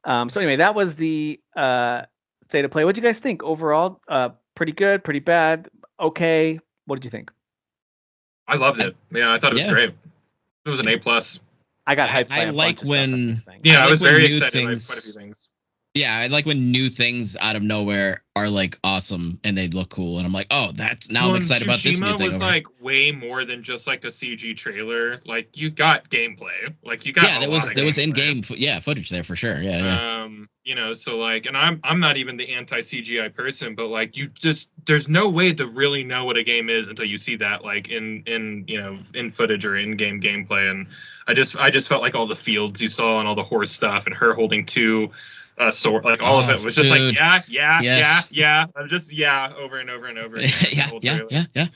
So anyway, that was the state of play. What do you guys think overall? Pretty good, pretty bad, okay. What did you think? I loved it. Yeah, I thought it was Yeah. great. It was an A+. I got hyped. I by a like bunch of stuff when- at this thing. Yeah, I I like was when very new excited by quite a things- few things. Yeah, I like when new things out of nowhere are like awesome and they look cool, and I'm like, oh, now I'm excited about this new Tsushima thing. was over like way more than just like a CG trailer. Like you got gameplay. Like you got yeah, there was gameplay. in-game footage there for sure. Yeah. So like, and I'm not even the anti-CGI person, but like there's no way to really know what a game is until you see that like in footage or in-game gameplay. And I just felt like all the fields you saw and all the horse stuff and her holding two sword, like all of it was just dude. like Yes. I'm just over and over and over again, the whole trailer. Yeah.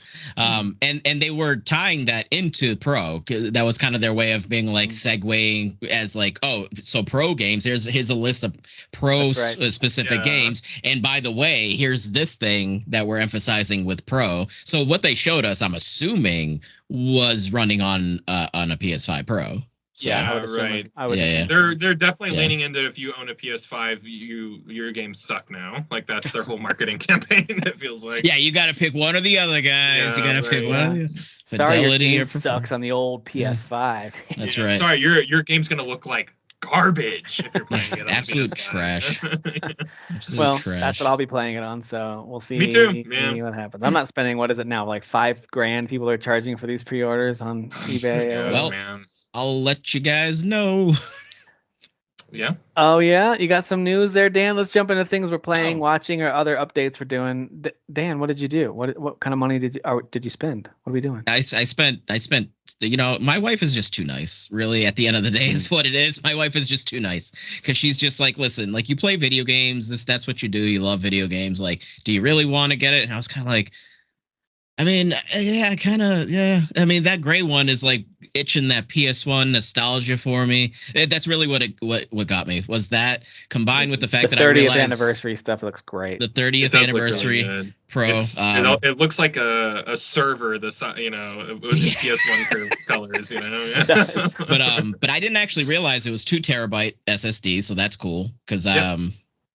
And they were tying that into Pro. 'Cause that was kind of their way of being like segueing as like, oh, so Pro games. Here's a list of Pro That's right. specific Yeah. games. And by the way, here's this thing that we're emphasizing with Pro. So what they showed us, I'm assuming, was running on a PS5 Pro. So, Yeah, I would assume right. I would Yeah, assume yeah. so. They're definitely Yeah. leaning into if you own a PS5, your games suck now. Like that's their whole marketing campaign. It feels like. yeah, you got to pick one or the other, guys. Yeah, you got to pick right. one. Or the Sorry, your Fidelity game or sucks on the old PS5. That's Yeah, right. Sorry, your game's gonna look like garbage if you're playing it on the Absolute PS5. trash. Absolute Well, trash. that's what I'll be playing it on. So we'll see. Me too, man. What happens? I'm not spending. What is it now? Like $5,000 people are charging for these pre-orders on eBay. Yes, Well, man. I'll let you guys know. Yeah. Oh yeah, you got some news there, Dan. Let's jump into things we're playing, Oh. watching, or other updates we're doing. Dan, what did you do? What kind of money did you spend? What are we doing? I spent my wife is just too nice. Really, at the end of the day, is what it is. My wife is just too nice because she's just like, listen, like you play video games. That's what you do. You love video games. Like, do you really want to get it? And I was kind of like, I mean, yeah, kind of, yeah. I mean, that gray one is like itching that PS1 nostalgia for me. That's really what got me was that combined with the fact The that I 30th realized anniversary stuff looks great. the It 30th does look anniversary really good. Pro. It looks like a server, with PS1 colors, It does. But I didn't actually realize it was 2 terabyte SSD, so that's cool because Yep.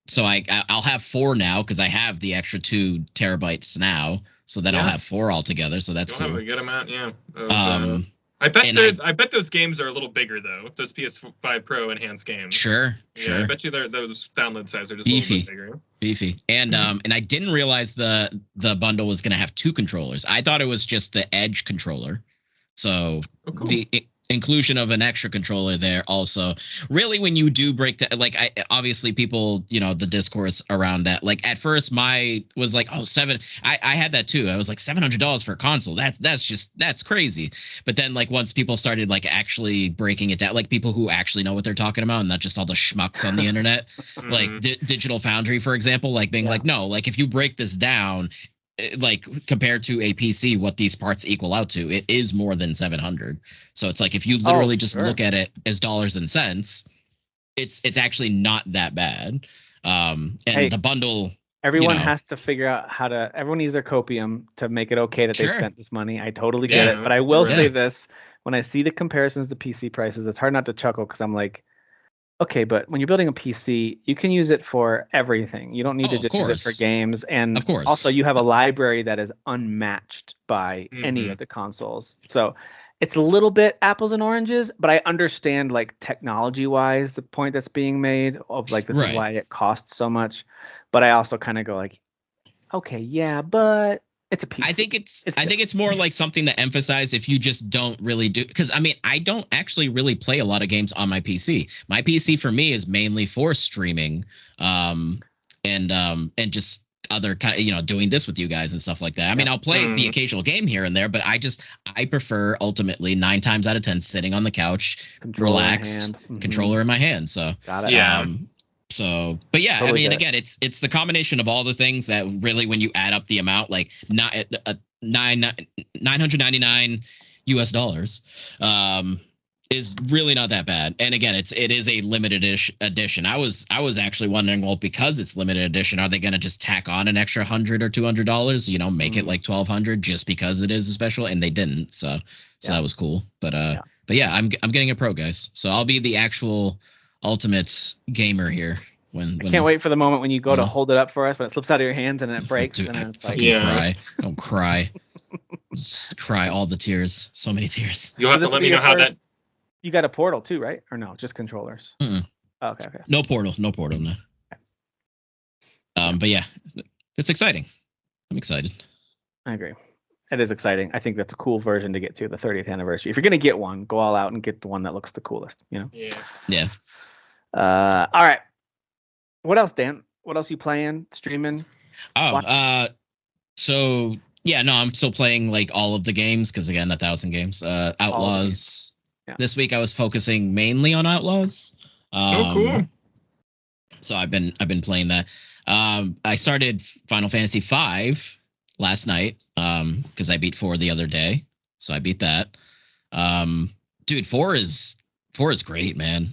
so I'll have 4 now because I have the extra 2 terabytes now, so then I'll have 4 altogether. So that's You'll cool. have a good amount, yeah. I bet those games are a little bigger though. Those PS5 Pro enhanced games. Sure. I bet you those download sizes are just Beefy. a little bit bigger. Beefy. And I didn't realize the bundle was going to have 2 controllers. I thought it was just the Edge controller. So cool. the inclusion of an extra controller there also really when you do break that, like obviously people, the discourse around that, like at first my was like, oh, I had that too. I was like $700 for a console. That's crazy. But then like once people started like actually breaking it down, like people who actually know what they're talking about and not just all the schmucks on the internet, like Digital Foundry, for example, like being like, no, like if you break this down, like compared to a PC, what these parts equal out to, it is more than 700. So it's like if you literally look at it as dollars and cents, it's actually not that bad. And the bundle, everyone has to figure out everyone needs their copium to make it okay that they spent this money. I totally get it, but I will say this: when I see the comparisons to PC prices, it's hard not to chuckle because I'm like, okay, but when you're building a PC, you can use it for everything. You don't need to just use it for games. And of course, also you have a library that is unmatched by any of the consoles. So it's a little bit apples and oranges, but I understand like technology-wise the point that's being made of like this is why it costs so much. But I also kind of go like, okay, yeah, but it's a PC. I think it's more like something to emphasize if you just don't really do, because I mean I don't actually really play a lot of games on my PC. My PC for me is mainly for streaming, and just other kind of doing this with you guys and stuff like that. I mean I'll play the occasional game here and there, but I prefer ultimately 9 times out of 10 sitting on the couch, relaxed, controller in my hand. So got it. So, but yeah, totally. I mean, again, it's the combination of all the things that really, when you add up the amount, like not $999 is really not that bad. And again, it is a limited edition. I was actually wondering, well, because it's limited edition, are they going to just tack on an extra $100 or $200? Make it like $1,200 just because it is a special, and they didn't. So that was cool. But yeah, I'm getting a Pro, guys. So I'll be the actual ultimate gamer here. I can't wait for the moment when you go to hold it up for us, when it slips out of your hands and then it breaks. Dude, and then it's like, cry. Don't cry. Just cry all the tears. So many tears. You'll have to let me know how that. You got a Portal too, right? Or no, just controllers? Oh, okay. No Portal. No. Okay. But yeah, it's exciting. I'm excited. I agree. It is exciting. I think that's a cool version to get to, the 30th anniversary. If you're going to get one, go all out and get the one that looks the coolest, Yeah. All right. What else, Dan? What else you playing? Streaming? So yeah, no, I'm still playing like all of the games because again, 1,000 games. Outlaws. Yeah. This week I was focusing mainly on Outlaws. Cool. So I've been playing that. I started Final Fantasy V last night because I beat 4 the other day, so I beat that. Dude, 4 is great, man.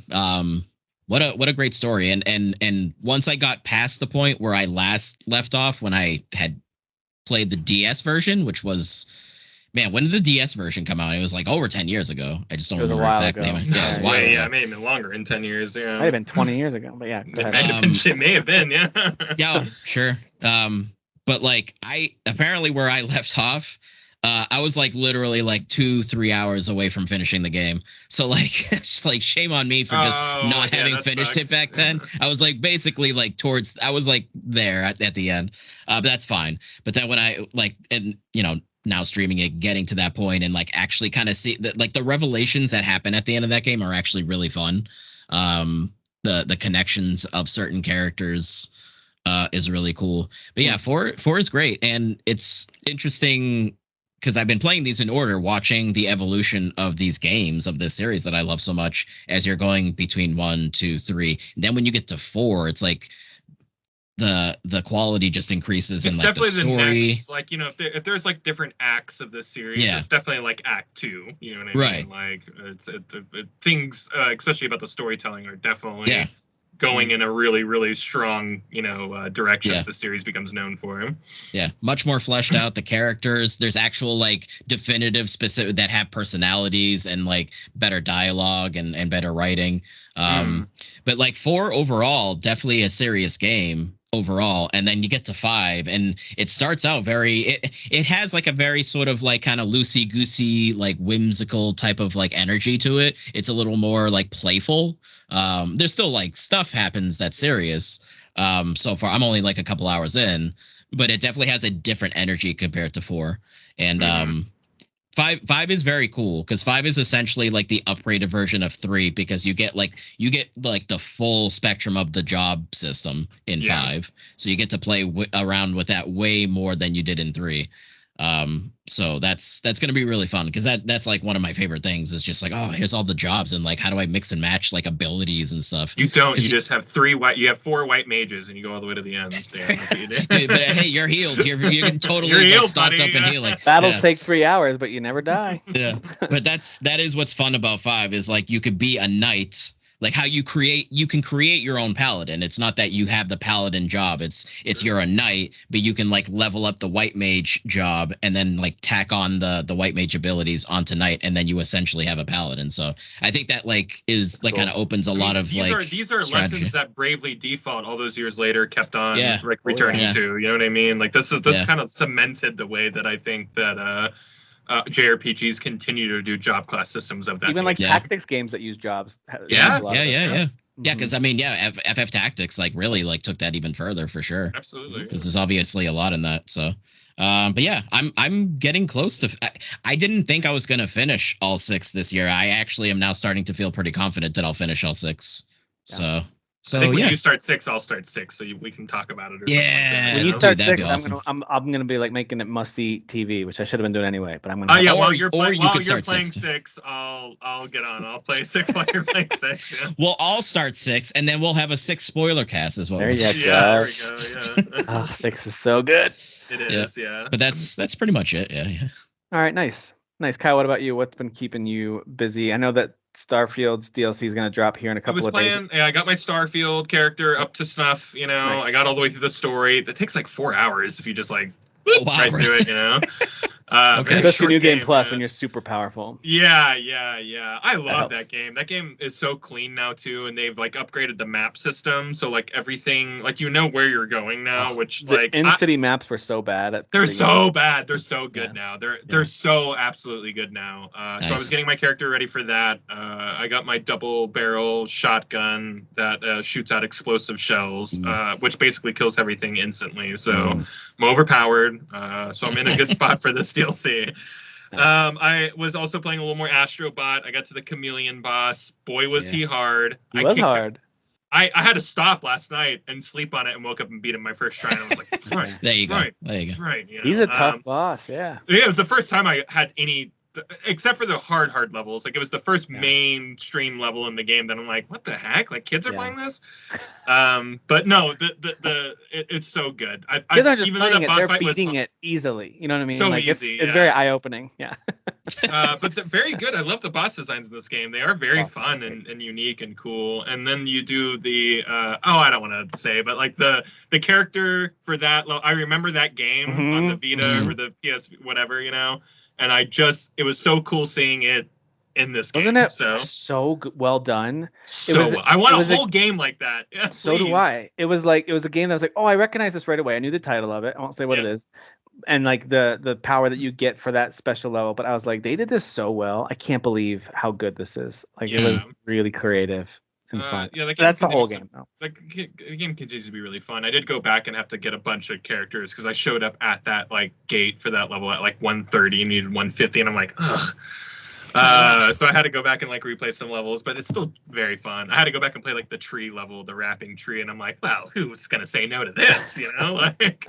What a great story. And once I got past the point where I last left off when I had played the DS version, which was, man, when did the DS version come out? It was like over 10 years ago. I just don't remember exactly. Yeah, it was a while ago. Yeah, it may have been longer in 10 years. Yeah, might have been 20 years ago, but yeah. It may have been, yeah. Yeah, sure. But like apparently where I left off, I was like literally like 2-3 hours away from finishing the game. So like, it's like shame on me for just not having finished it back then. I was like basically like I was like there at the end. But that's fine. But then when I like, and now streaming it, getting to that point and like actually kind of see that like the revelations that happen at the end of that game are actually really fun. the connections of certain characters is really cool. But yeah, four is great, and it's interesting because I've been playing these in order, watching the evolution of these games of this series that I love so much as you're going between 1, 2, 3. And then when you get to 4, it's like the quality just increases in like the story. The next, like, you know, if there's like different acts of this series, it's definitely like Act 2. You know what I mean? Like things, especially about the storytelling, are definitely going in a really, really strong, you know, direction that the series becomes known for. Yeah, much more fleshed out. The characters, there's actual like definitive specific that have personalities and like better dialogue and better writing. But like 4 overall, definitely a serious game overall, and then you get to 5 and it starts out it has like a very sort of like kind of loosey goosey, like whimsical type of like energy to it. It's a little more like playful. There's still like stuff happens that's serious. So far I'm only like a couple hours in, but it definitely has a different energy compared to 4. And 5 is very cool because 5 is essentially like the upgraded version of 3, because you get the full spectrum of the job system in 5. So you get to play around with that way more than you did in 3. So that's going to be really fun, because that's like one of my favorite things is just like, oh, here's all the jobs and like how do I mix and match like abilities and stuff. You just have 4 white mages and you go all the way to the end. Dude, but hey, you're healed. You're totally you're healed, stocked up and healing. Battles take 3 hours, but you never die. Yeah, but that is what's fun about 5 is like you could be a knight. Like how you can create your own paladin. It's not that you have the paladin job. It's you're a knight, but you can like level up the white mage job and then like tack on the white mage abilities onto knight, and then you essentially have a paladin. So I think that like is like kind of opens a lot of these are strategy. Lessons that Bravely Default all those years later kept on like returning to. You know what I mean? Like this kind of cemented the way that I think that JRPGs continue to do job class systems of that. Even like tactics games that use jobs. Yeah. Because I mean, FF Tactics like really like took that even further for sure. Absolutely. Because there's obviously a lot in that. So, but yeah, I'm getting close to. I didn't think I was gonna finish all 6 this year. I actually am now starting to feel pretty confident that I'll finish all 6. So. I think when you start 6, I'll start 6, so we can talk about it. Or something like that, when you start 6, awesome. I'm gonna be like making it must see TV, which I should have been doing anyway. But I'm gonna. While you're playing 6, I'll get on. I'll play 6 while you're playing 6. Yeah. We'll all start 6, and then we'll have a 6 spoiler cast as well. There you go. There we go. Yeah. 6 is so good. It is. Yeah. But that's pretty much it. Yeah. All right. Nice. Kyle, what about you? What's been keeping you busy? I know that Starfield's DLC is going to drop here in a couple of days. Yeah, I got my Starfield character up to snuff. You know, nice. I got all the way through the story. That takes like 4 hours if you just like right through it. You know. Especially New Game Plus when you're super powerful. Yeah. I love that game. That game is so clean now too, and they've like upgraded the map system, so like everything, like you know where you're going now. Which like in-city maps were so bad. They're so bad. They're so good now. They're so absolutely good now. Nice. So I was getting my character ready for that. I got my double barrel shotgun that shoots out explosive shells, which basically kills everything instantly. So I'm overpowered. So I'm in a good spot for this DLC. I was also playing a little more Astrobot. I got to the Chameleon boss. Boy, was he hard. He was hard. I had to stop last night and sleep on it and woke up and beat him my first try. And I was like, right. There you go. Right. There you go. Right. You know? He's a tough boss. Yeah. Yeah. It was the first time I had any, except for the hard levels. Like it was the first mainstream level in the game that I'm like, what the heck? Like kids are playing this? But no, it's so good. Kids aren't just playing it; they're beating it easily. You know what I mean? So like easy. It's very eye opening. Yeah. But they're very good. I love the boss designs in this game. They are very fun and unique and cool. And then you do the I don't want to say, but like the character for that. I remember that game on the Vita or the PS, whatever, you know. And it was so cool seeing it in this game. Wasn't it so well done? I want a whole game like that. Yeah, so do I. It was a game that was like, oh, I recognize this right away. I knew the title of it. I won't say what it is. And like the power that you get for that special level. But I was like, they did this so well. I can't believe how good this is. Like it was really creative and fun. That's the whole game. The game continues to be really fun. I did go back and have to get a bunch of characters because I showed up at that like gate for that level at like 130 and needed 150, and I'm like, ugh. So I had to go back and like replay some levels, but it's still very fun. I had to go back and play like the tree level, the wrapping tree, and I'm like, well, who's gonna say no to this? You know, like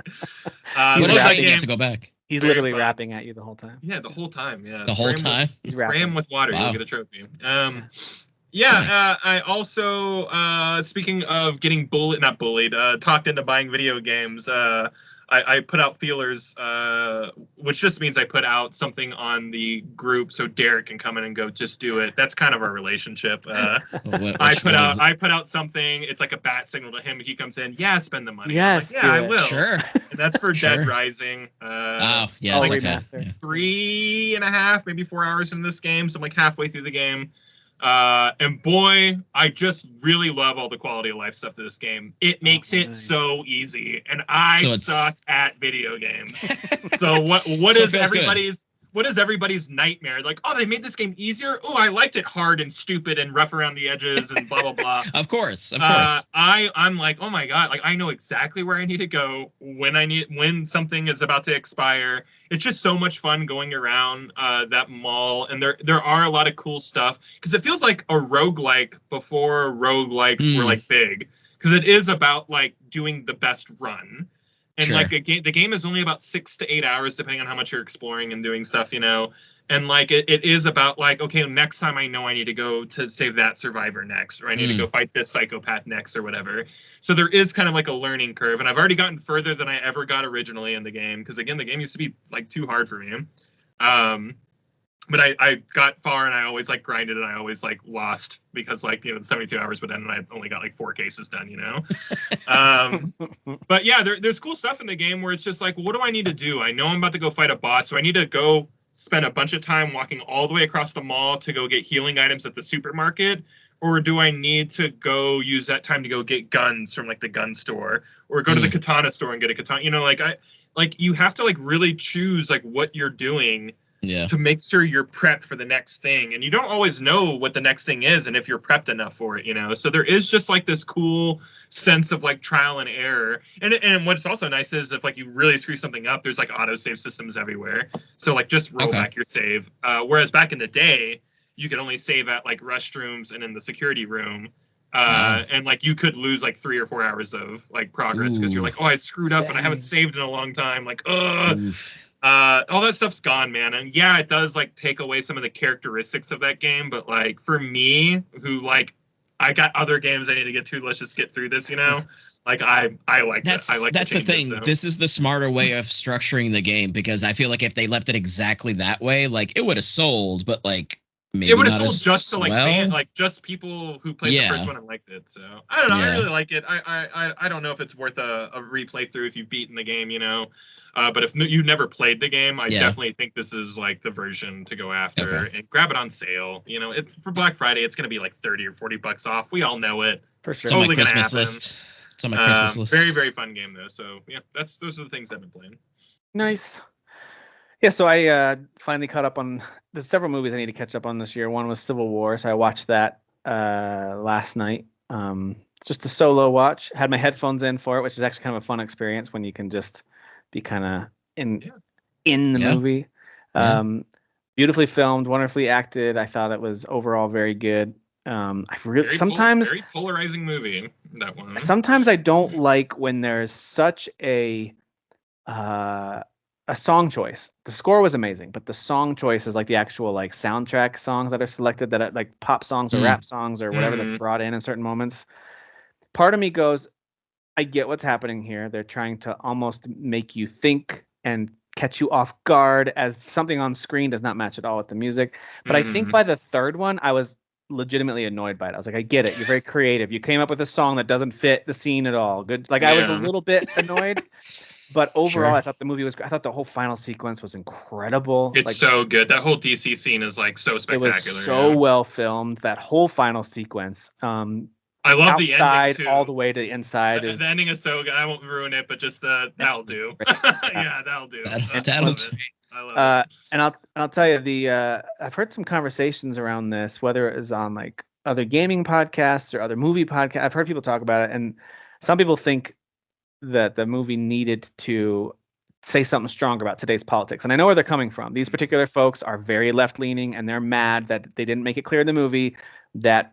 What He's is that? rapping. You have to go back. He's Very literally fun. rapping at you the whole time. Yeah, the whole time. Yeah, The whole time? Spray him with water, Wow. you'll get a trophy. Nice. I also speaking of getting not bullied, talked into buying video games. I put out feelers, which just means I put out something on the group so Derek can come in and go, just do it. That's kind of our relationship. I put out something. It's like a bat signal to him. He comes in. Yeah, spend the money. Yes, I'm like, yeah, I will. Sure. And that's for Sure. Dead Rising. Oh, yes. Oh, Okay. remaster. Yeah. 3.5, maybe 4 hours in this game. So I'm like halfway through the game. And boy, I just really love all the quality of life stuff to this game. It makes it nice. so easy, and I suck at video games. So what So is it feels everybody's nightmare? Like, oh, they made this game easier. Oh, I liked it hard and stupid and rough around the edges and blah blah blah. Of course. I'm like, oh my god, like I know exactly where I need to go when something is about to expire. It's just so much fun going around that mall, and there are a lot of cool stuff because it feels like a roguelike before roguelikes were like big, because it is about like doing the best run. And like the game is only about 6 to 8 hours, depending on how much you're exploring and doing stuff, you know. And like it is about like, okay, next time I know I need to go to save that survivor next, or I need to go fight this psychopath next, or whatever. So there is kind of like a learning curve, and I've already gotten further than I ever got originally in the game, because again, the game used to be like too hard for me. But I got far, and I always like grinded, and I always like lost, because like, you know, the 72 hours would end and I only got like 4 cases done, you know. But yeah, there's cool stuff in the game where it's just like, what do I need to do? I know I'm about to go fight a boss, so I need to go spend a bunch of time walking all the way across the mall to go get healing items at the supermarket, or do I need to go use that time to go get guns from like the gun store, or go to the katana store and get a katana? You know, like you have to like really choose like what you're doing to make sure you're prepped for the next thing. And you don't always know what the next thing is and if you're prepped enough for it, you know. So there is just like this cool sense of like trial and error. And what's also nice is if like you really screw something up, there's like auto save systems everywhere. So like just roll back your save. Whereas back in the day, you could only save at like restrooms and in the security room. And like you could lose like 3 or 4 hours of like progress because you're like, oh, I screwed up and I haven't saved in a long time. Like, all that stuff's gone, man. And yeah, it does like take away some of the characteristics of that game, but like for me, who like I got other games I need to get to, let's just get through this, you know. Like I like that's I like that's the thing. so. This is the smarter way of structuring the game, because I feel like if they left it exactly that way, like it would have sold, but like maybe it would have have sold just to like like just people who played the first one and liked it. So I don't know. I really like it. I don't know if it's worth a replay through if you've beaten the game, you know. But if you've never played the game, I definitely think this is like the version to go after and grab it on sale. You know, it's for Black Friday. It's going to be like $30 or $40 off. We all know it. For sure. It's on my Christmas list. It's on my Christmas list. Very, very fun game though. So yeah, those are the things I've been playing. Nice. Yeah, so I finally caught up on. There's several movies I need to catch up on this year. One was Civil War, so I watched that last night. It's just a solo watch. Had my headphones in for it, which is actually kind of a fun experience when you can just be kind of in the movie. Beautifully filmed, wonderfully acted. I thought it was overall very good. I really very polarizing movie, that one. Sometimes I don't like when there's such a song choice. The score was amazing, but the song choice is like the actual like soundtrack songs that are selected, that are like pop songs or rap songs or whatever that's brought in certain moments. Part of me goes, I get what's happening here. They're trying to almost make you think and catch you off guard, as something on screen does not match at all with the music. But I think by the third one, I was legitimately annoyed by it. I was like, I get it. You're very creative. You came up with a song that doesn't fit the scene at all. Good. Like I was a little bit annoyed. But overall, I thought the movie was. I thought the whole final sequence was incredible. It's like, so good. That whole DC scene is like so spectacular. It was so well filmed. That whole final sequence. I love outside, the ending too. All the way to the inside. The ending is so good. I won't ruin it, but just that'll do. Yeah, that'll do. That'll do. I love it. And I'll tell you, I've heard some conversations around this, whether it was on like other gaming podcasts or other movie podcasts. I've heard people talk about it, and some people think that the movie needed to say something stronger about today's politics. And I know where they're coming from. These particular folks are very left-leaning, and they're mad that they didn't make it clear in the movie that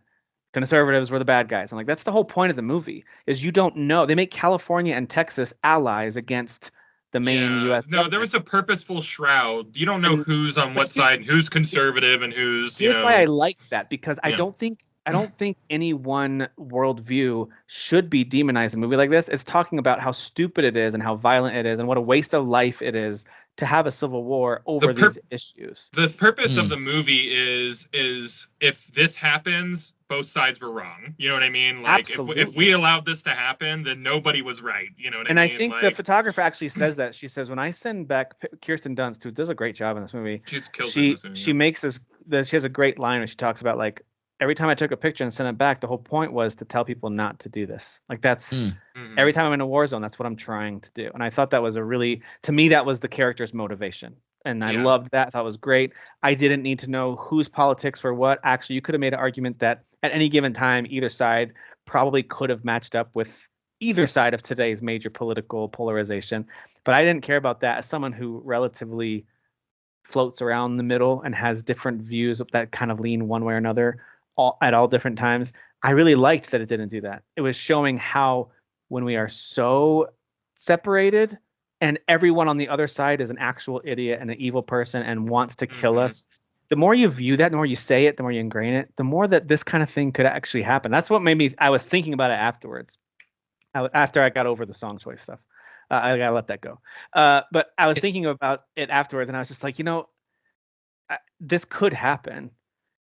conservatives were the bad guys. I'm like, that's the whole point of the movie, is you don't know. They make California and Texas allies against the main U.S. No, there was a purposeful shroud. You don't know who's on what side, and who's conservative, and who's. Here's why I like that, because I don't think any one worldview should be demonized in a movie like this. It's talking about how stupid it is and how violent it is and what a waste of life it is to have a civil war over these issues. The purpose of the movie is if this happens, both sides were wrong. You know what I mean? Like if we allowed this to happen, then nobody was right. You know what I mean? And I think the photographer actually says that. She says, when I send back Kirsten Dunst, who does a great job in this movie, she makes this. She has a great line where she talks about, like, every time I took a picture and sent it back, the whole point was to tell people not to do this. Like, that's every time I'm in a war zone, that's what I'm trying to do. And I thought that was to me, that was the character's motivation. And I loved that. I thought it was great. I didn't need to know whose politics were what. Actually, you could have made an argument that at any given time, either side probably could have matched up with either side of today's major political polarization. But I didn't care about that. As someone who relatively floats around the middle and has different views that kind of lean one way or another at all different times, I really liked that it didn't do that. It was showing how when we are so separated and everyone on the other side is an actual idiot and an evil person and wants to kill us, the more you view that, the more you say it, the more you ingrain it, the more that this kind of thing could actually happen. That's what made me, I was thinking about it afterwards, after I got over the song choice stuff. I gotta let that go. But I was thinking about it afterwards, and I was just like, this could happen.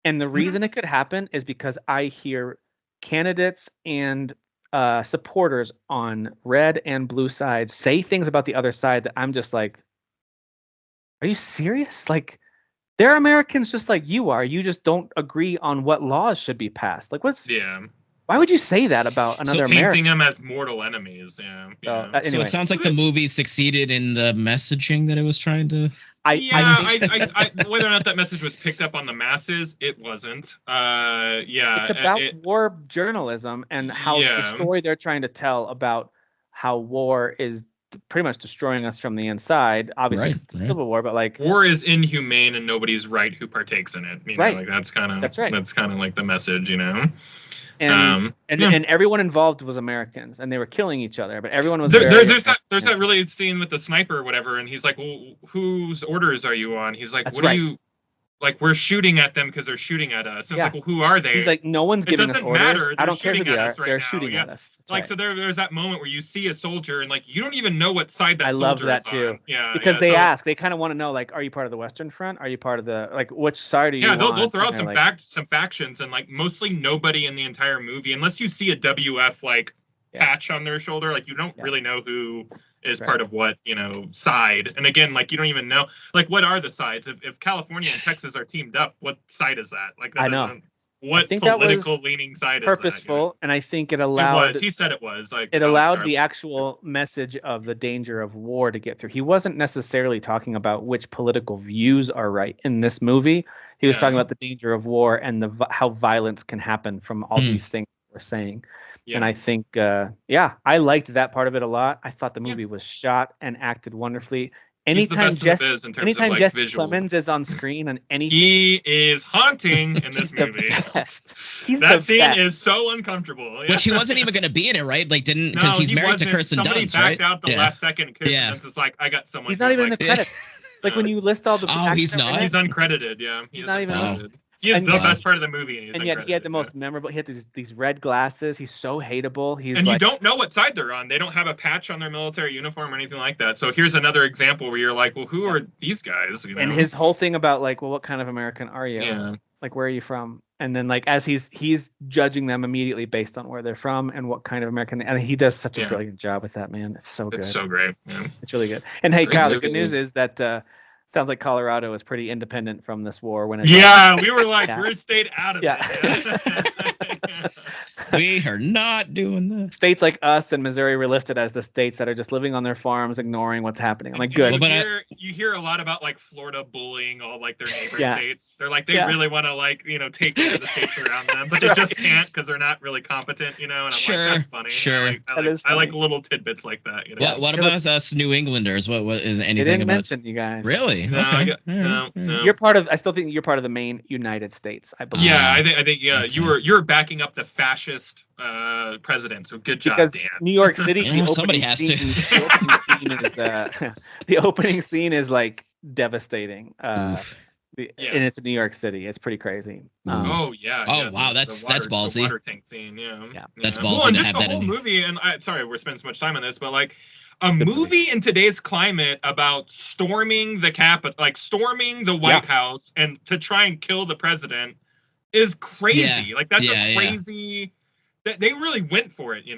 And the reason it could happen is because I hear candidates and supporters on red and blue sides say things about the other side that I'm just like, are you serious? Like, they're Americans just like you are. You just don't agree on what laws should be passed. Like, why would you say that about another American? Painting them as mortal enemies. Anyway. So it sounds like the movie succeeded in the messaging that it was trying to. I whether or not that message was picked up on the masses, it wasn't. It's about war journalism and how the story they're trying to tell about how war is pretty much destroying us from the inside. Obviously, it's a civil war, but like, war is inhumane and nobody's right who partakes in it. Like that's kind of like the message, And everyone involved was Americans, and they were killing each other. But everyone was there's that really scene with the sniper or whatever, and he's like, "Well, whose orders are you on?" He's like, "What are you?" Like, we're shooting at them because they're shooting at us. And it's like, well, who are they? He's like, no one's giving us orders. Matter. I don't care who they are. They're shooting at us. So there's that moment where you see a soldier and like you don't even know what side that soldier is on. I love that too. Because they kind of want to know, like, are you part of the Western Front? Are you part of the, like, which side are you on? They'll throw out some factions, and like mostly nobody in the entire movie, unless you see a WF patch on their shoulder, like you don't really know who is part of what side. And again, like, you don't even know, like, what are the sides. If California and Texas are teamed up, what side is that? Like, I know what political leaning side purposeful is that? And I think it allowed he said it was like it allowed the actual message of the danger of war to get through. He wasn't necessarily talking about which political views are right in this movie. He was talking about the danger of war and how violence can happen from all these things we're saying. And I think, I liked that part of it a lot. I thought the movie was shot and acted wonderfully. Anytime Jesse Plemons is on screen on anything, he is haunting in this movie. That scene is so uncomfortable. Which he wasn't even going to be in it, right? Like, because he's married to Kirsten Dunst, Somebody backed out the last second. Kirsten Dunst is like, I got someone. He's not even in the credits. Like, when you list all the he's not. He's uncredited. Yeah, he's not even credited. He is the best part of the movie, and yet he had the most memorable. He had these red glasses. He's so hateable. You don't know what side they're on. They don't have a patch on their military uniform or anything like that. So here's another example where you're like, well, who are these guys? And his whole thing about, like, well, what kind of American are you? Yeah. Like, where are you from? And then, like, as he's judging them immediately based on where they're from and what kind of American. And he does such a brilliant job with that, man. It's so good. It's so great. Yeah. It's really good. And hey, Kyle, the good news is that. Sounds like Colorado is pretty independent from this war when it. We were like, we're stayed out of it. We are not doing this. States like us and Missouri were listed as the states that are just living on their farms, ignoring what's happening. I'm like, good. You hear a lot about like Florida bullying all like their neighbor states. They're like, they really want to like, take care of the states around them, but they just can't because they're not really competent, And I'm like, that's funny. Sure. I like little tidbits like that. What about us New Englanders? What is anything? They didn't mention you guys. Really? No, okay. No. You're part of. I still think you're part of the main United States. I believe. Yeah, I think. Yeah, okay. You're backing up the fascist president. So good job, because Dan. New York City, somebody has to. The opening scene is like devastating. And it's New York City. It's pretty crazy. Wow, that's ballsy. The water tank scene, that's ballsy to have the that whole in movie. And sorry, we're spending so much time on this, but like a movie in today's climate about storming the Capitol, like storming the White House, and to try and kill the president is crazy. Like that's a crazy. They really went for it, in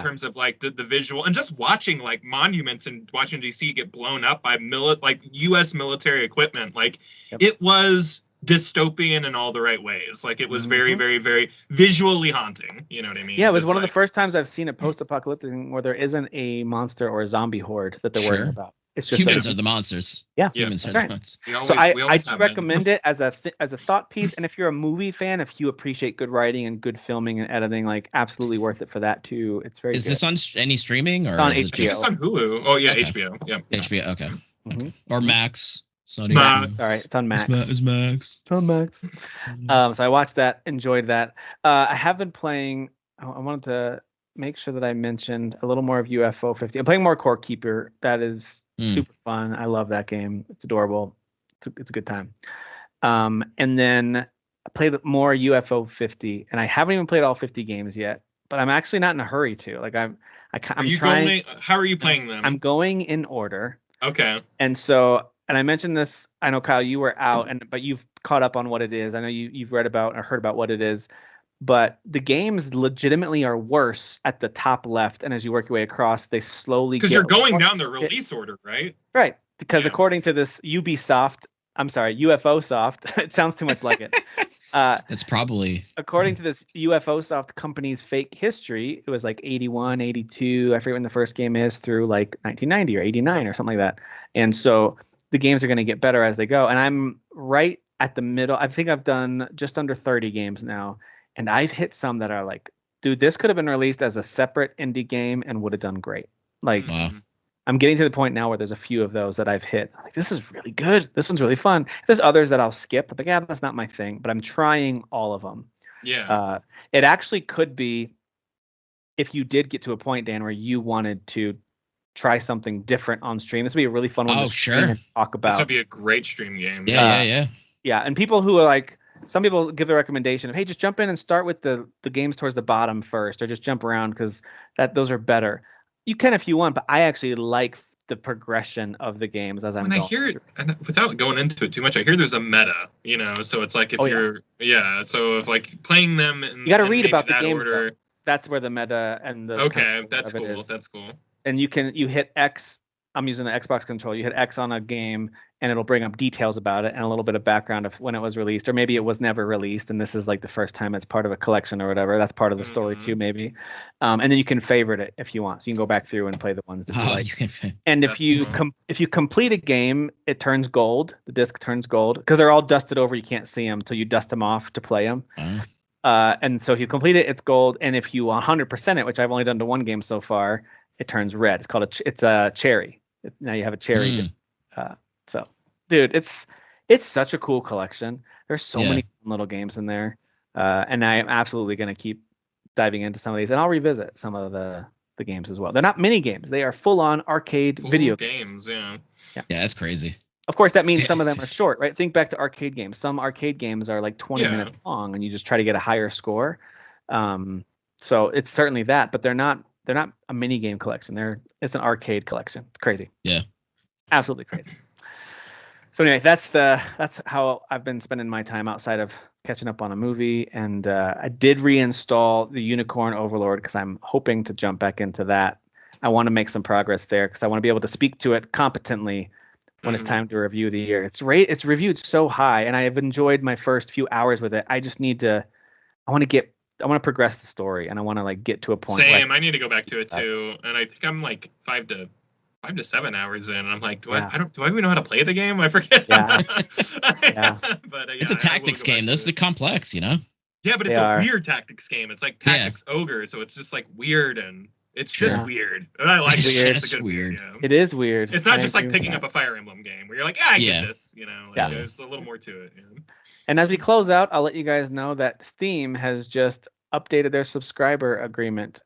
terms of like the visual and just watching like monuments in Washington D.C. get blown up by U.S. military equipment. Like it was dystopian in all the right ways. Like it was very, very, very visually haunting. You know what I mean? Yeah, it was one of the first times I've seen a post-apocalyptic where there isn't a monster or a zombie horde that they're worrying about. It's just humans are the monsters. Yeah, humans are the monsters. So I do recommend it as a thought piece. And if you're a movie fan, if you appreciate good writing and good filming and editing, like absolutely worth it for that too. It's very. Is this on any streaming or on is HBO? It's on Hulu. Oh yeah, okay. HBO. Yeah, HBO. Okay. Or Max. Sorry, it's on Max. It's Max. It's on Max. So I watched that, enjoyed that. I have been playing. I wanted to make sure that I mentioned a little more of UFO 50. I'm playing more Core Keeper. That is super fun. I love that game. It's adorable. It's a good time. And then I played more UFO 50, and I haven't even played all 50 games yet. But I'm actually not in a hurry to. Like I'm trying. How are you playing them? I'm going in order. Okay. And so, and I mentioned this. I know Kyle, you were out, but you've caught up on what it is. I know you've read about or heard about what it is. But the games legitimately are worse at the top left, and as you work your way across, they slowly because you're going down the release order, right? Right, because according to this UFO Soft, it sounds too much like it. It's probably according to this UFO Soft company's fake history. It was like 81, 82. I forget when the first game is through like 1990 or 89 or something like that. And so the games are going to get better as they go. And I'm right at the middle. I think I've done just under 30 games now. And I've hit some that are like, dude, this could have been released as a separate indie game and would have done great. Like, I'm getting to the point now where there's a few of those that I've hit. I'm like, this is really good. This one's really fun. There's others that I'll skip. I'm like, yeah, that's not my thing. But I'm trying all of them. Yeah. It actually could be, if you did get to a point, Dan, where you wanted to try something different on stream. This would be a really fun one to talk about. This would be a great stream game. Yeah. And people who are like, some people give the recommendation of, hey, just jump in and start with the games towards the bottom first, or just jump around because those are better. You can if you want, but I actually like the progression of the games as I'm going. I hear it, and without going into it too much, I hear there's a meta, so it's like if so if like playing them, you got to read about the games. Order, that's where the meta and the that's cool. That's cool. And you hit X. I'm using an Xbox controller. You hit X on a game, and it'll bring up details about it and a little bit of background of when it was released, or maybe it was never released, and this is like the first time it's part of a collection or whatever. That's part of the story too, maybe. And then you can favorite it if you want, so you can go back through and play the ones that you like. And if you complete a game, it turns gold. The disc turns gold because they're all dusted over. You can't see them until you dust them off to play them. And so if you complete it, it's gold. And if you 100% it, which I've only done to one game so far, it turns red. It's called it's a cherry. Now you have a cherry. So, dude, it's such a cool collection. There's so many little games in there, and I am absolutely going to keep diving into some of these, and I'll revisit some of the games as well. They're not mini games; they are full-on arcade video games. Yeah, that's crazy. Of course, that means some of them are short, right? Think back to arcade games. Some arcade games are like 20 minutes long, and you just try to get a higher score. So it's certainly that, but they're not a mini game collection. It's an arcade collection. It's crazy. Yeah. Absolutely crazy. So anyway, that's how I've been spending my time outside of catching up on a movie. And I did reinstall the Unicorn Overlord because I'm hoping to jump back into that. I want to make some progress there because I want to be able to speak to it competently when it's time to review the year. It's reviewed so high, and I have enjoyed my first few hours with it. I just I want to get progress the story, and I want to like get to a point. Same. I need to go back to it too, and I think I'm like 5 to 7 hours in, and I'm like, do I even know how to play the game? I forget. Yeah. But it's a tactics game. This is complex, you know. Yeah, but it's a weird tactics game. It's like Tactics Ogre, so it's just like weird and it's just weird. And I like it. It's a good weird. Yeah. It is weird. It's not just like picking up a Fire Emblem game where you're like, I get this. You know, like, there's a little more to it. Yeah. And as we close out, I'll let you guys know that Steam has just updated their subscriber agreement.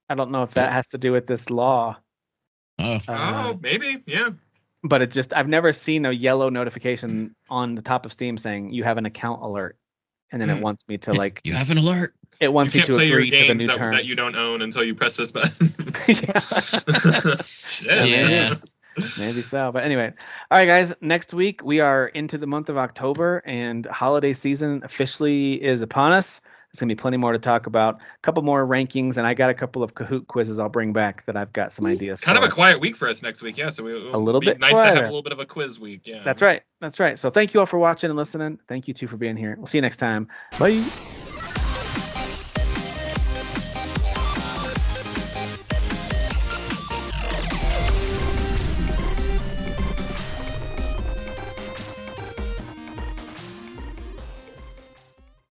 I don't know if that has to do with this law. Oh, maybe, yeah. But I've never seen a yellow notification on the top of Steam saying you have an account alert, and then it wants me to like. You have an alert. It wants me to agree to the new terms that you don't own until you press this button. Yeah. Maybe so. But anyway, all right, guys. Next week we are into the month of October, and holiday season officially is upon us. There's gonna be plenty more to talk about. A couple more rankings, and I got a couple of Kahoot quizzes I'll bring back that I've got some ideas. Kind of a quiet week for us next week, yeah. So a little bit nice quieter. to have a little bit of a quiz week, yeah. That's right. So thank you all for watching and listening. Thank you too for being here. We'll see you next time. Bye.